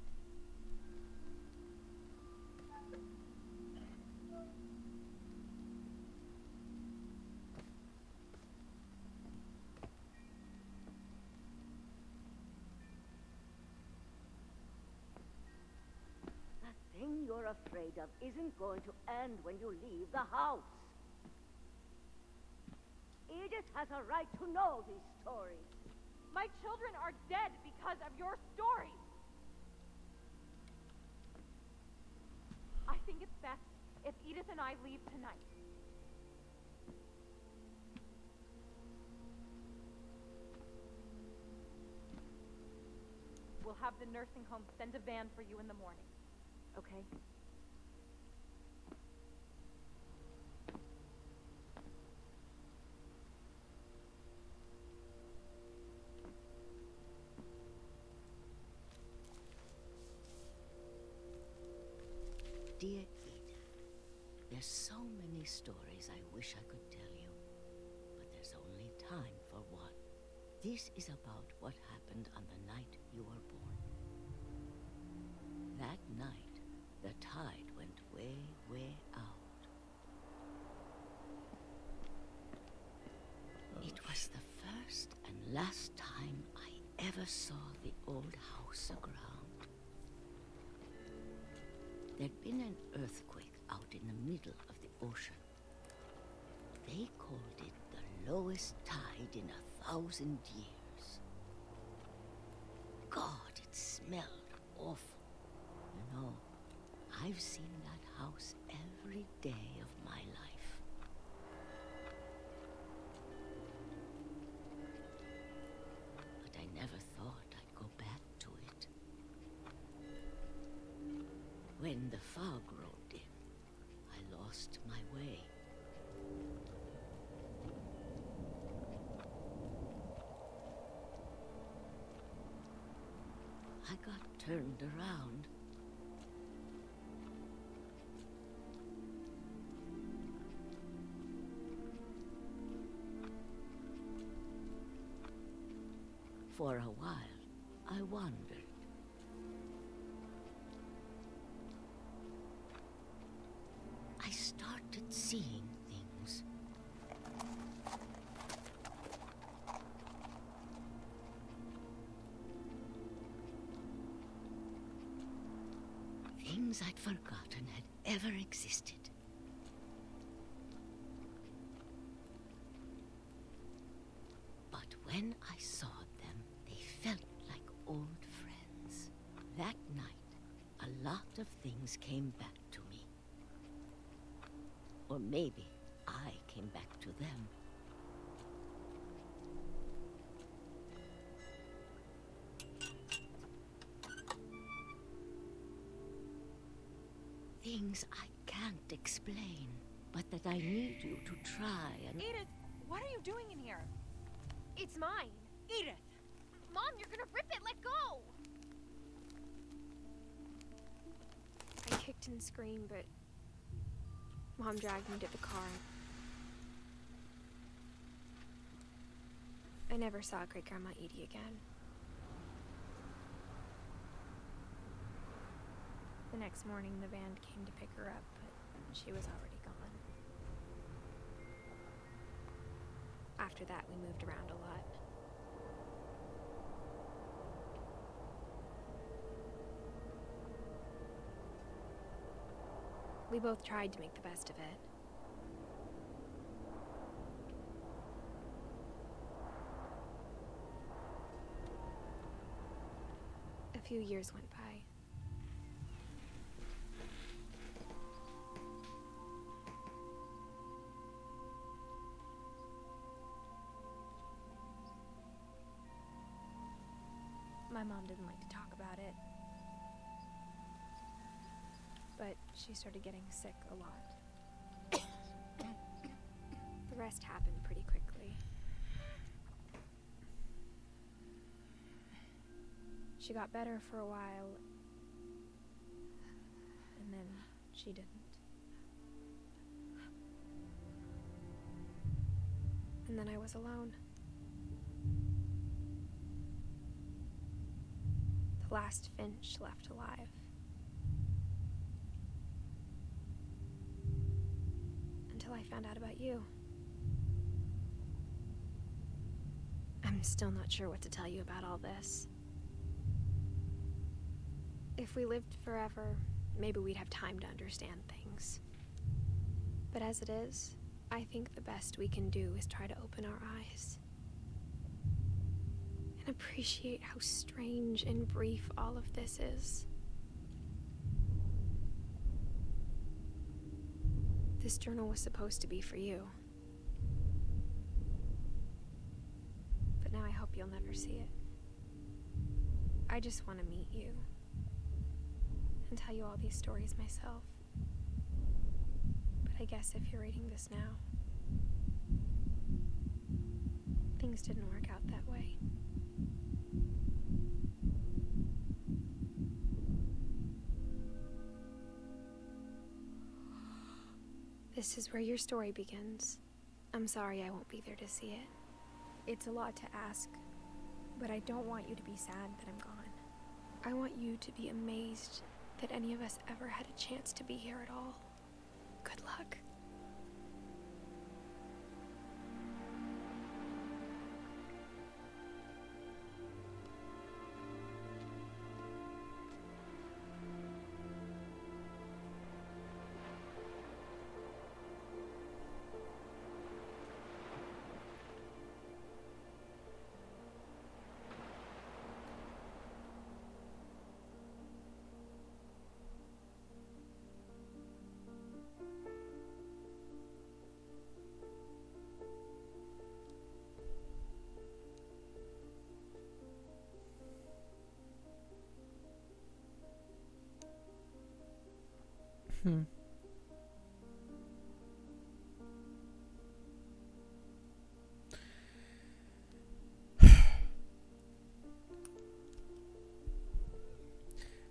The thing you're afraid of isn't going to end when you leave the house. Edith has a right to know these stories. My children are dead because of your stories. I think it's best if Edith and I leave tonight. We'll have the nursing home send a van for you in the morning. Okay? Dear Edith, there's so many stories I wish I could tell you, but there's only time for one. This is about what happened on the night you were born. That night, the tide went way, way out. It was the first and last time I ever saw the old house aground. There'd been an earthquake out in the middle of the ocean. They called it the lowest tide in 1,000 years. God, it smelled awful. You know, I've seen that house every day of my life. But I never thought I'd go back to it. When the fog rolled in, I lost my way. I got turned around. For a while, I wandered. I started seeing things things I'd forgotten had ever existed. But when I saw them, they felt like old friends. That night, a lot of things came back to me. Or maybe I came back to them. Things I can't explain, but that I need you to try and... Edith, what are you doing in here? It's mine. Edith! Mom, you're gonna rip it! Let go! I kicked and screamed, but Mom dragged me to the car. I never saw Great Grandma Edie again. The next morning, the band came to pick her up, but she was already gone. After that, we moved around a lot. We both tried to make the best of it. A few years went by. My mom didn't like to talk about it, but she started getting sick a lot. The rest happened pretty quickly. She got better for a while, and then she didn't. And then I was alone. The last Finch left alive. Until I found out about you. I'm still not sure what to tell you about all this. If we lived forever, maybe we'd have time to understand things. But as it is, I think the best we can do is try to open our eyes. And appreciate how strange and brief all of this is. This journal was supposed to be for you. But now I hope you'll never see it. I just want to meet you and tell you all these stories myself. But I guess if you're reading this now, things didn't work out that way. This is where your story begins. I'm sorry I won't be there to see it. It's a lot to ask, but I don't want you to be sad that I'm gone. I want you to be amazed that any of us ever had a chance to be here at all. Good luck.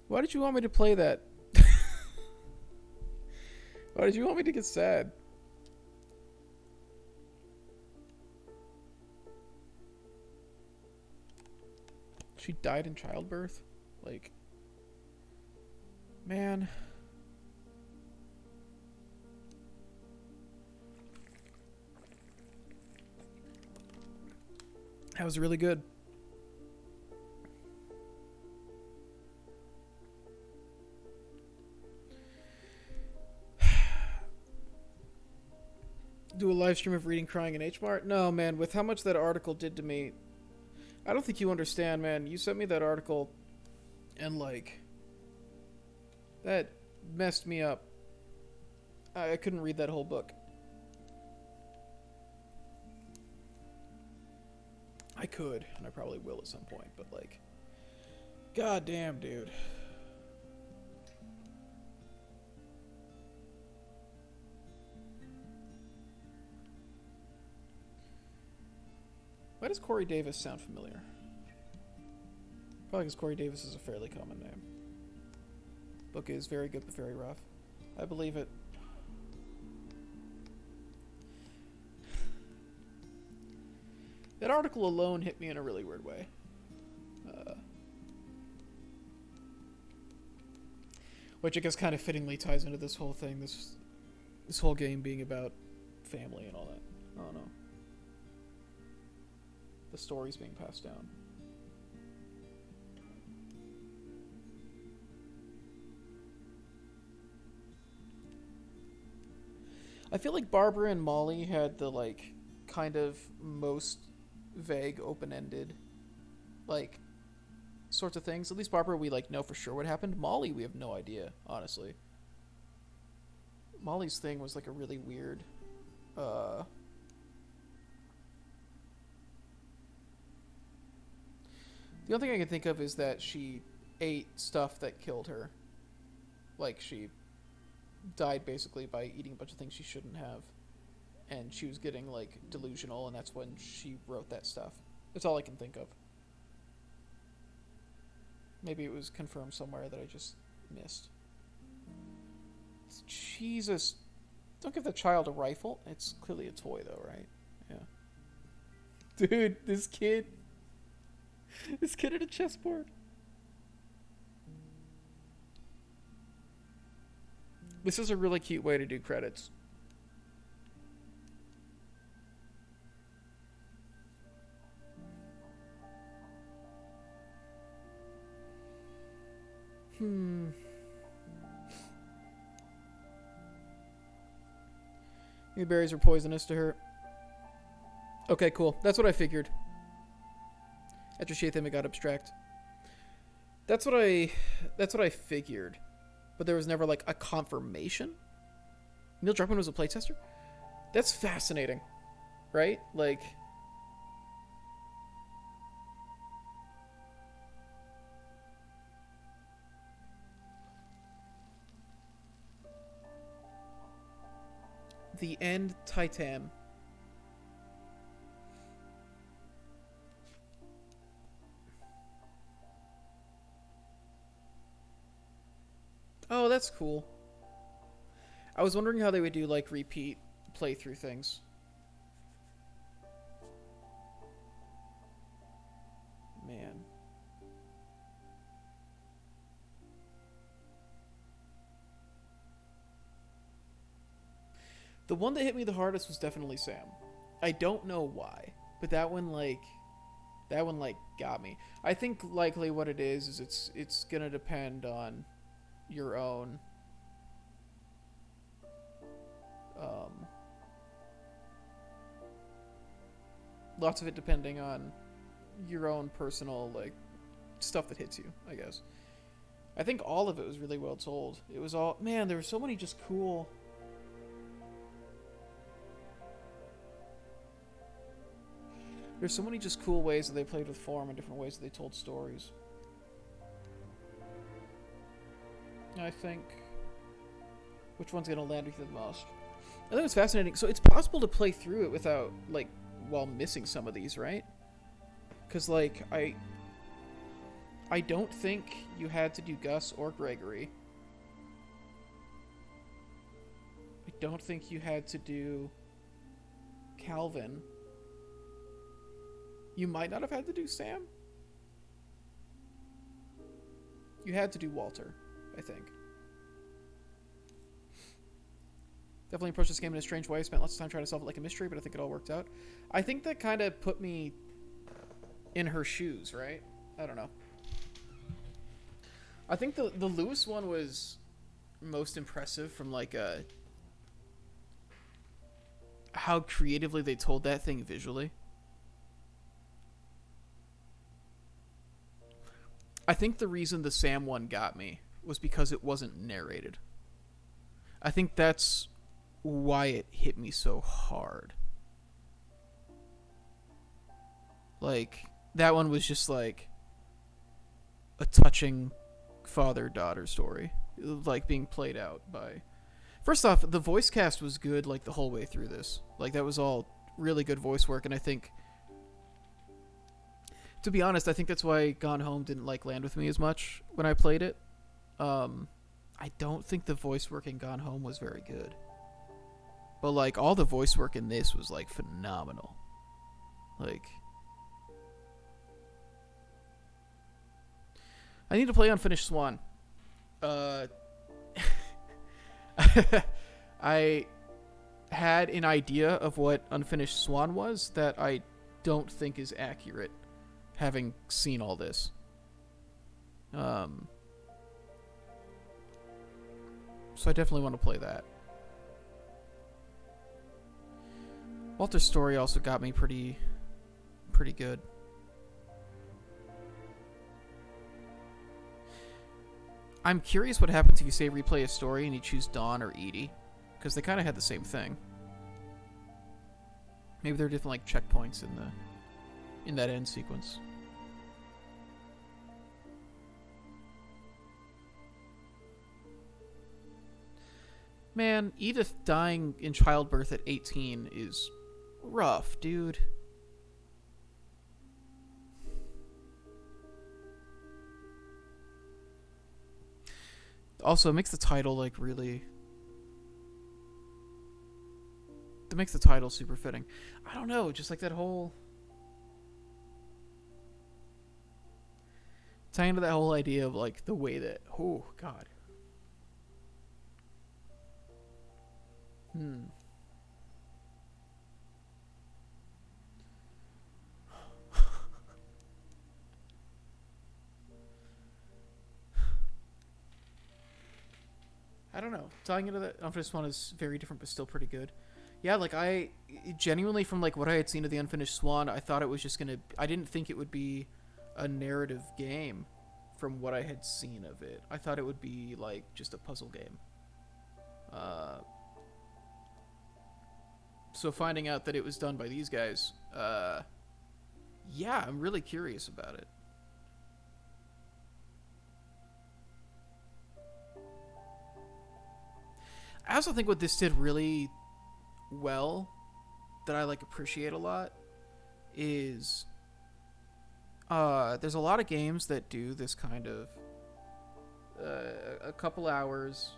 Why did you want me to play that? Why did you want me to get sad? She died in childbirth? Like, man. That was really good. Do a live stream of reading crying in H-Mart? No, man, with how much that article did to me, I don't think you understand, man. You sent me that article, and, like, that messed me up. I couldn't read that whole book. I could, and I probably will at some point, but, like, god damn, dude. Why does Corey Davis sound familiar? Probably because Corey Davis is a fairly common name. Book is very good but very rough. I believe it. That article alone hit me in a really weird way. Which I guess kind of fittingly ties into this whole thing, this whole game being about family and all that. I don't know. The stories being passed down. I feel like Barbara and Molly had the, like, kind of most vague, open-ended, like, sorts of things. At least Barbara, we, like, know for sure what happened. Molly, we have no idea, honestly. Molly's thing was, like, a really weird, the only thing I can think of is that she ate stuff that killed her. Like, she died basically by eating a bunch of things she shouldn't have. And she was getting, like, delusional, and that's when she wrote that stuff. That's all I can think of. Maybe it was confirmed somewhere that I just missed. Jesus. Don't give the child a rifle. It's clearly a toy, though, right? Yeah. Dude, this kid... This kid at a chessboard. This is a really cute way to do credits. The berries are poisonous to her. Okay, cool. That's what I figured. After she ate them, it got abstract. That's what I figured. But there was never, like, a confirmation? Neil Druckmann was a playtester? That's fascinating. Right? Like... The End Titan. Oh, that's cool. I was wondering how they would do, like, repeat playthrough things. Man. The one that hit me the hardest was definitely Sam. I don't know why, but that one, like, got me. I think likely what it is it's gonna depend on your own lots of it depending on your own personal, like, stuff that hits you, I guess. I think all of it was really well told. It was all, man, there were so many just cool... There's so many just cool ways that they played with form and different ways that they told stories. I think... Which one's gonna land with you the most? I think it's fascinating. So it's possible to play through it without, like, while missing some of these, right? Because, like, I don't think you had to do Gus or Gregory. I don't think you had to do Calvin. You might not have had to do Sam. You had to do Walter, I think. Definitely approached this game in a strange way. Spent lots of time trying to solve it like a mystery, but I think it all worked out. I think that kind of put me in her shoes, right? I don't know. I think the Lewis one was most impressive from, like, a... how creatively they told that thing visually. I think the reason the Sam one got me was because it wasn't narrated. I think that's why it hit me so hard. Like, that one was just like a touching father-daughter story, like being played out by... First off, the voice cast was good like the whole way through this. Like, that was all really good voice work, and I think, to be honest, I think that's why Gone Home didn't like land with me as much when I played it. I don't think the voice work in Gone Home was very good. But, like, all the voice work in this was, like, phenomenal. Like... I need to play Unfinished Swan. I had an idea of what Unfinished Swan was that I don't think is accurate, having seen all this. So I definitely want to play that. Walter's story also got me pretty good. I'm curious what happens if you say replay a story and you choose Dawn or Edie, because they kind of had the same thing. Maybe there are different like checkpoints in that end sequence. Man, Edith dying in childbirth at 18 is rough, dude. Also, it makes the title, like, really... That makes the title super fitting. I don't know, just like that whole... Tying into that whole idea of, like, the way that... Oh, God. I don't know. Tying into that Unfinished Swan is very different, but still pretty good. Yeah, like, I genuinely, from, like, what I had seen of the Unfinished Swan, I thought it was just gonna... I didn't think it would be a narrative game from what I had seen of it. I thought it would be, like, just a puzzle game. So finding out that it was done by these guys, yeah, I'm really curious about it. I also think what this did really well, that I, like, appreciate a lot, is there's a lot of games that do this kind of a couple hours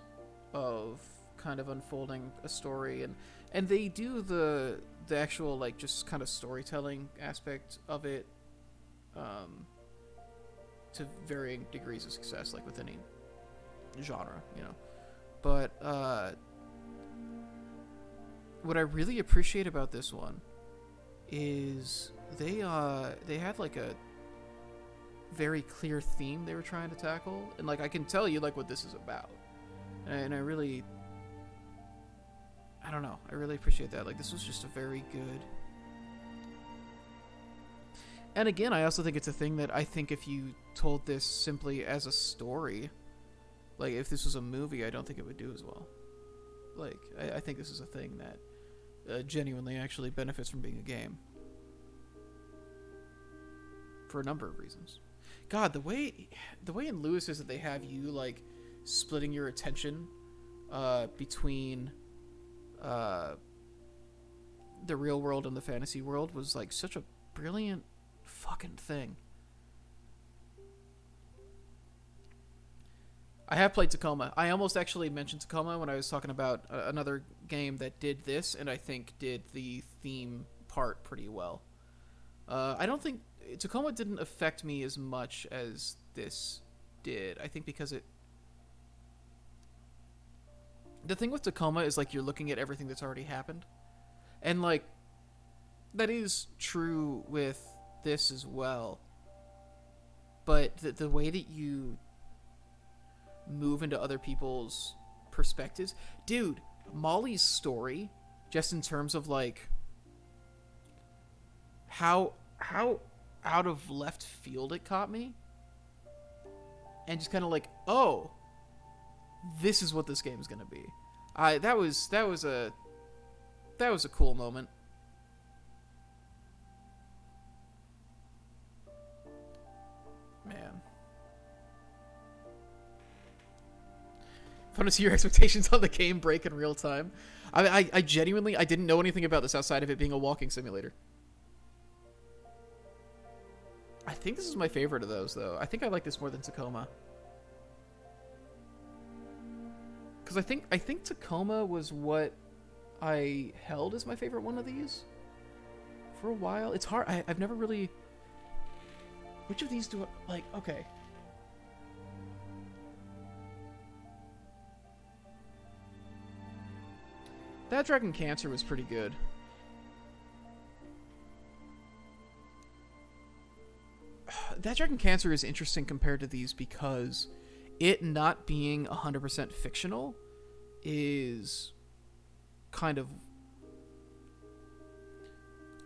of kind of unfolding a story, and they do the actual, like, just kind of storytelling aspect of it to varying degrees of success, like with any genre, you know. But what I really appreciate about this one is they had, like, a very clear theme they were trying to tackle, and, like, I can tell you, like, what this is about, and I really appreciate that. Like, this was just a very good... And again, I also think it's a thing that I think if you told this simply as a story, like, if this was a movie, I don't think it would do as well. Like, I think this is a thing that genuinely actually benefits from being a game. For a number of reasons. God, the way in Lewis is that they have you, like, splitting your attention between the real world and the fantasy world was, like, such a brilliant fucking thing. I have played Tacoma. I almost actually mentioned Tacoma when I was talking about another game that did this, and I think did the theme part pretty well. I don't think... Tacoma didn't affect me as much as this did. I think because it... The thing with Tacoma is, like, you're looking at everything that's already happened. And, like, that is true with this as well. But the way that you move into other people's perspectives... Dude, Molly's story just in terms of like how out of left field it caught me, and just kind of like, oh, this is what this game is gonna be. That was a cool moment. Man. Fun to see your expectations on the game break in real time. I genuinely, I didn't know anything about this outside of it being a walking simulator. I think this is my favorite of those, though. I think I like this more than Tacoma. Because I think Tacoma was what I held as my favorite one of these for a while. It's hard. I've never really... Which of these do I... Like, okay. That Dragon Cancer was pretty good. That Dragon Cancer is interesting compared to these because it not being 100% fictional is kind of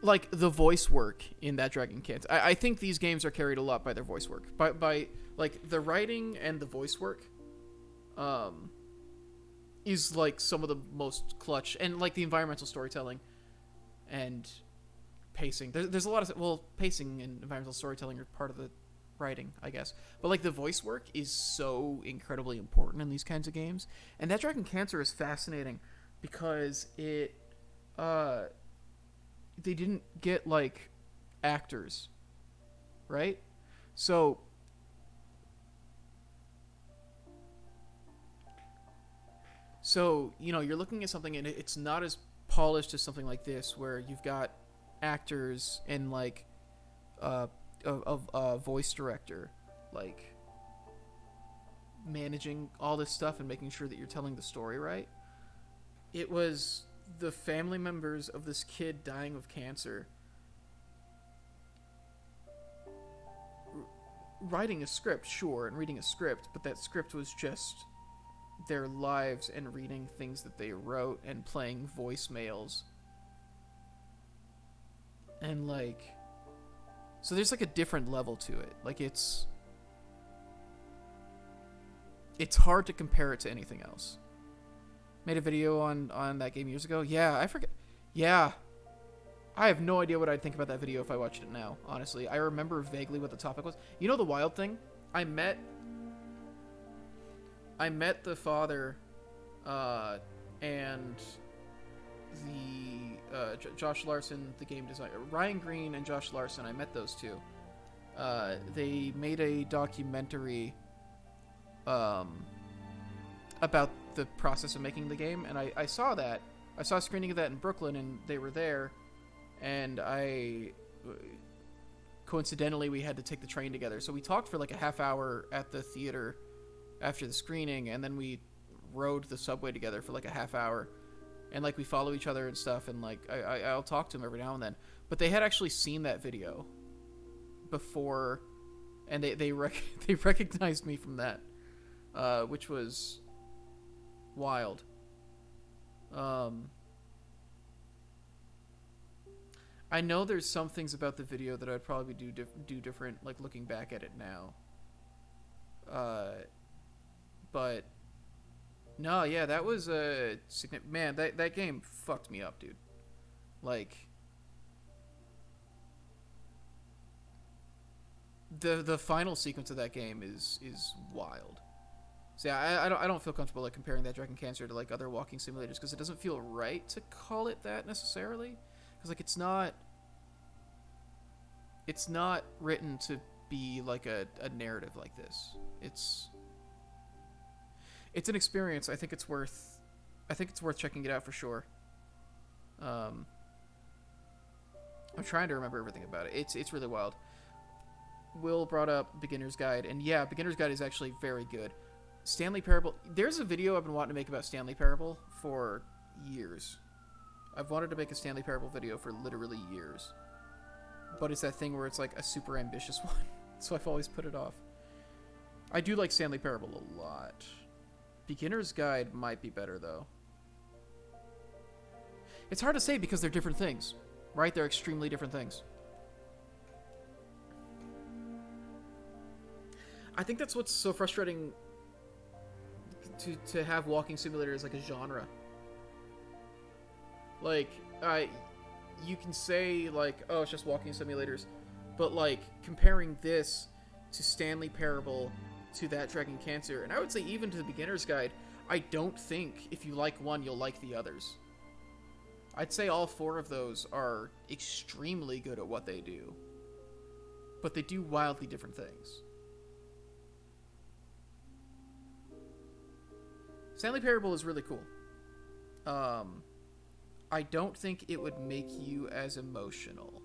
like the voice work in That Dragon Cancer. I think these games are carried a lot by their voice work, by like the writing and the voice work is like some of the most clutch, and like the environmental storytelling and pacing. There's a lot of, well, pacing and environmental storytelling are part of the writing, I guess, but like the voice work is so incredibly important in these kinds of games. And That Dragon Cancer is fascinating because it they didn't get like actors, right? So you know, you're looking at something and it's not as polished as something like this where you've got actors and like a voice director like managing all this stuff and making sure that you're telling the story right. It was the family members of this kid dying of cancer writing a script, sure, and reading a script, but that script was just their lives and reading things that they wrote and playing voicemails. And like, so there's like a different level to it. Like it's hard to compare it to anything else. Made a video on that game years ago. Yeah, I forget. Yeah. I have no idea what I'd think about that video if I watched it now, honestly. I remember vaguely what the topic was. You know the wild thing? I met the father and the Josh Larson, the game designer, Ryan Green and Josh Larson. I met those two. They made a documentary about the process of making the game, and I saw that. I saw a screening of that in Brooklyn, and they were there, and coincidentally we had to take the train together, so we talked for like a half hour at the theater after the screening, and then we rode the subway together for like a half hour, and like we follow each other and stuff, and like I'll talk to him every now and then. But they had actually seen that video before, and they recognized me from that, which was wild. I know there's some things about the video that I'd probably do different, like looking back at it now. But no, yeah, that was a man. That game fucked me up, dude. Like the final sequence of that game is wild. So yeah, I don't feel comfortable like comparing That Dragon Cancer to like other walking simulators because it doesn't feel right to call it that necessarily. Because like it's not written to be like a narrative like this. It's an experience. I think it's worth checking it out for sure. I'm trying to remember everything about it. It's really wild. Will brought up Beginner's Guide, and yeah, Beginner's Guide is actually very good. Stanley Parable. There's a video I've been wanting to make about Stanley Parable for years. I've wanted to make a Stanley Parable video for literally years. But it's that thing where it's like a super ambitious one. So I've always put it off. I do like Stanley Parable a lot. Beginner's Guide might be better, though. It's hard to say because they're different things, right? They're extremely different things. I think that's what's so frustrating to have walking simulators like a genre. Like, you can say, like, oh, it's just walking simulators, but, like, comparing this to Stanley Parable to That Dragon Cancer, and I would say even to the Beginner's Guide, I don't think if you like one, you'll like the others. I'd say all 4 of those are extremely good at what they do, but they do wildly different things. Stanley Parable is really cool. I don't think it would make you as emotional.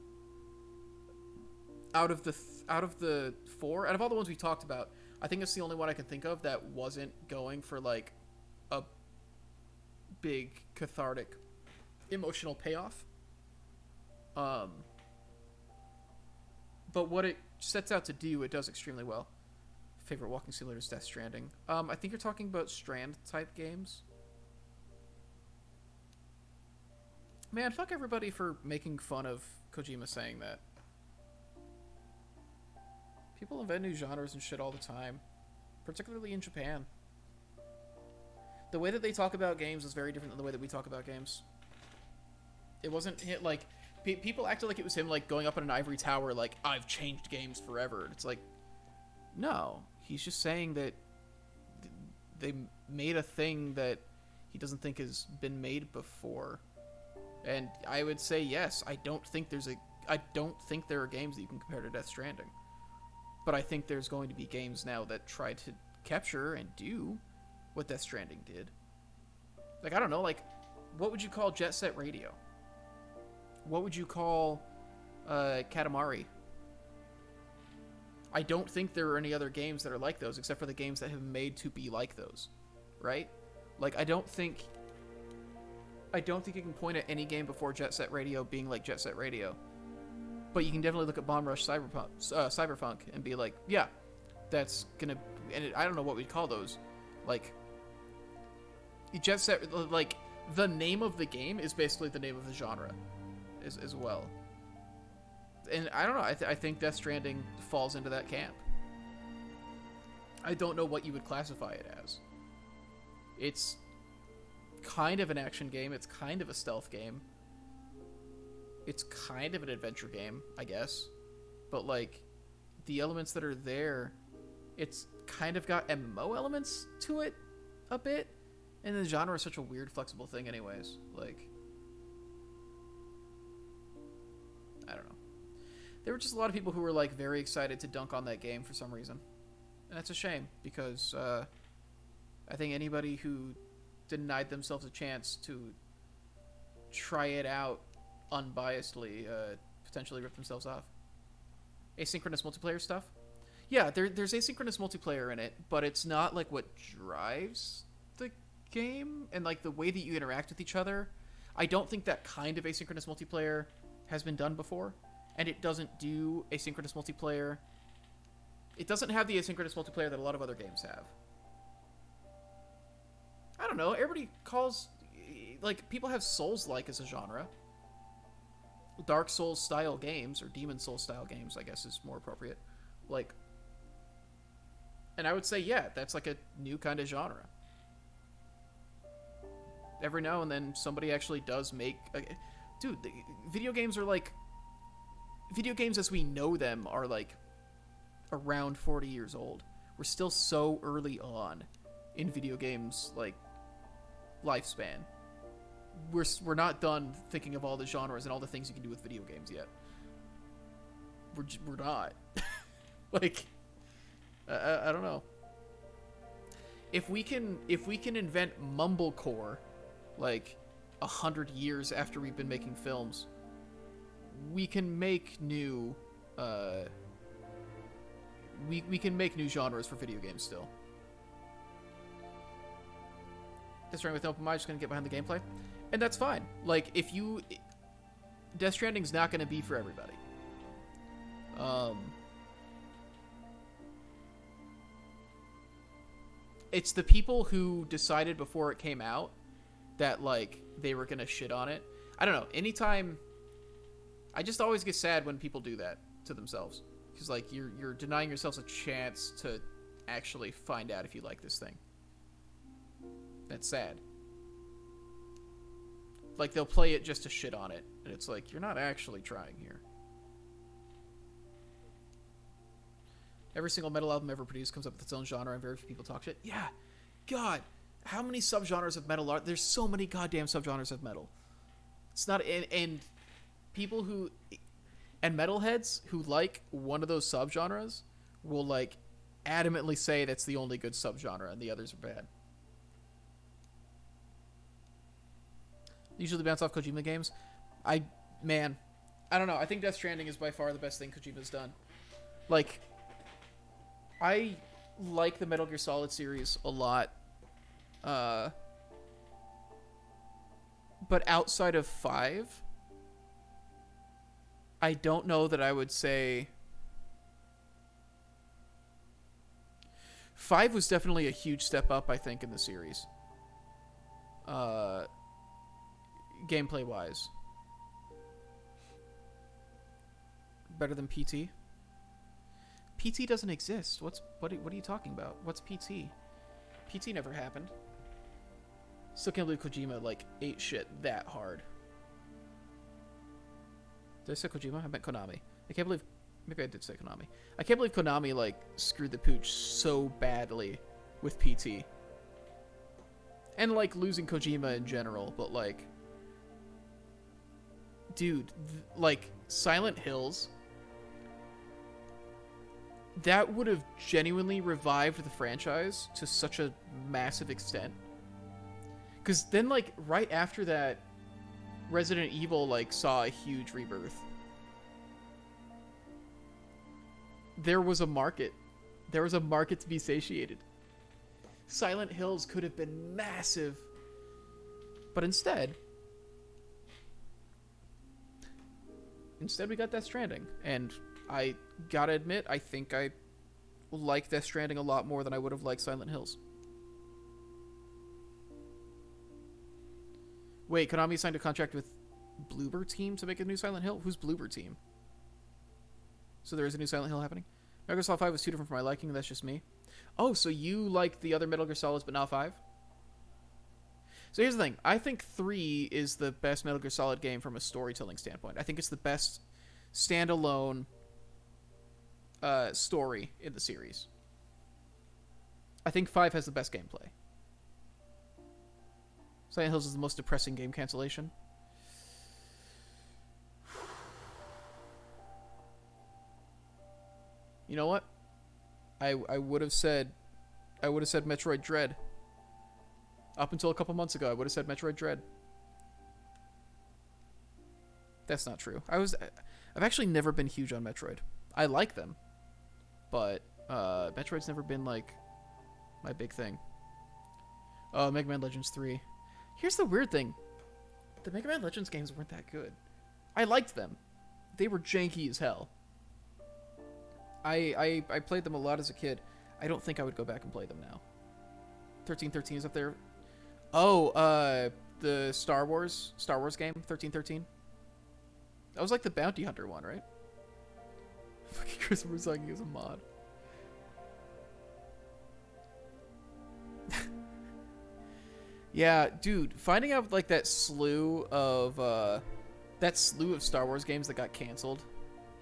Out of the 4, out of all the ones we talked about, I think it's the only one I can think of that wasn't going for like a big cathartic emotional payoff. But what it sets out to do, it does extremely well. Favorite walking simulator is Death Stranding. I think you're talking about Strand type games. Man, fuck everybody for making fun of Kojima saying that. People invent new genres and shit all the time, particularly in Japan. The way that they talk about games is very different than the way that we talk about games. It wasn't like people acted like it was him like going up in an ivory tower like I've changed games forever. It's like, no, he's just saying that they made a thing that he doesn't think has been made before. And I would say yes. I don't think there are games that you can compare to Death Stranding. But I think there's going to be games now that try to capture and do what Death Stranding did. Like, I don't know, like, what would you call Jet Set Radio? What would you call Katamari? I don't think there are any other games that are like those, except for the games that have been made to be like those, right? Like, I don't think you can point at any game before Jet Set Radio being like Jet Set Radio. But you can definitely look at Bomb Rush Cyberpunk and be like, yeah, that's gonna... And I don't know what we'd call those. Like, Jet Set... Like, the name of the game is basically the name of the genre as well. And I don't know, I think Death Stranding falls into that camp. I don't know what you would classify it as. It's kind of an action game. It's kind of a stealth game. It's kind of an adventure game, I guess. But, like, the elements that are there, it's kind of got MMO elements to it a bit. And the genre is such a weird, flexible thing anyways. Like, I don't know. There were just a lot of people who were, like, very excited to dunk on that game for some reason. And that's a shame, because I think anybody who denied themselves a chance to try it out unbiasedly potentially rip themselves off. Asynchronous multiplayer stuff? Yeah, there's asynchronous multiplayer in it, but it's not like what drives the game and like the way that you interact with each other. I don't think that kind of asynchronous multiplayer has been done before, and it doesn't do asynchronous multiplayer. It doesn't have the asynchronous multiplayer that a lot of other games have. I don't know, everybody calls... Like, people have Souls-like as a genre. Dark Souls style games, or Demon Souls style games, I guess is more appropriate. Like, and I would say, yeah, that's like a new kind of genre. Every now and then somebody actually does make... Dude, video games are like... Video games as we know them are like around 40 years old. We're still so early on in video games, like, lifespan. We're not done thinking of all the genres and all the things you can do with video games yet. We're not. Like, I don't know. If we can invent mumblecore, like 100 years after we've been making films, we can make new we can make new genres for video games still. Death Stranding with an open mind, just gonna get behind the gameplay. And that's fine. Like, if you... Death Stranding's not gonna be for everybody. It's the people who decided before it came out that, like, they were gonna shit on it. I don't know. Anytime, I just always get sad when people do that to themselves, because like you're denying yourselves a chance to actually find out if you like this thing. That's sad. Like they'll play it just to shit on it, and it's like you're not actually trying here. Every single metal album ever produced comes up with its own genre, and very few people talk shit. Yeah, God, how many subgenres of metal are there's? So many goddamn subgenres of metal. It's not, and people who, and metalheads who like one of those subgenres will like adamantly say that's the only good subgenre, and the others are bad. Usually bounce off Kojima games. I don't know. I think Death Stranding is by far the best thing Kojima's done. Like, I like the Metal Gear Solid series a lot. But outside of 5, I don't know that I would say... 5 was definitely a huge step up, I think, in the series. Gameplay-wise. Better than PT? PT doesn't exist. What are you talking about? What's PT? PT never happened. Still can't believe Kojima like ate shit that hard. Did I say Kojima? I meant Konami. I can't believe. Maybe I did say Konami. I can't believe Konami like screwed the pooch so badly with PT. And like losing Kojima in general, but like, dude, like Silent Hills. That would have genuinely revived the franchise to such a massive extent. Because then, like, right after that, Resident Evil, like, saw a huge rebirth. There was a market. There was a market to be satiated. Silent Hills could have been massive. But instead we got Death Stranding. And I gotta admit, I think I like Death Stranding a lot more than I would have liked Silent Hills. Wait, Konami signed a contract with Bloober Team to make a new Silent Hill? Who's Bloober Team? So there is a new Silent Hill happening? Metal Gear Solid 5 was too different for my liking, and that's just me. Oh, so you liked the other Metal Gear Solids, but not 5? So here's the thing. I think 3 is the best Metal Gear Solid game from a storytelling standpoint. I think it's the best standalone story in the series. I think 5 has the best gameplay. Silent Hills is the most depressing game cancellation. You know what? I would have said Metroid Dread. Up until a couple months ago, I would have said Metroid Dread. That's not true. I've actually never been huge on Metroid. I like them, but Metroid's never been like my big thing. Oh, Mega Man Legends 3. Here's the weird thing. The Mega Man Legends games weren't that good. I liked them. They were janky as hell. I played them a lot as a kid. I don't think I would go back and play them now. 1313 is up there. Oh, the Star Wars game, 1313. That was like the Bounty Hunter one, right? Fucking Christopher Sagi is a mod. Yeah, dude, finding out like that slew of Star Wars games that got canceled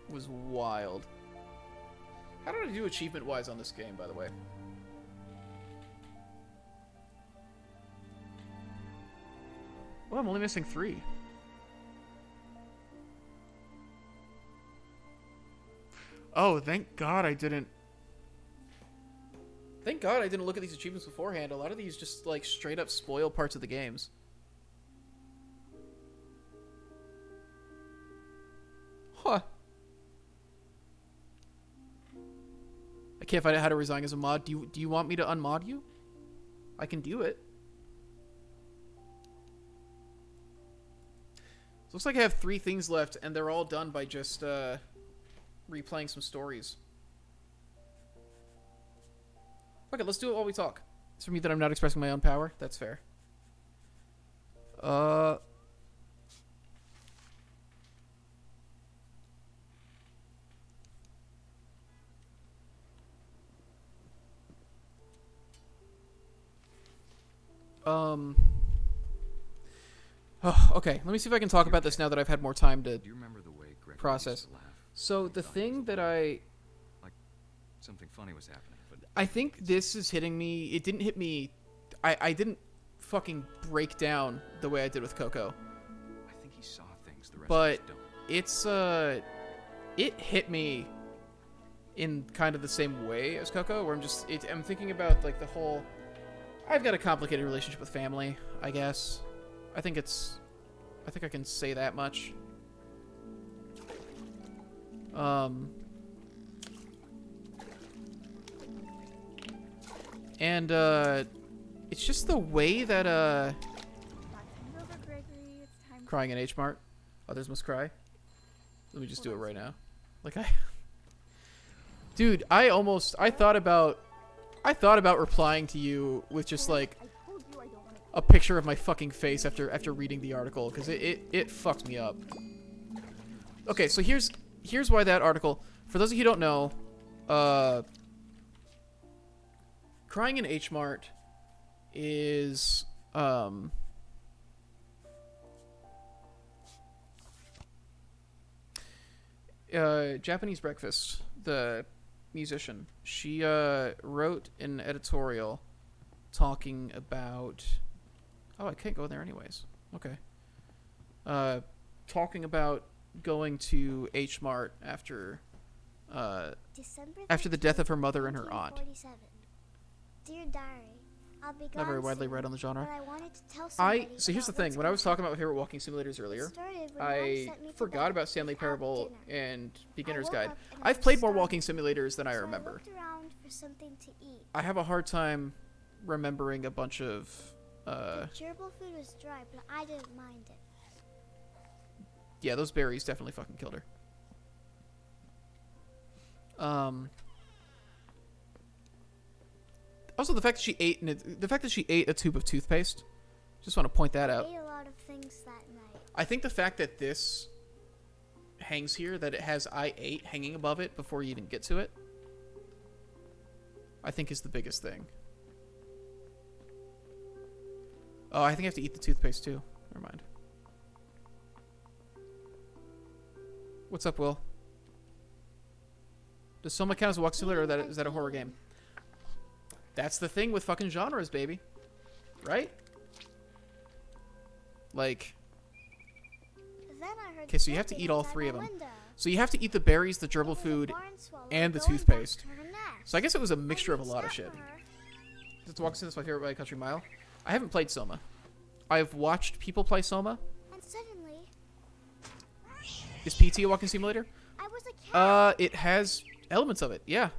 was wild. How did I do achievement-wise on this game, by the way? Well, I'm only missing 3. Oh, thank God I didn't... Thank God I didn't look at these achievements beforehand. A lot of these just, like, straight up spoil parts of the games. Huh. I can't find out how to resign as a mod. Do you want me to unmod you? I can do it. So looks like I have 3 things left, and they're all done by just replaying some stories. Okay, let's do it while we talk. It's for me that I'm not expressing my own power. That's fair. Oh, okay. Let me see if I can talk about this now that I've had more time to Do you remember the way Gregory process. used to laugh? So the thing that Like something funny was happening, but I think this is hitting me. It didn't hit me. I didn't fucking break down the way I did with Coco. I think he saw things the rest But of us don't. it's it hit me in kind of the same way as Coco, where I'm thinking about like the whole. I've got a complicated relationship with family, I guess. I think I can say that much. And it's just the way that crying in H Mart. Others must cry. Let me just do it right now. Like dude, I thought about replying to you with just like a picture of my fucking face after reading the article, because it fucked me up. Okay, so here's why that article, for those of you who don't know, crying in H Mart is Japanese Breakfast, the musician, she wrote an editorial talking about I can't go there anyways. Okay. Talking about going to H Mart after the death of her mother and her aunt. Dear Diary, I'll be gone Not very widely soon, read on the genre. but I wanted to tell somebody So here's the about thing. what's When I gonna was talking about my favorite walking simulators earlier, started when Mom I sent me to forgot bed about Stanley without Parable dinner. and Beginner's woke Guide. up and I've was played more starving, walking simulators than I so remember. looked around for something to eat. I have a hard time remembering a bunch of The gerbil food was dry, but I didn't mind it. yeah, those berries definitely fucking killed her. Also, the fact that she ate a tube of toothpaste. Just want to point that out. I ate a lot of things that night. I think the fact that this hangs here, that it has I ate hanging above it before you even get to it, I think is the biggest thing. Oh, I think I have to eat the toothpaste too. Never mind. What's up, Will? Does Soma count as a walk simulator, or is that a horror game? That's the thing with fucking genres, baby. Right? Like... Okay, so you have to eat all three of them. So you have to eat the berries, the gerbil food, and the toothpaste. So I guess it was a mixture of a lot of shit. Just walk Sim is my favorite by a country mile. I haven't played Soma. I've watched people play Soma. And suddenly, Is PT a walking simulator? I was a cat. It has elements of it, yeah.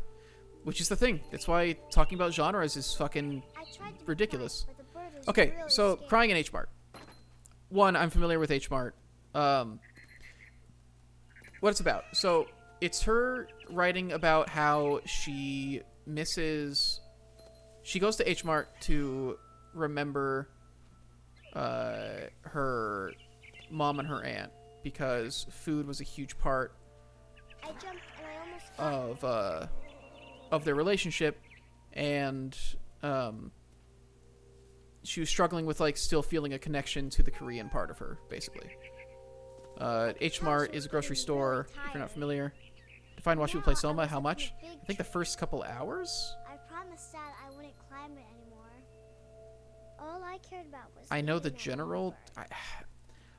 Which is the thing. That's why talking about genres is fucking ridiculous. Okay, so crying in H Mart. One, I'm familiar with H Mart. What it's about. So it's her writing about how she misses. She goes to H Mart to remember her mom and her aunt, because food was a huge part I jumped and I almost of their relationship, and she was struggling with like still feeling a connection to the Korean part of her, basically. H Mart is a grocery store, if you're not familiar. Define watch people play Soma, how much? I think the first couple hours? I promised Dad I wouldn't climb it anymore. All I cared about was I know the eating it. general...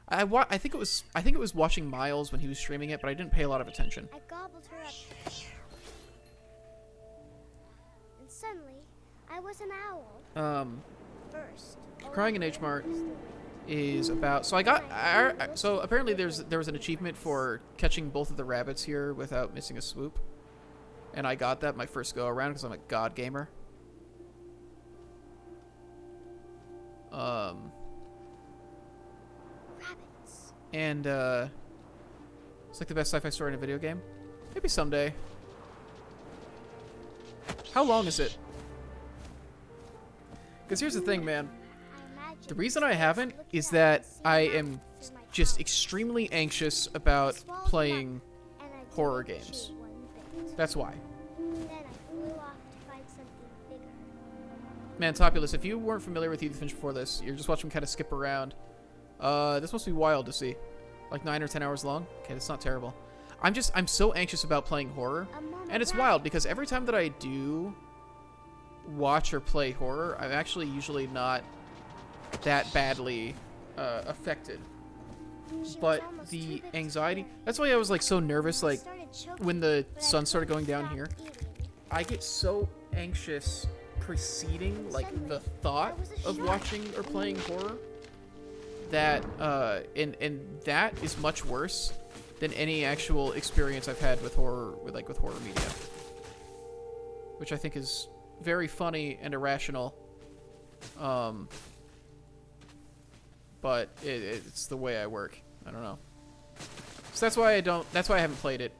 I think it was watching Miles when he was streaming it, but I didn't pay a lot of attention. I gobbled her up. And suddenly, I was an owl. First, Crying in H Mart is about... So I got... so apparently there was an achievement for catching both of the rabbits here without missing a swoop. And I got that my first go around because I'm a god gamer. Rabbits. And it's like the best sci-fi story in a video game. Maybe someday. How long is it? Because here's the thing, man. The reason I haven't is that I am just extremely anxious about playing horror games. That's why. Then I flew off to find something bigger. Mantopulus, if you weren't familiar with Edith Finch before this, you're just watching me kind of skip around. This must be wild to see. Like 9 or 10 hours long? Okay, that's not terrible. I'm so anxious about playing horror. And it's wild because every time that I do watch or play horror, I'm actually usually not that badly affected. But the anxiety, that's why I was like so nervous, like when the sun started going down here. I get so anxious preceding like the thought of watching or playing horror that and that is much worse than any actual experience I've had with horror with horror media, which I think is very funny and irrational, but it's the way I work. I don't know. So that's why I haven't played it.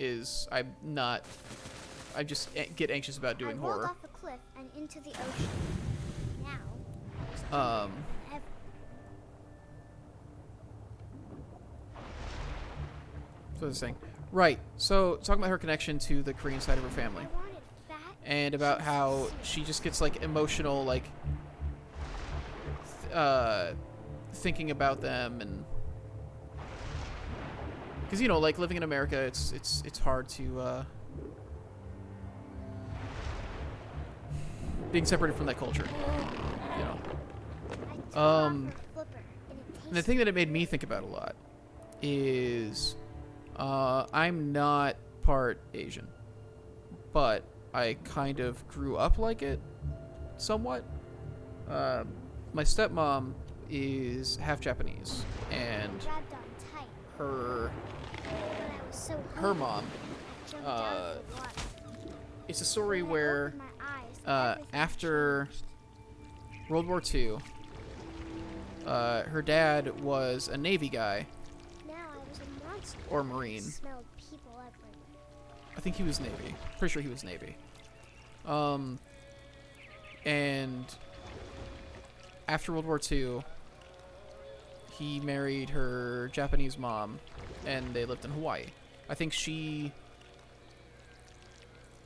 I just get anxious about doing horror. Off the cliff and into the ocean. Now. So this thing, right? So talking about her connection to the Korean side of her family, and about how she just gets like emotional, like thinking about them, and because like living in America, it's hard to being separated from that culture, And the thing that it made me think about a lot is I'm not part Asian, but I kind of grew up like it somewhat. My stepmom is half Japanese, and her mom, it's a story where after World War II, her dad was a Navy guy or Marine. I think he was Navy. Pretty sure he was Navy. And after World War II, he married her Japanese mom, and they lived in Hawaii. I think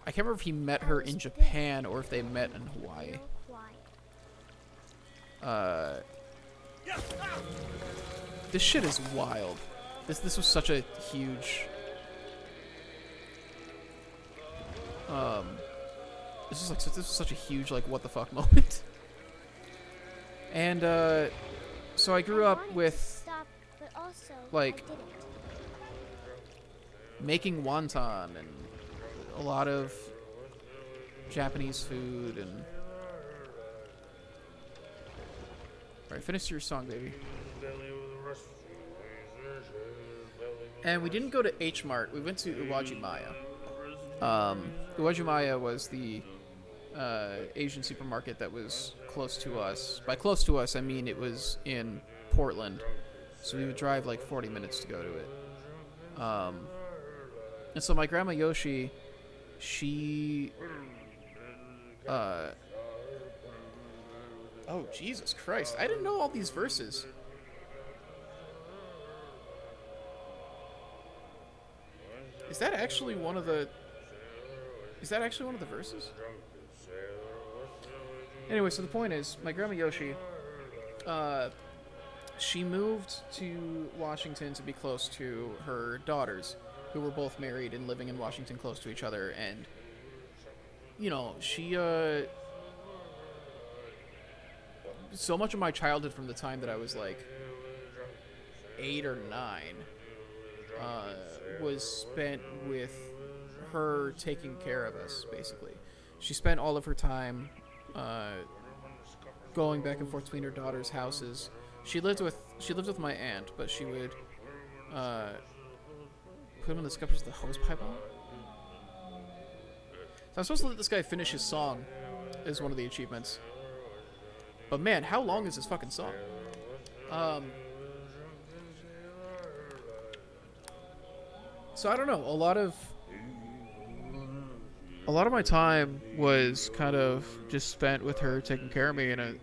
I can't remember if he met her in Japan or if they met in Hawaii. This shit is wild. This was such a huge... This was such a huge, like, what the fuck moment. And, so I grew up with, like, making wonton and a lot of Japanese food and... Alright, finish your song, baby. And we didn't go to H Mart. We went to Uwajimaya. Uwajimaya was the Asian supermarket that was close to us. By close to us, I mean it was in Portland. So we would drive like 40 minutes to go to it. And so my grandma Yoshi, she... Oh, Jesus Christ. I didn't know all these verses. Is that actually one of the... Is that actually one of the verses? Anyway, so the point is, my grandma Yoshi, she moved to Washington to be close to her daughters, who were both married and living in Washington close to each other, and, she, so much of my childhood from the time that I was, like, 8 or 9, was spent with her taking care of us, basically. She spent all of her time going back and forth between her daughter's houses. She lived with my aunt, but she would put him in the scuppers with the hose pipe on. So I'm supposed to let this guy finish his song as one of the achievements. But man, how long is this fucking song? So I don't know. A lot of my time was kind of just spent with her taking care of me, and I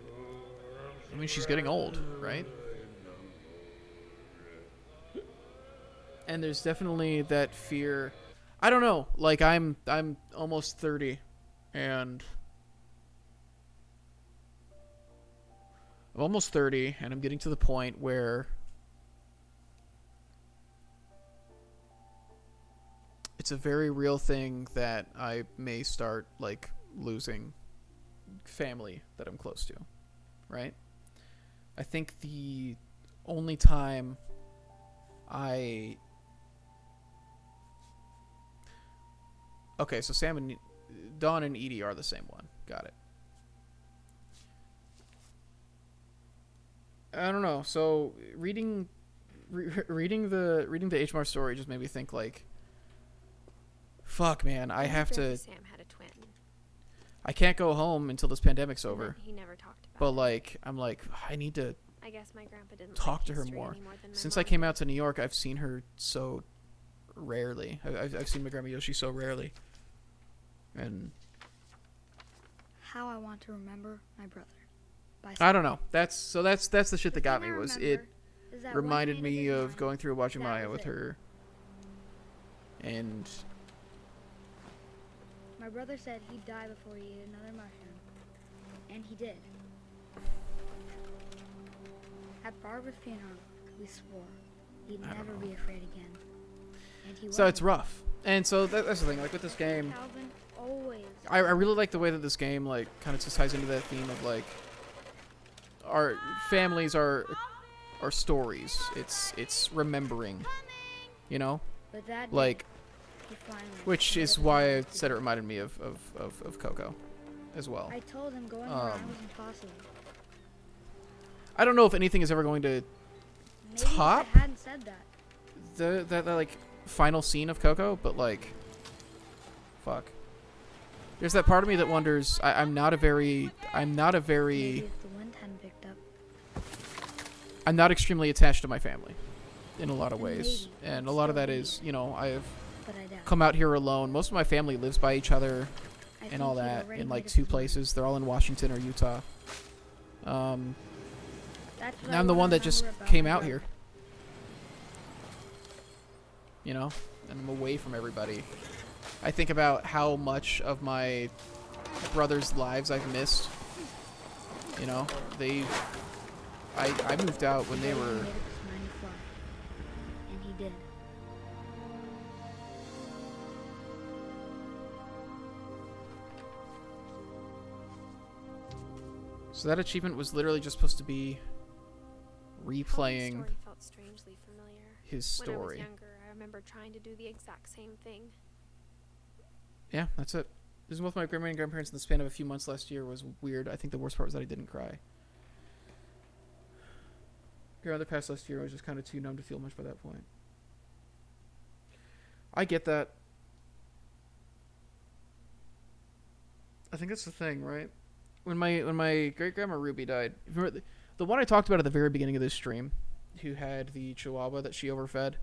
mean, she's getting old, right? And there's definitely that fear. I don't know. Like I'm almost 30, and I'm almost 30, and I'm getting to the point where it's a very real thing that I may start, like, losing family that I'm close to, right? I think the only time Okay, so Dawn and Edie are the same one. Got it. I don't know. So reading the HMAR story just made me think, like, fuck, man, I have to. Sam had a twin. I can't go home until this pandemic's And over. then he never talked about But it. like, I'm like, I need to I guess my grandpa didn't talk like to her history more. any more than my Since mom I came did. out to New York, I've seen her so rarely. I've seen my grandma Yoshi so rarely. And How I want to remember my brother. I don't know. That's the shit that got me. Was it is that reminded one made me his of mind, going through watching that Maya was with it. her. And My brother said he'd die before he ate another mushroom. And he did. At Barbara's funeral, we swore he'd never be afraid again. And he so it's wasn't. rough. And so that's the thing. Like with this game, Calvin always. I really like the way that this game like kind of just ties into that theme of like our families are stories. It's remembering, you know, But that day, like, he finally which made is up his why I mind to said it go. reminded me of Coco, as well. I told him going around was impossible. I don't know if anything is ever going to Maybe top if I hadn't said that. that like final scene of Coco, but like, fuck. There's that part of me that wonders. I'm not a very. Maybe if the wind hadn't picked up. I'm not extremely attached to my family, in a lot of ways, Maybe, and but a lot of still that is, you know, I've But I doubt. come out here alone. Most of my family lives by each other, I and all think he'd that, already in made like up 2 his mind. places. They're all in Washington or Utah. That's what And I I'm the wanna one that just remember about came my out brother. here. You know, and I'm away from everybody. I think about how much of my brothers' lives I've missed. You know, I moved out when they He were. made up his mind to fly. And he did. So that achievement was literally just supposed to be Calvin's replaying story felt strangely familiar. his When I was story. younger, I remember trying to do the exact same thing. Yeah, that's it. Losing both my grandma and grandparents in the span of a few months last year was weird. I think the worst part was that I didn't cry. Grandmother passed last year. I was just kind of too numb to feel much by that point. I get that. I think that's the thing, right? When my great grandma Ruby died, remember the one I talked about at the very beginning of this stream, who had the Chihuahua that she overfed.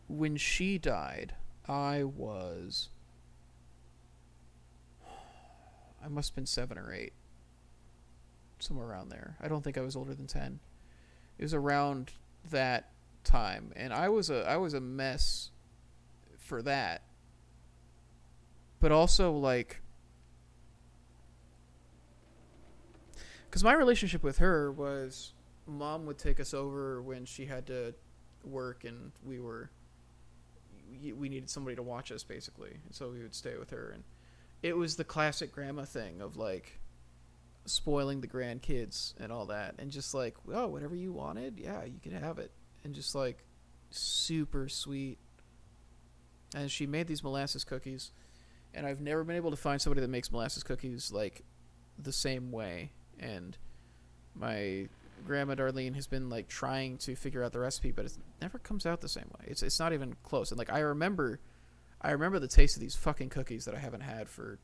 When she died, I must have been 7 or 8, somewhere around there. I don't think I was older than 10. It was around that time, and I was a mess for that. But also, like, because my relationship with her was, Mom would take us over when she had to work, and we needed somebody to watch us, basically, and so we would stay with her. And it was the classic grandma thing of like spoiling the grandkids and all that, and just like, oh, whatever you wanted, yeah, you could have it, and just like super sweet. And she made these molasses cookies, and I've never been able to find somebody that makes molasses cookies like the same way. And my grandma Darlene has been like trying to figure out the recipe, but it never comes out the same way. It's not even close. And like I remember the taste of these fucking cookies that I haven't had for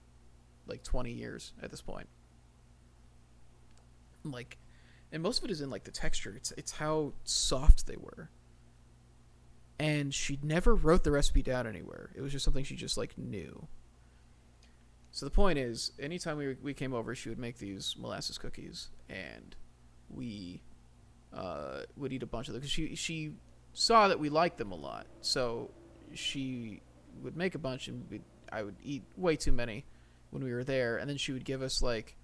like 20 years at this point. Like, and most of it is in like the texture. It's how soft they were. And she never wrote the recipe down anywhere. It was just something she just like knew. So the point is, anytime we came over, she would make these molasses cookies, and we would eat a bunch of them, because she saw that we liked them a lot. So she would make a bunch, and I would eat way too many, when we were there, and then she would give us like,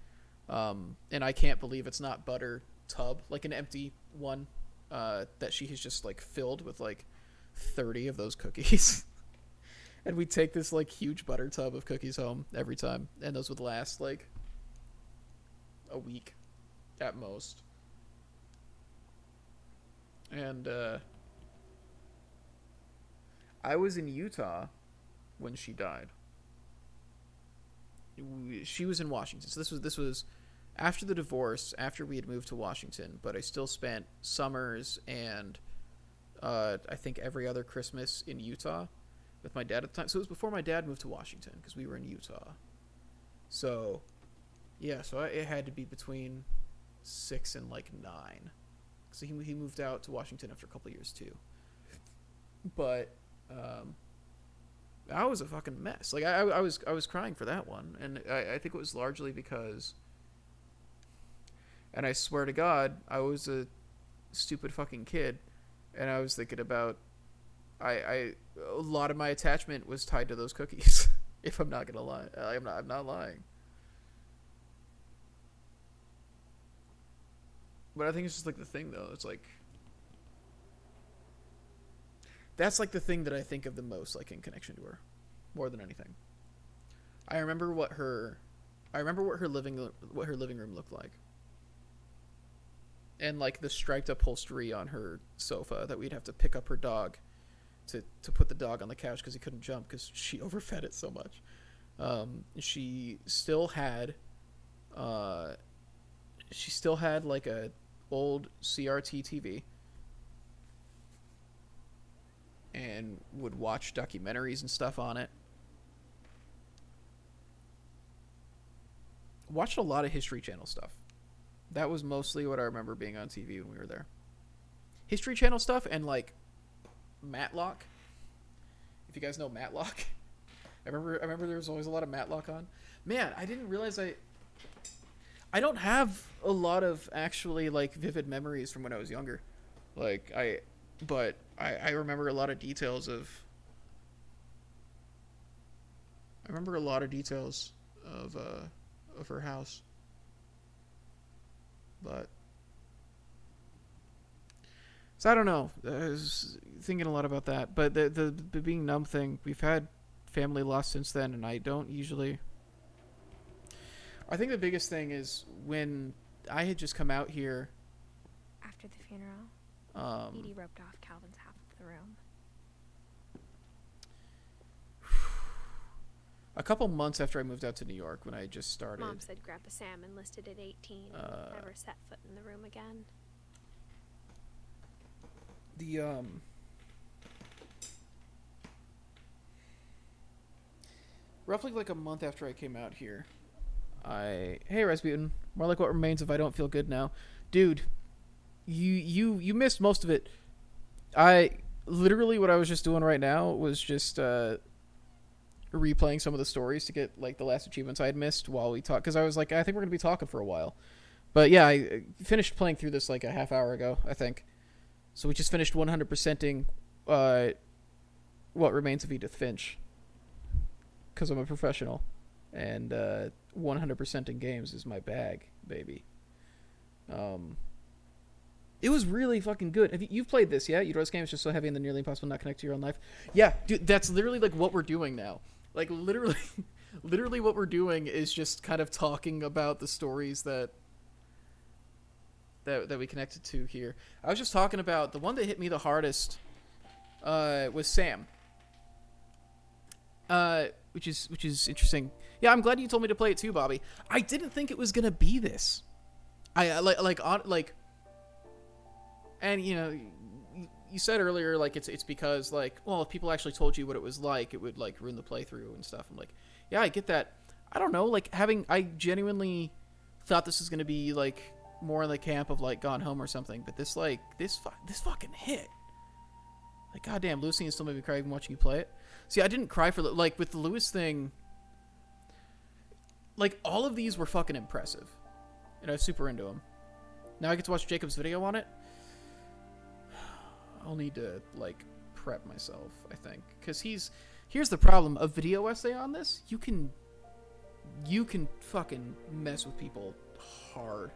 and I can't believe it's not butter tub, like an empty one, that she has just like filled with like 30 of those cookies. And we'd take this like huge butter tub of cookies home every time, and those would last like a week at most. And I was in Utah when she died. She was in Washington, so this was after the divorce, after we had moved to Washington, but I still spent summers and I think every other Christmas in Utah with my dad at the time. So it was before my dad moved to Washington, because we were in Utah. So yeah, so it had to be between 6 and like 9. So he moved out to Washington after a couple years too. But I was a fucking mess. Like I was crying for that one, and I think it was largely because, and I swear to God, I was a stupid fucking kid, and I was thinking about, a lot of my attachment was tied to those cookies. If I'm not gonna lie, I'm not lying. But I think it's just like the thing, though. It's like, that's like the thing that I think of the most, like in connection to her, more than anything. I remember what her living room looked like, and like the striped upholstery on her sofa that we'd have to pick up her dog to put the dog on the couch because he couldn't jump because she overfed it so much. She still had like a old CRT TV and would watch documentaries and stuff on it. Watched a lot of History Channel stuff. That was mostly what I remember being on TV when we were there. History Channel stuff and like Matlock. If you guys know Matlock. I remember there was always a lot of Matlock on. Man, I didn't realize I don't have a lot of actually like vivid memories from when I was younger. Like I remember a lot of details of her house. But so I don't know. I was thinking a lot about that. But the being numb thing, we've had family loss since then, and I don't usually. I think the biggest thing is when I had just come out here. After the funeral, Edie roped off Calvin's half of the room. A couple months after I moved out to New York, when I just started. Mom said Grandpa Sam enlisted at 18 and never set foot in the room again. Roughly like a month after I came out here, hey Rasputin, more like what remains if I don't feel good now. Dude, you missed most of it. I literally, what I was just doing right now was just replaying some of the stories to get like the last achievements I had missed while we talked, because I was like, I think we're gonna be talking for a while. But yeah, I finished playing through this like a half hour ago, I think. So we just finished 100%ing What Remains of Edith Finch, because I'm a professional, and 100%ing games is my bag, baby. It was really fucking good. You've played this, yeah? You know, this game is just so heavy and then nearly impossible not connect to your own life. Yeah, dude, that's literally like what we're doing now. Like literally what we're doing is just kind of talking about the stories that we connected to here. I was just talking about the one that hit me the hardest was Sam. Which is interesting. Yeah, I'm glad you told me to play it too, Bobby. I didn't think it was gonna be this. And you know, you said earlier like it's because like, well, if people actually told you what it was like, it would like ruin the playthrough and stuff. I'm like, yeah, I get that. I don't know, like I genuinely thought this was gonna be like more in the camp of like Gone Home or something, but this fucking hit. Like, goddamn, Lucy and still made me cry even watching you play it. See, I didn't cry for like with the Lewis thing. Like all of these were fucking impressive, and I was super into them. Now I get to watch Jacob's video on it. I'll need to like prep myself, I think, because here's the problem: a video essay on this, you can you can fucking mess with people hard.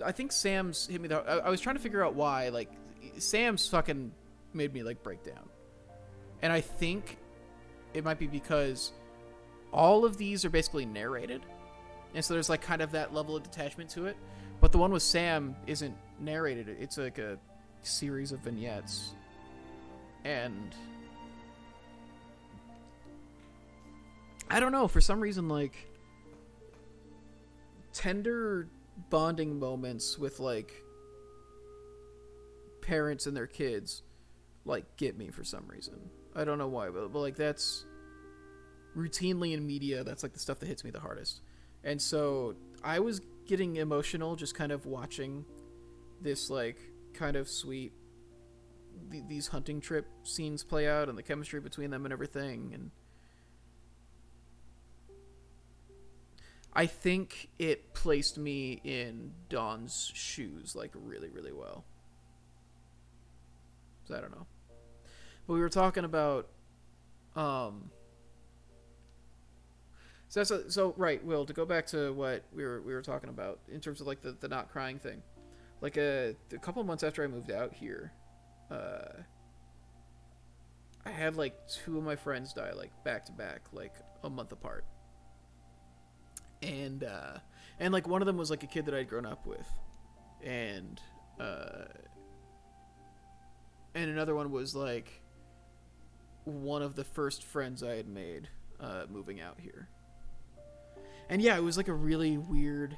I think Sam's hit me though. I was trying to figure out why. Like, Sam's fucking made me like break down, and I think it might be because all of these are basically narrated, and so there's like kind of that level of detachment to it. But the one with Sam isn't narrated. It's like a series of vignettes, and I don't know, for some reason, like, tender bonding moments with, like, parents and their kids, like, get me for some reason. I don't know why, but like, that's routinely in media, that's, like, the stuff that hits me the hardest. And so I was getting emotional just kind of watching this, like, kind of sweet, these hunting trip scenes play out and the chemistry between them and everything, and I think it placed me in Dawn's shoes, like, really, really well. So I don't know. But we were talking about, so right, Will, to go back to what we were talking about in terms of, like, the not crying thing. Like, a couple of months after I moved out here, I had, like, 2 of my friends die, like, back to back, like, a month apart. And like, one of them was, like, a kid that I'd grown up with. And another one was, like, one of the first friends I had made moving out here. And yeah, it was, like, a really weird...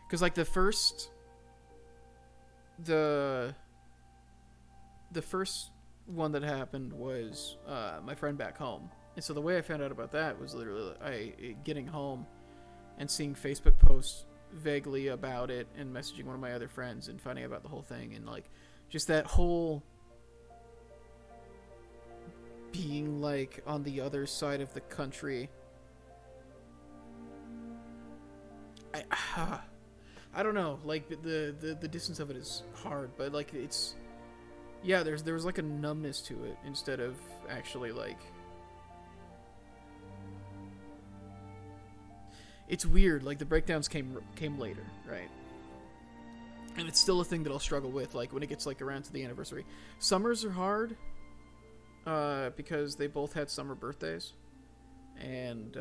Because, like, the first one that happened was my friend back home. And so the way I found out about that was literally getting home and seeing Facebook posts vaguely about it and messaging one of my other friends and finding out about the whole thing, and, like, just that whole being, like, on the other side of the country. I don't know, like, the distance of it is hard, but, like, it's, yeah, there was like a numbness to it instead of actually, like, it's weird, like, the breakdowns came later, right? And it's still a thing that I'll struggle with, like, when it gets, like, around to the anniversary. Summers are hard, because they both had summer birthdays. And,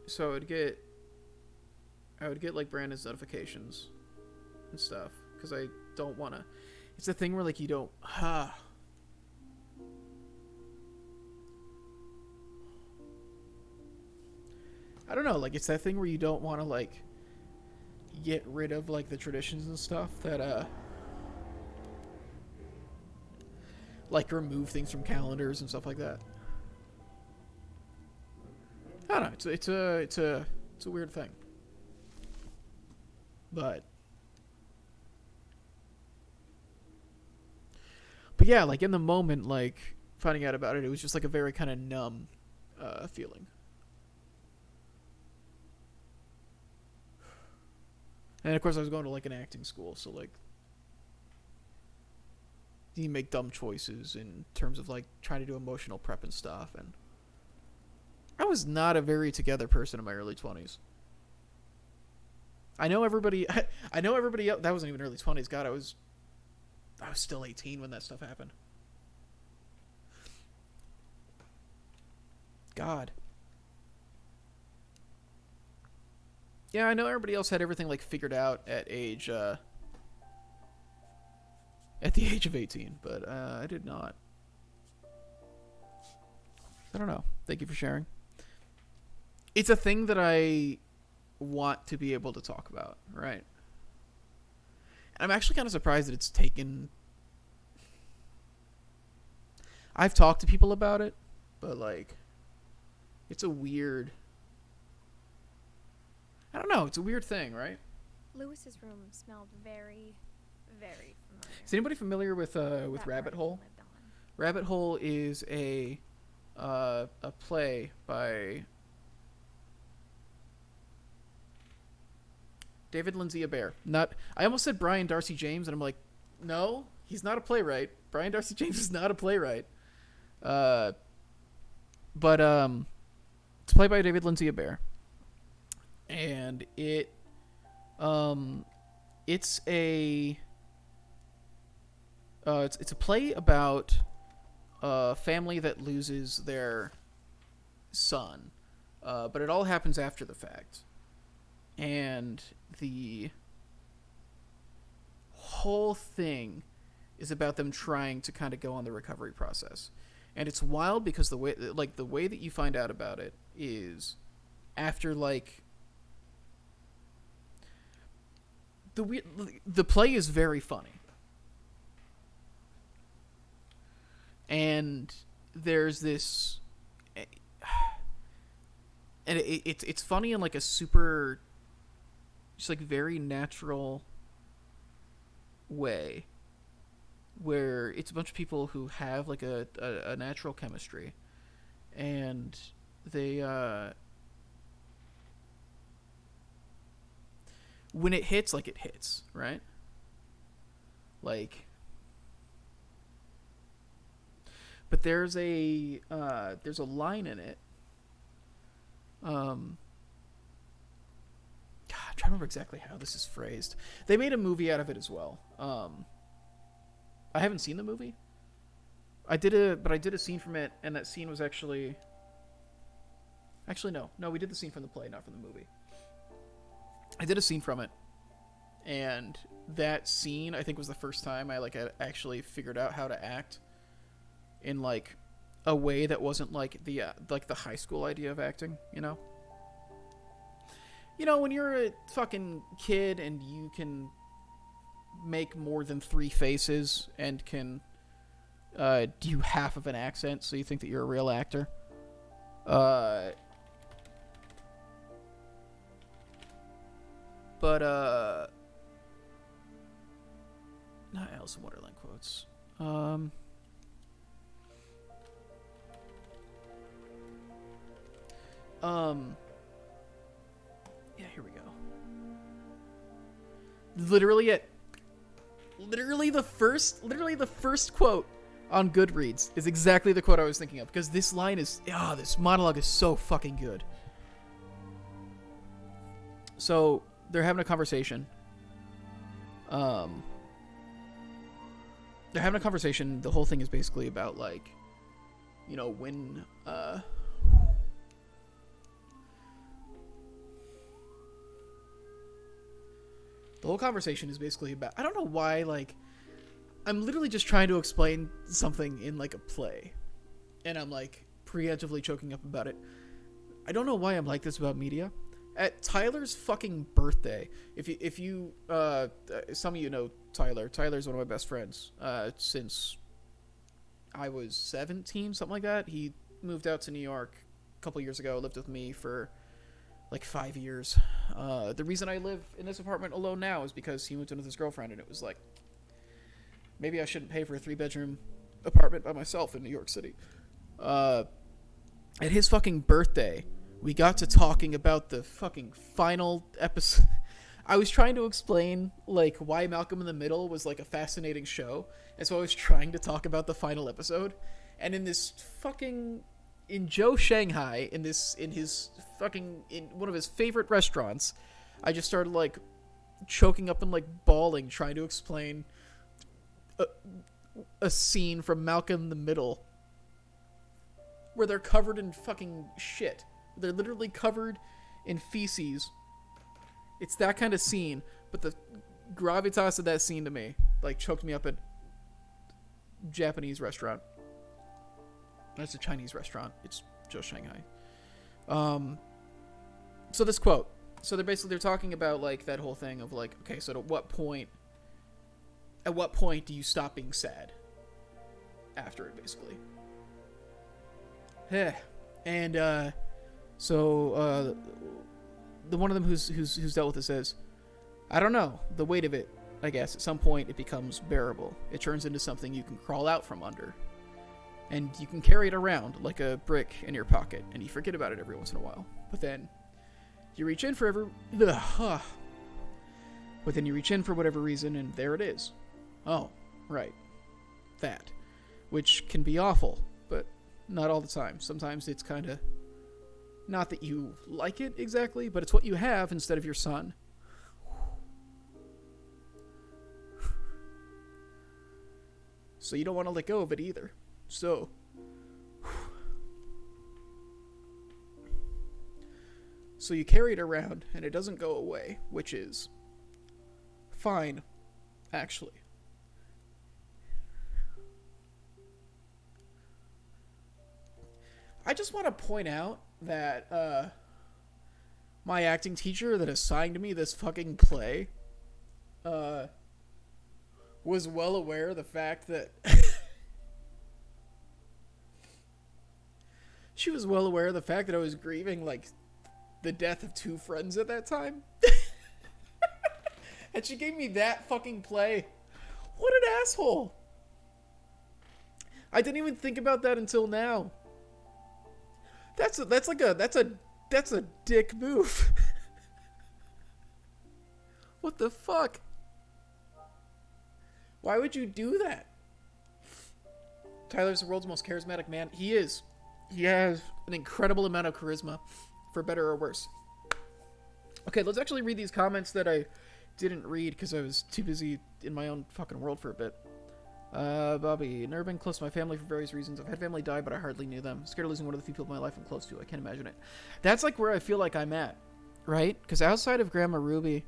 so I would get, like, Brandon's notifications and stuff, because I don't want to, it's a thing where, like, you don't, I don't know, like, it's that thing where you don't want to, like, get rid of, like, the traditions and stuff that, like, remove things from calendars and stuff like that. I don't know, it's a weird thing. But yeah, like, in the moment, like, finding out about it, it was just, like, a very kind of numb, feeling. And of course I was going to, like, an acting school, so, like, you make dumb choices in terms of, like, trying to do emotional prep and stuff, and I was not a very together person in my early 20s. I know everybody else, that wasn't even early 20s, God, I was still 18 when that stuff happened. God. Yeah, I know everybody else had everything, like, figured out at the age of 18, but I did not. I don't know. Thank you for sharing. It's a thing that I want to be able to talk about, right? And I'm actually kind of surprised that it's taken... I've talked to people about it, but, like, it's a weird... I don't know, it's a weird thing, right? Lewis's room smelled very, very familiar. Is anybody familiar with Rabbit Hole? Rabbit Hole is a play by David Lindsay Abaire. I almost said Brian Darcy James, and I'm like, no, he's not a playwright. Brian Darcy James is not a playwright. But it's played by David Lindsay Abaire, and it's a play about a family that loses their son, but it all happens after the fact, and the whole thing is about them trying to kind of go on the recovery process. And it's wild because the way that you find out about it is after the play is very funny. And there's this and it's funny in like a super just like very natural way, where it's a bunch of people who have like a natural chemistry, and they when it hits, like it hits, right? Like, but there's a line in it. God, I'm trying to remember exactly how this is phrased. They made a movie out of it as well. I haven't seen the movie. I did a scene from it, and that scene was actually no, we did the scene from the play, not from the movie. I did a scene from it, and that scene I think was the first time I actually figured out how to act in like a way that wasn't like the high school idea of acting, you know? You know, when you're a fucking kid and you can make more than 3 faces and can do half of an accent, so you think that you're a real actor. Not Alice in Wonderland quotes. Yeah, here we go. Literally the first quote on Goodreads is exactly the quote I was thinking of, because this line is this monologue is so fucking good. So they're having a conversation. The whole thing is basically about like, you know, when the whole conversation is basically about, I don't know why, like, I'm literally just trying to explain something in like a play, and I'm like preemptively choking up about it. I don't know why I'm like this about media. At Tyler's fucking birthday, if you some of you know Tyler. Tyler's one of my best friends since I was 17, something like that. He moved out to New York a couple years ago, lived with me for like 5 years. The reason I live in this apartment alone now is because he moved in with his girlfriend, and it was like, maybe I shouldn't pay for a 3-bedroom apartment by myself in New York City. At his fucking birthday, we got to talking about the fucking final episode. I was trying to explain like why Malcolm in the Middle was like a fascinating show, and so I was trying to talk about the final episode. And in Joe Shanghai, in one of his favorite restaurants, I just started like choking up and like bawling trying to explain a scene from Malcolm in the Middle where they're covered in fucking shit. They're literally covered in feces. It's that kind of scene, but the gravitas of that scene to me like choked me up at Japanese restaurant. It's a Chinese restaurant. It's Joe Shanghai. So this quote. So they're talking about like that whole thing of like, okay, so at what point do you stop being sad after it, basically? And so the one of them who's dealt with it says, I don't know, the weight of it, I guess at some point it becomes bearable. It turns into something you can crawl out from under. And you can carry it around like a brick in your pocket, and you forget about it every once in a while. But then you reach in for whatever reason, and there it is. Oh, right. That. Which can be awful, but not all the time. Sometimes it's kind of not that you like it exactly, but it's what you have instead of your son. So you don't want to let go of it either. So you carry it around and it doesn't go away, which is fine, actually. I just want to point out that my acting teacher that assigned me this fucking play was well aware of the fact that she was well aware of the fact that I was grieving like the death of 2 friends at that time. And she gave me that fucking play. What an asshole. I didn't even think about that until now. That's a dick move. What the fuck? Why would you do that? Tyler's the world's most charismatic man. He is. He has an incredible amount of charisma, for better or worse. Okay, let's actually read these comments that I didn't read because I was too busy in my own fucking world for a bit. Bobby, never been close to my family for various reasons. I've had family die, but I hardly knew them. Scared of losing one of the few people in my life I'm close to. I can't imagine it. That's like where I feel like I'm at, right? Because outside of Grandma Ruby,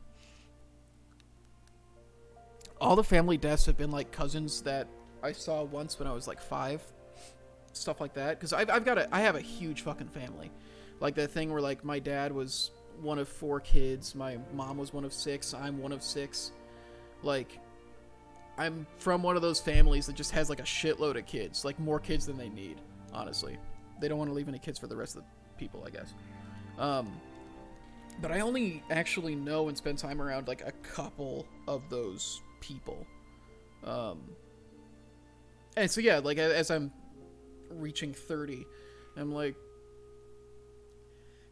all the family deaths have been like cousins that I saw once when I was like 5, stuff like that. Because I have a huge fucking family, like that thing where like my dad was one of 4 kids, my mom was one of 6, I'm one of 6, like. I'm from one of those families that just has like a shitload of kids, like more kids than they need, honestly. They don't want to leave any kids for the rest of the people, I guess. But I only actually know and spend time around like a couple of those people. And so yeah, like as I'm reaching 30, I'm like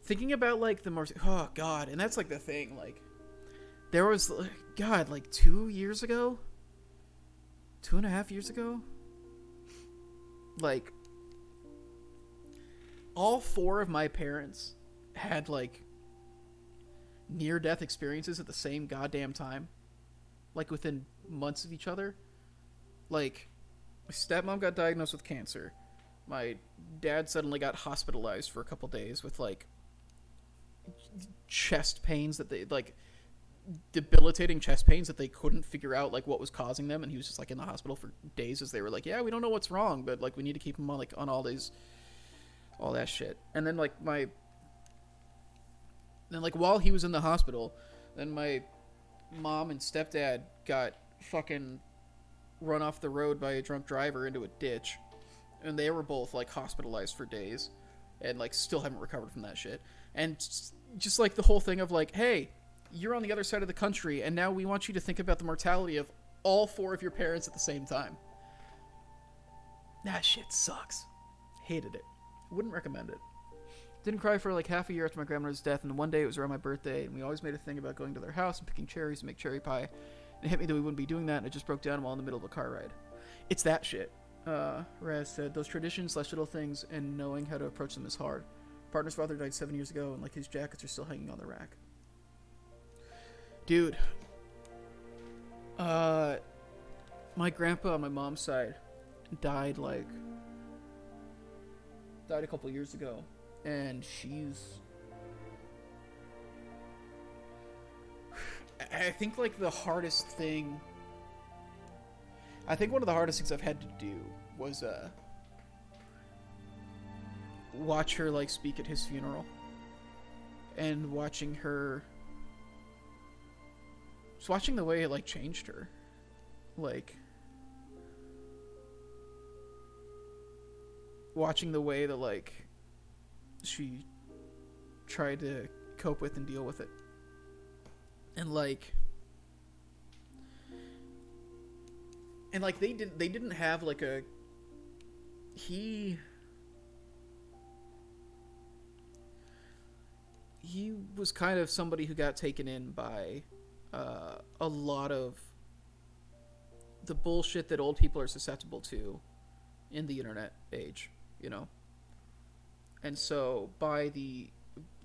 thinking about like the more, oh god, and that's like the thing, like there was, god, like 2 years ago, 2.5 years ago, like all 4 of my parents had like near-death experiences at the same goddamn time, like within months of each other. Like my stepmom got diagnosed with cancer, my dad suddenly got hospitalized for a couple days with like chest pains that they like debilitating chest pains that they couldn't figure out like what was causing them, and he was just like in the hospital for days as they were like, yeah, we don't know what's wrong, but like we need to keep him on like on all that shit. And then like while he was in the hospital, then my mom and stepdad got fucking run off the road by a drunk driver into a ditch, and they were both like hospitalized for days and like still haven't recovered from that shit. And just like the whole thing of like, hey, you're on the other side of the country, and now we want you to think about the mortality of all 4 of your parents at the same time. That shit sucks. Hated it. Wouldn't recommend it. Didn't cry for like half a year after my grandmother's death, and one day it was around my birthday, and we always made a thing about going to their house and picking cherries and make cherry pie. And it hit me that we wouldn't be doing that, and it just broke down while in the middle of a car ride. It's that shit. Raz said, those traditions / little things and knowing how to approach them is hard. Partner's father died 7 years ago, and like his jackets are still hanging on the rack. Dude, my grandpa on my mom's side died a couple years ago, and I think like one of the hardest things I've had to do was watch her like speak at his funeral, and watching the way it like changed her, like watching the way that like she tried to cope with and deal with it, and like they didn't have like he was kind of somebody who got taken in by a lot of the bullshit that old people are susceptible to in the internet age, you know? And so by the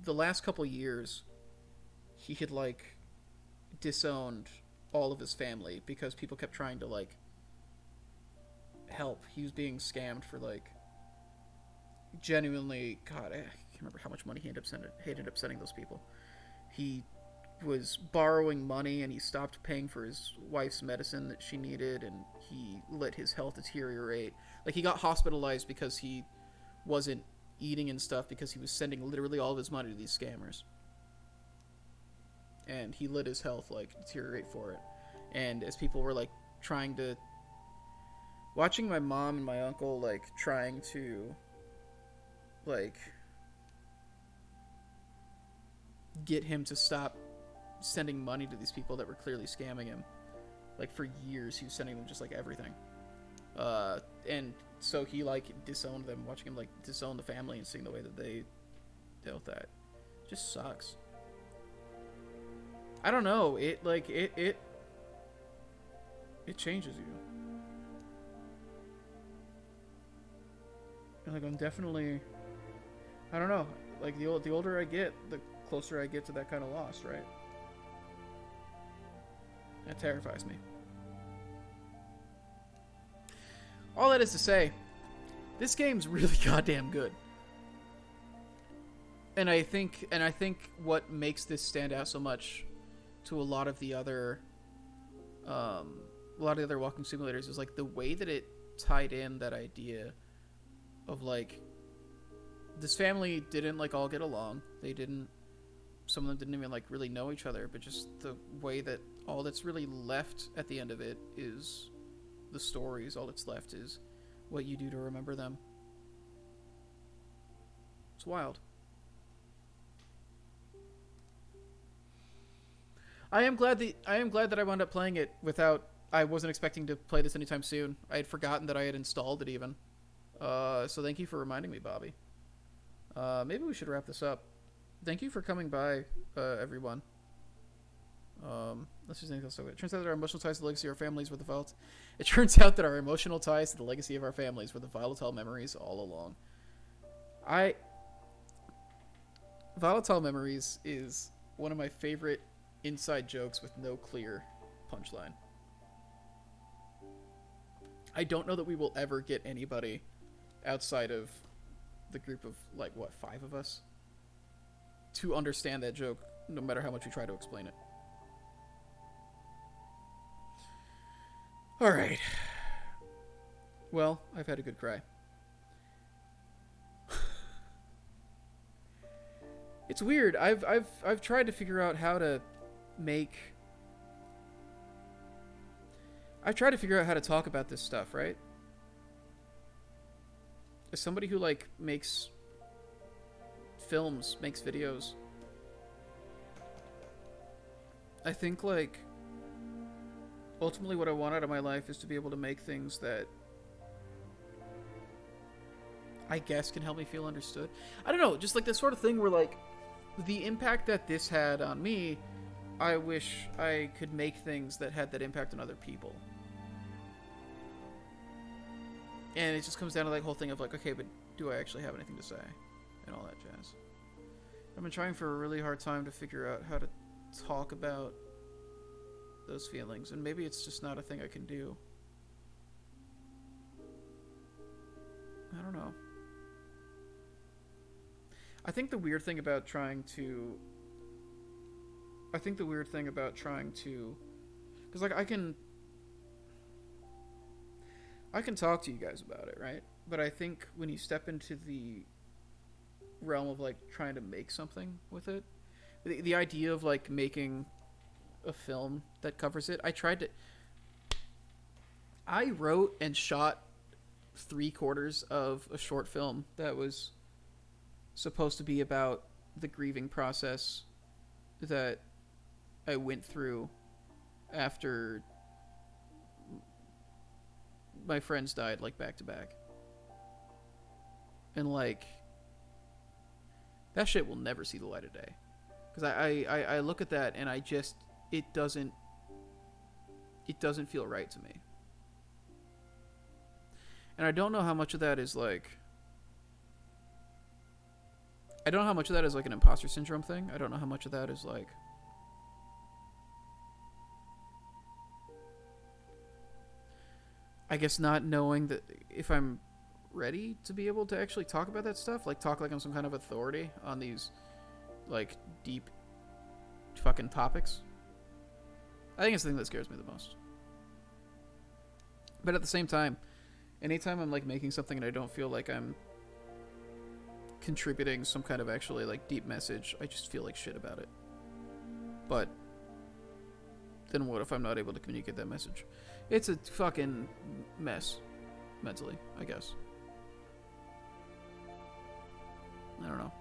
last couple years, he had like disowned all of his family because people kept trying to like help. He was being scammed for like genuinely, God, I can't remember how much money he ended up sending those people. He was borrowing money, and he stopped paying for his wife's medicine that she needed, and he let his health deteriorate. Like, he got hospitalized because he wasn't eating and stuff, because he was sending literally all of his money to these scammers. And he let his health like deteriorate for it. And as people were like trying to, watching my mom and my uncle like trying to like get him to stop sending money to these people that were clearly scamming him. Like, for years he was sending them just like everything. And so he like disowned them, watching him like disown the family and seeing the way that they dealt with that. Just sucks. I don't know, it like it changes you. And like, I'm definitely, I don't know, like the older I get, the closer I get to that kind of loss, right? That terrifies me. All that is to say, this game's really goddamn good. And I think what makes this stand out so much to a lot of the other walking simulators is like the way that it tied in that idea of like, this family didn't like all get along. Some of them didn't even like really know each other, but just the way that all that's really left at the end of it is the stories. All that's left is what you do to remember them. It's wild. I am glad that I wound up playing it without. I wasn't expecting to play this anytime soon. I had forgotten that I had installed it even. So thank you for reminding me, Bobby. Maybe we should wrap this up. Thank you for coming by, everyone. Let's just think that's so good. It turns out that our emotional ties to the legacy of our families were the volatile. It turns out that our emotional ties to the legacy of our families were the volatile memories all along. Volatile memories is one of my favorite inside jokes with no clear punchline. I don't know that we will ever get anybody outside of the group of like, what, 5 of us to understand that joke, no matter how much we try to explain it. Alright. Well, I've had a good cry. It's weird. I've tried to figure out how to talk about this stuff, right? As somebody who like makes films, makes videos, I think like ultimately what I want out of my life is to be able to make things that I guess can help me feel understood. I don't know, just like this sort of thing where like the impact that this had on me, I wish I could make things that had that impact on other people. And it just comes down to that whole thing of like, okay, but do I actually have anything to say? And all that jazz. I've been trying for a really hard time to figure out how to talk about those feelings, and maybe it's just not a thing I can do. I don't know. I think the weird thing about trying to... Because, like, I can talk to you guys about it, right? But I think when you step into the realm of, like, trying to make something with it, the idea of, like, making a film that covers it, I wrote and shot 3/4 of a short film that was supposed to be about the grieving process that I went through after my friends died, like, back to back. And, like, that shit will never see the light of day. Because I look at that and I just, it doesn't feel right to me. And I don't know how much of that is, like, I don't know how much of that is like an imposter syndrome thing. I don't know how much of that is like I guess not knowing that if I'm ready to be able to actually talk about that stuff, like talk like I'm some kind of authority on these like deep fucking topics. I think it's the thing that scares me the most. But at the same time, anytime I'm like making something and I don't feel like I'm contributing some kind of actually like deep message, I just feel like shit about it. But then what if I'm not able to communicate that message? It's a fucking mess mentally, I guess. I don't know.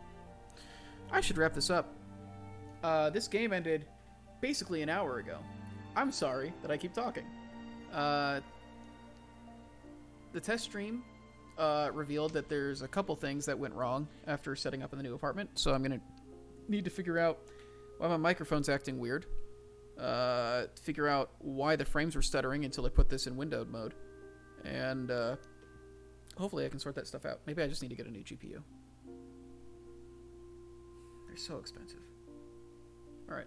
I should wrap this up. This game ended basically an hour ago. I'm sorry that I keep talking. The test stream revealed that there's a couple things that went wrong after setting up in the new apartment, so I'm going to need to figure out why my microphone's acting weird. Figure out why the frames were stuttering until I put this in windowed mode. And hopefully I can sort that stuff out. Maybe I just need to get a new GPU. They're so expensive. Alright.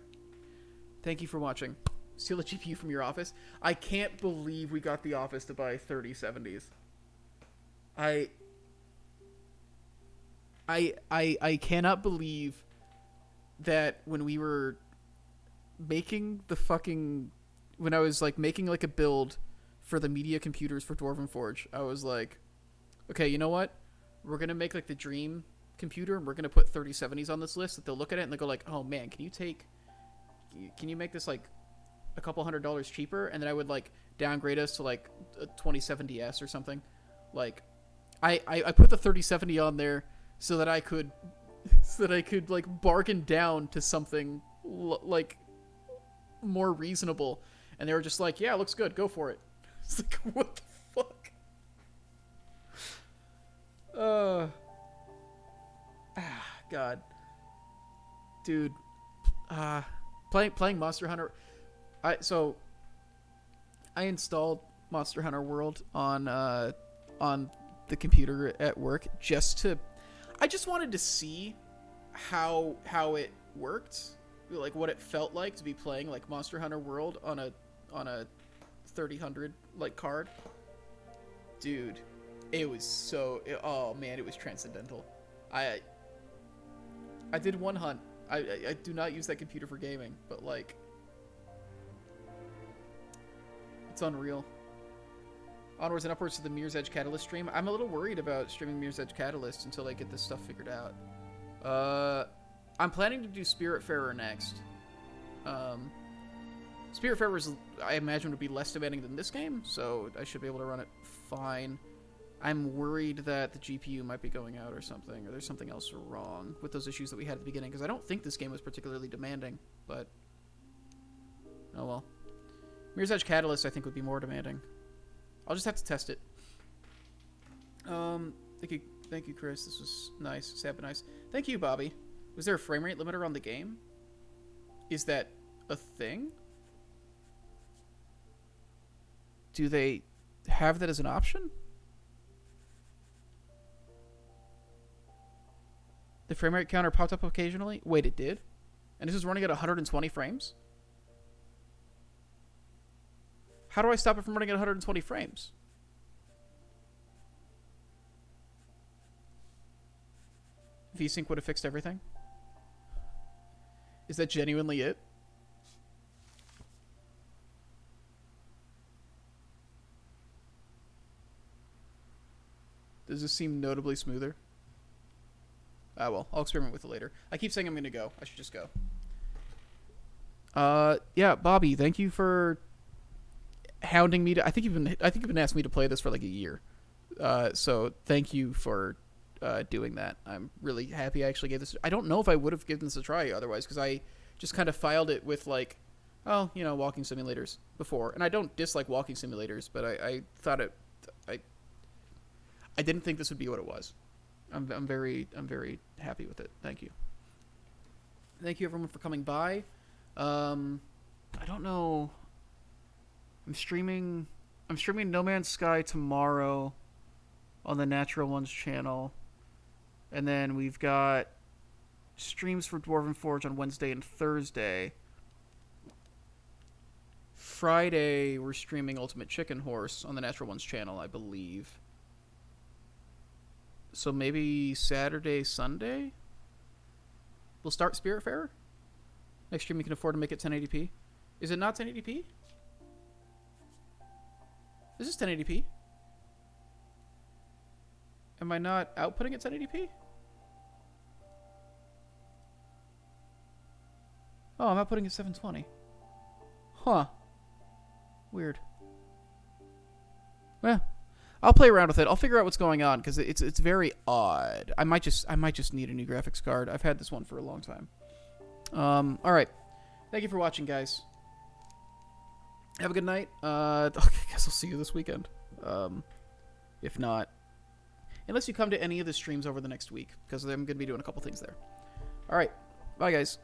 Thank you for watching. Steal a GPU from your office. I can't believe we got the office to buy 3070s. I cannot believe that when we were making the fucking... When I was like making like a build for the media computers for Dwarven Forge, I was like, okay, you know what? We're going to make like the dream computer and we're going to put 3070s on this list that they'll look at it and they'll go like, oh man, can you make this like a couple $100s cheaper? And then I would like downgrade us to like a 2070S or something. Like I put the 3070 on there so that I could like bargain down to something like more reasonable. And they were just like, yeah, looks good, go for it. It's like, what the fuck? God. Dude. Playing Monster Hunter. I installed Monster Hunter World on the computer at work I just wanted to see how it worked, like what it felt like to be playing like Monster Hunter World on a 3000 like card. Dude, it was oh man, it was transcendental. I did one hunt. I do not use that computer for gaming, but like it's unreal. Onwards and upwards to the Mirror's Edge Catalyst stream. I'm a little worried about streaming Mirror's Edge Catalyst until I get this stuff figured out. I'm planning to do Spiritfarer next. Spiritfarer, I imagine, would be less demanding than this game, so I should be able to run it fine. I'm worried that the GPU might be going out or something, or there's something else wrong with those issues that we had at the beginning, because I don't think this game was particularly demanding, but oh well. Mirror's Edge Catalyst, I think, would be more demanding. I'll just have to test it. Thank you, Chris. This was nice. Sad but nice. Thank you, Bobby. Was there a frame rate limiter on the game? Is that a thing? Do they have that as an option? The frame rate counter popped up occasionally? Wait, it did? And this is running at 120 frames? How do I stop it from running at 120 frames? VSync would have fixed everything? Is that genuinely it? Does this seem notably smoother? Ah, well, I'll experiment with it later. I keep saying I'm going to go. I should just go. Yeah, Bobby, thank you for hounding me to... I think you've been asking me to play this for like a year. So thank you for doing that. I'm really happy I actually gave this... I don't know if I would have given this a try otherwise, because I just kind of filed it with like, oh, you know, walking simulators before. And I don't dislike walking simulators, but I thought it... I didn't think this would be what it was. I'm very happy with it. Thank you. Thank you everyone for coming by. I don't know. I'm streaming No Man's Sky tomorrow on the Natural Ones channel. And then we've got streams for Dwarven Forge on Wednesday and Thursday. Friday, we're streaming Ultimate Chicken Horse on the Natural Ones channel, I believe. So maybe Saturday, Sunday? We'll start Spiritfarer? Next stream you can afford to make it 1080p. Is it not 1080p? This is 1080p. Am I not outputting at 1080p? Oh, I'm outputting at 720. Huh. Weird. Well, I'll play around with it. I'll figure out what's going on because it's very odd. I might just need a new graphics card. I've had this one for a long time. All right. Thank you for watching, guys. Have a good night. Okay, I guess I'll see you this weekend. If not, unless you come to any of the streams over the next week, because I'm going to be doing a couple things there. All right. Bye, guys.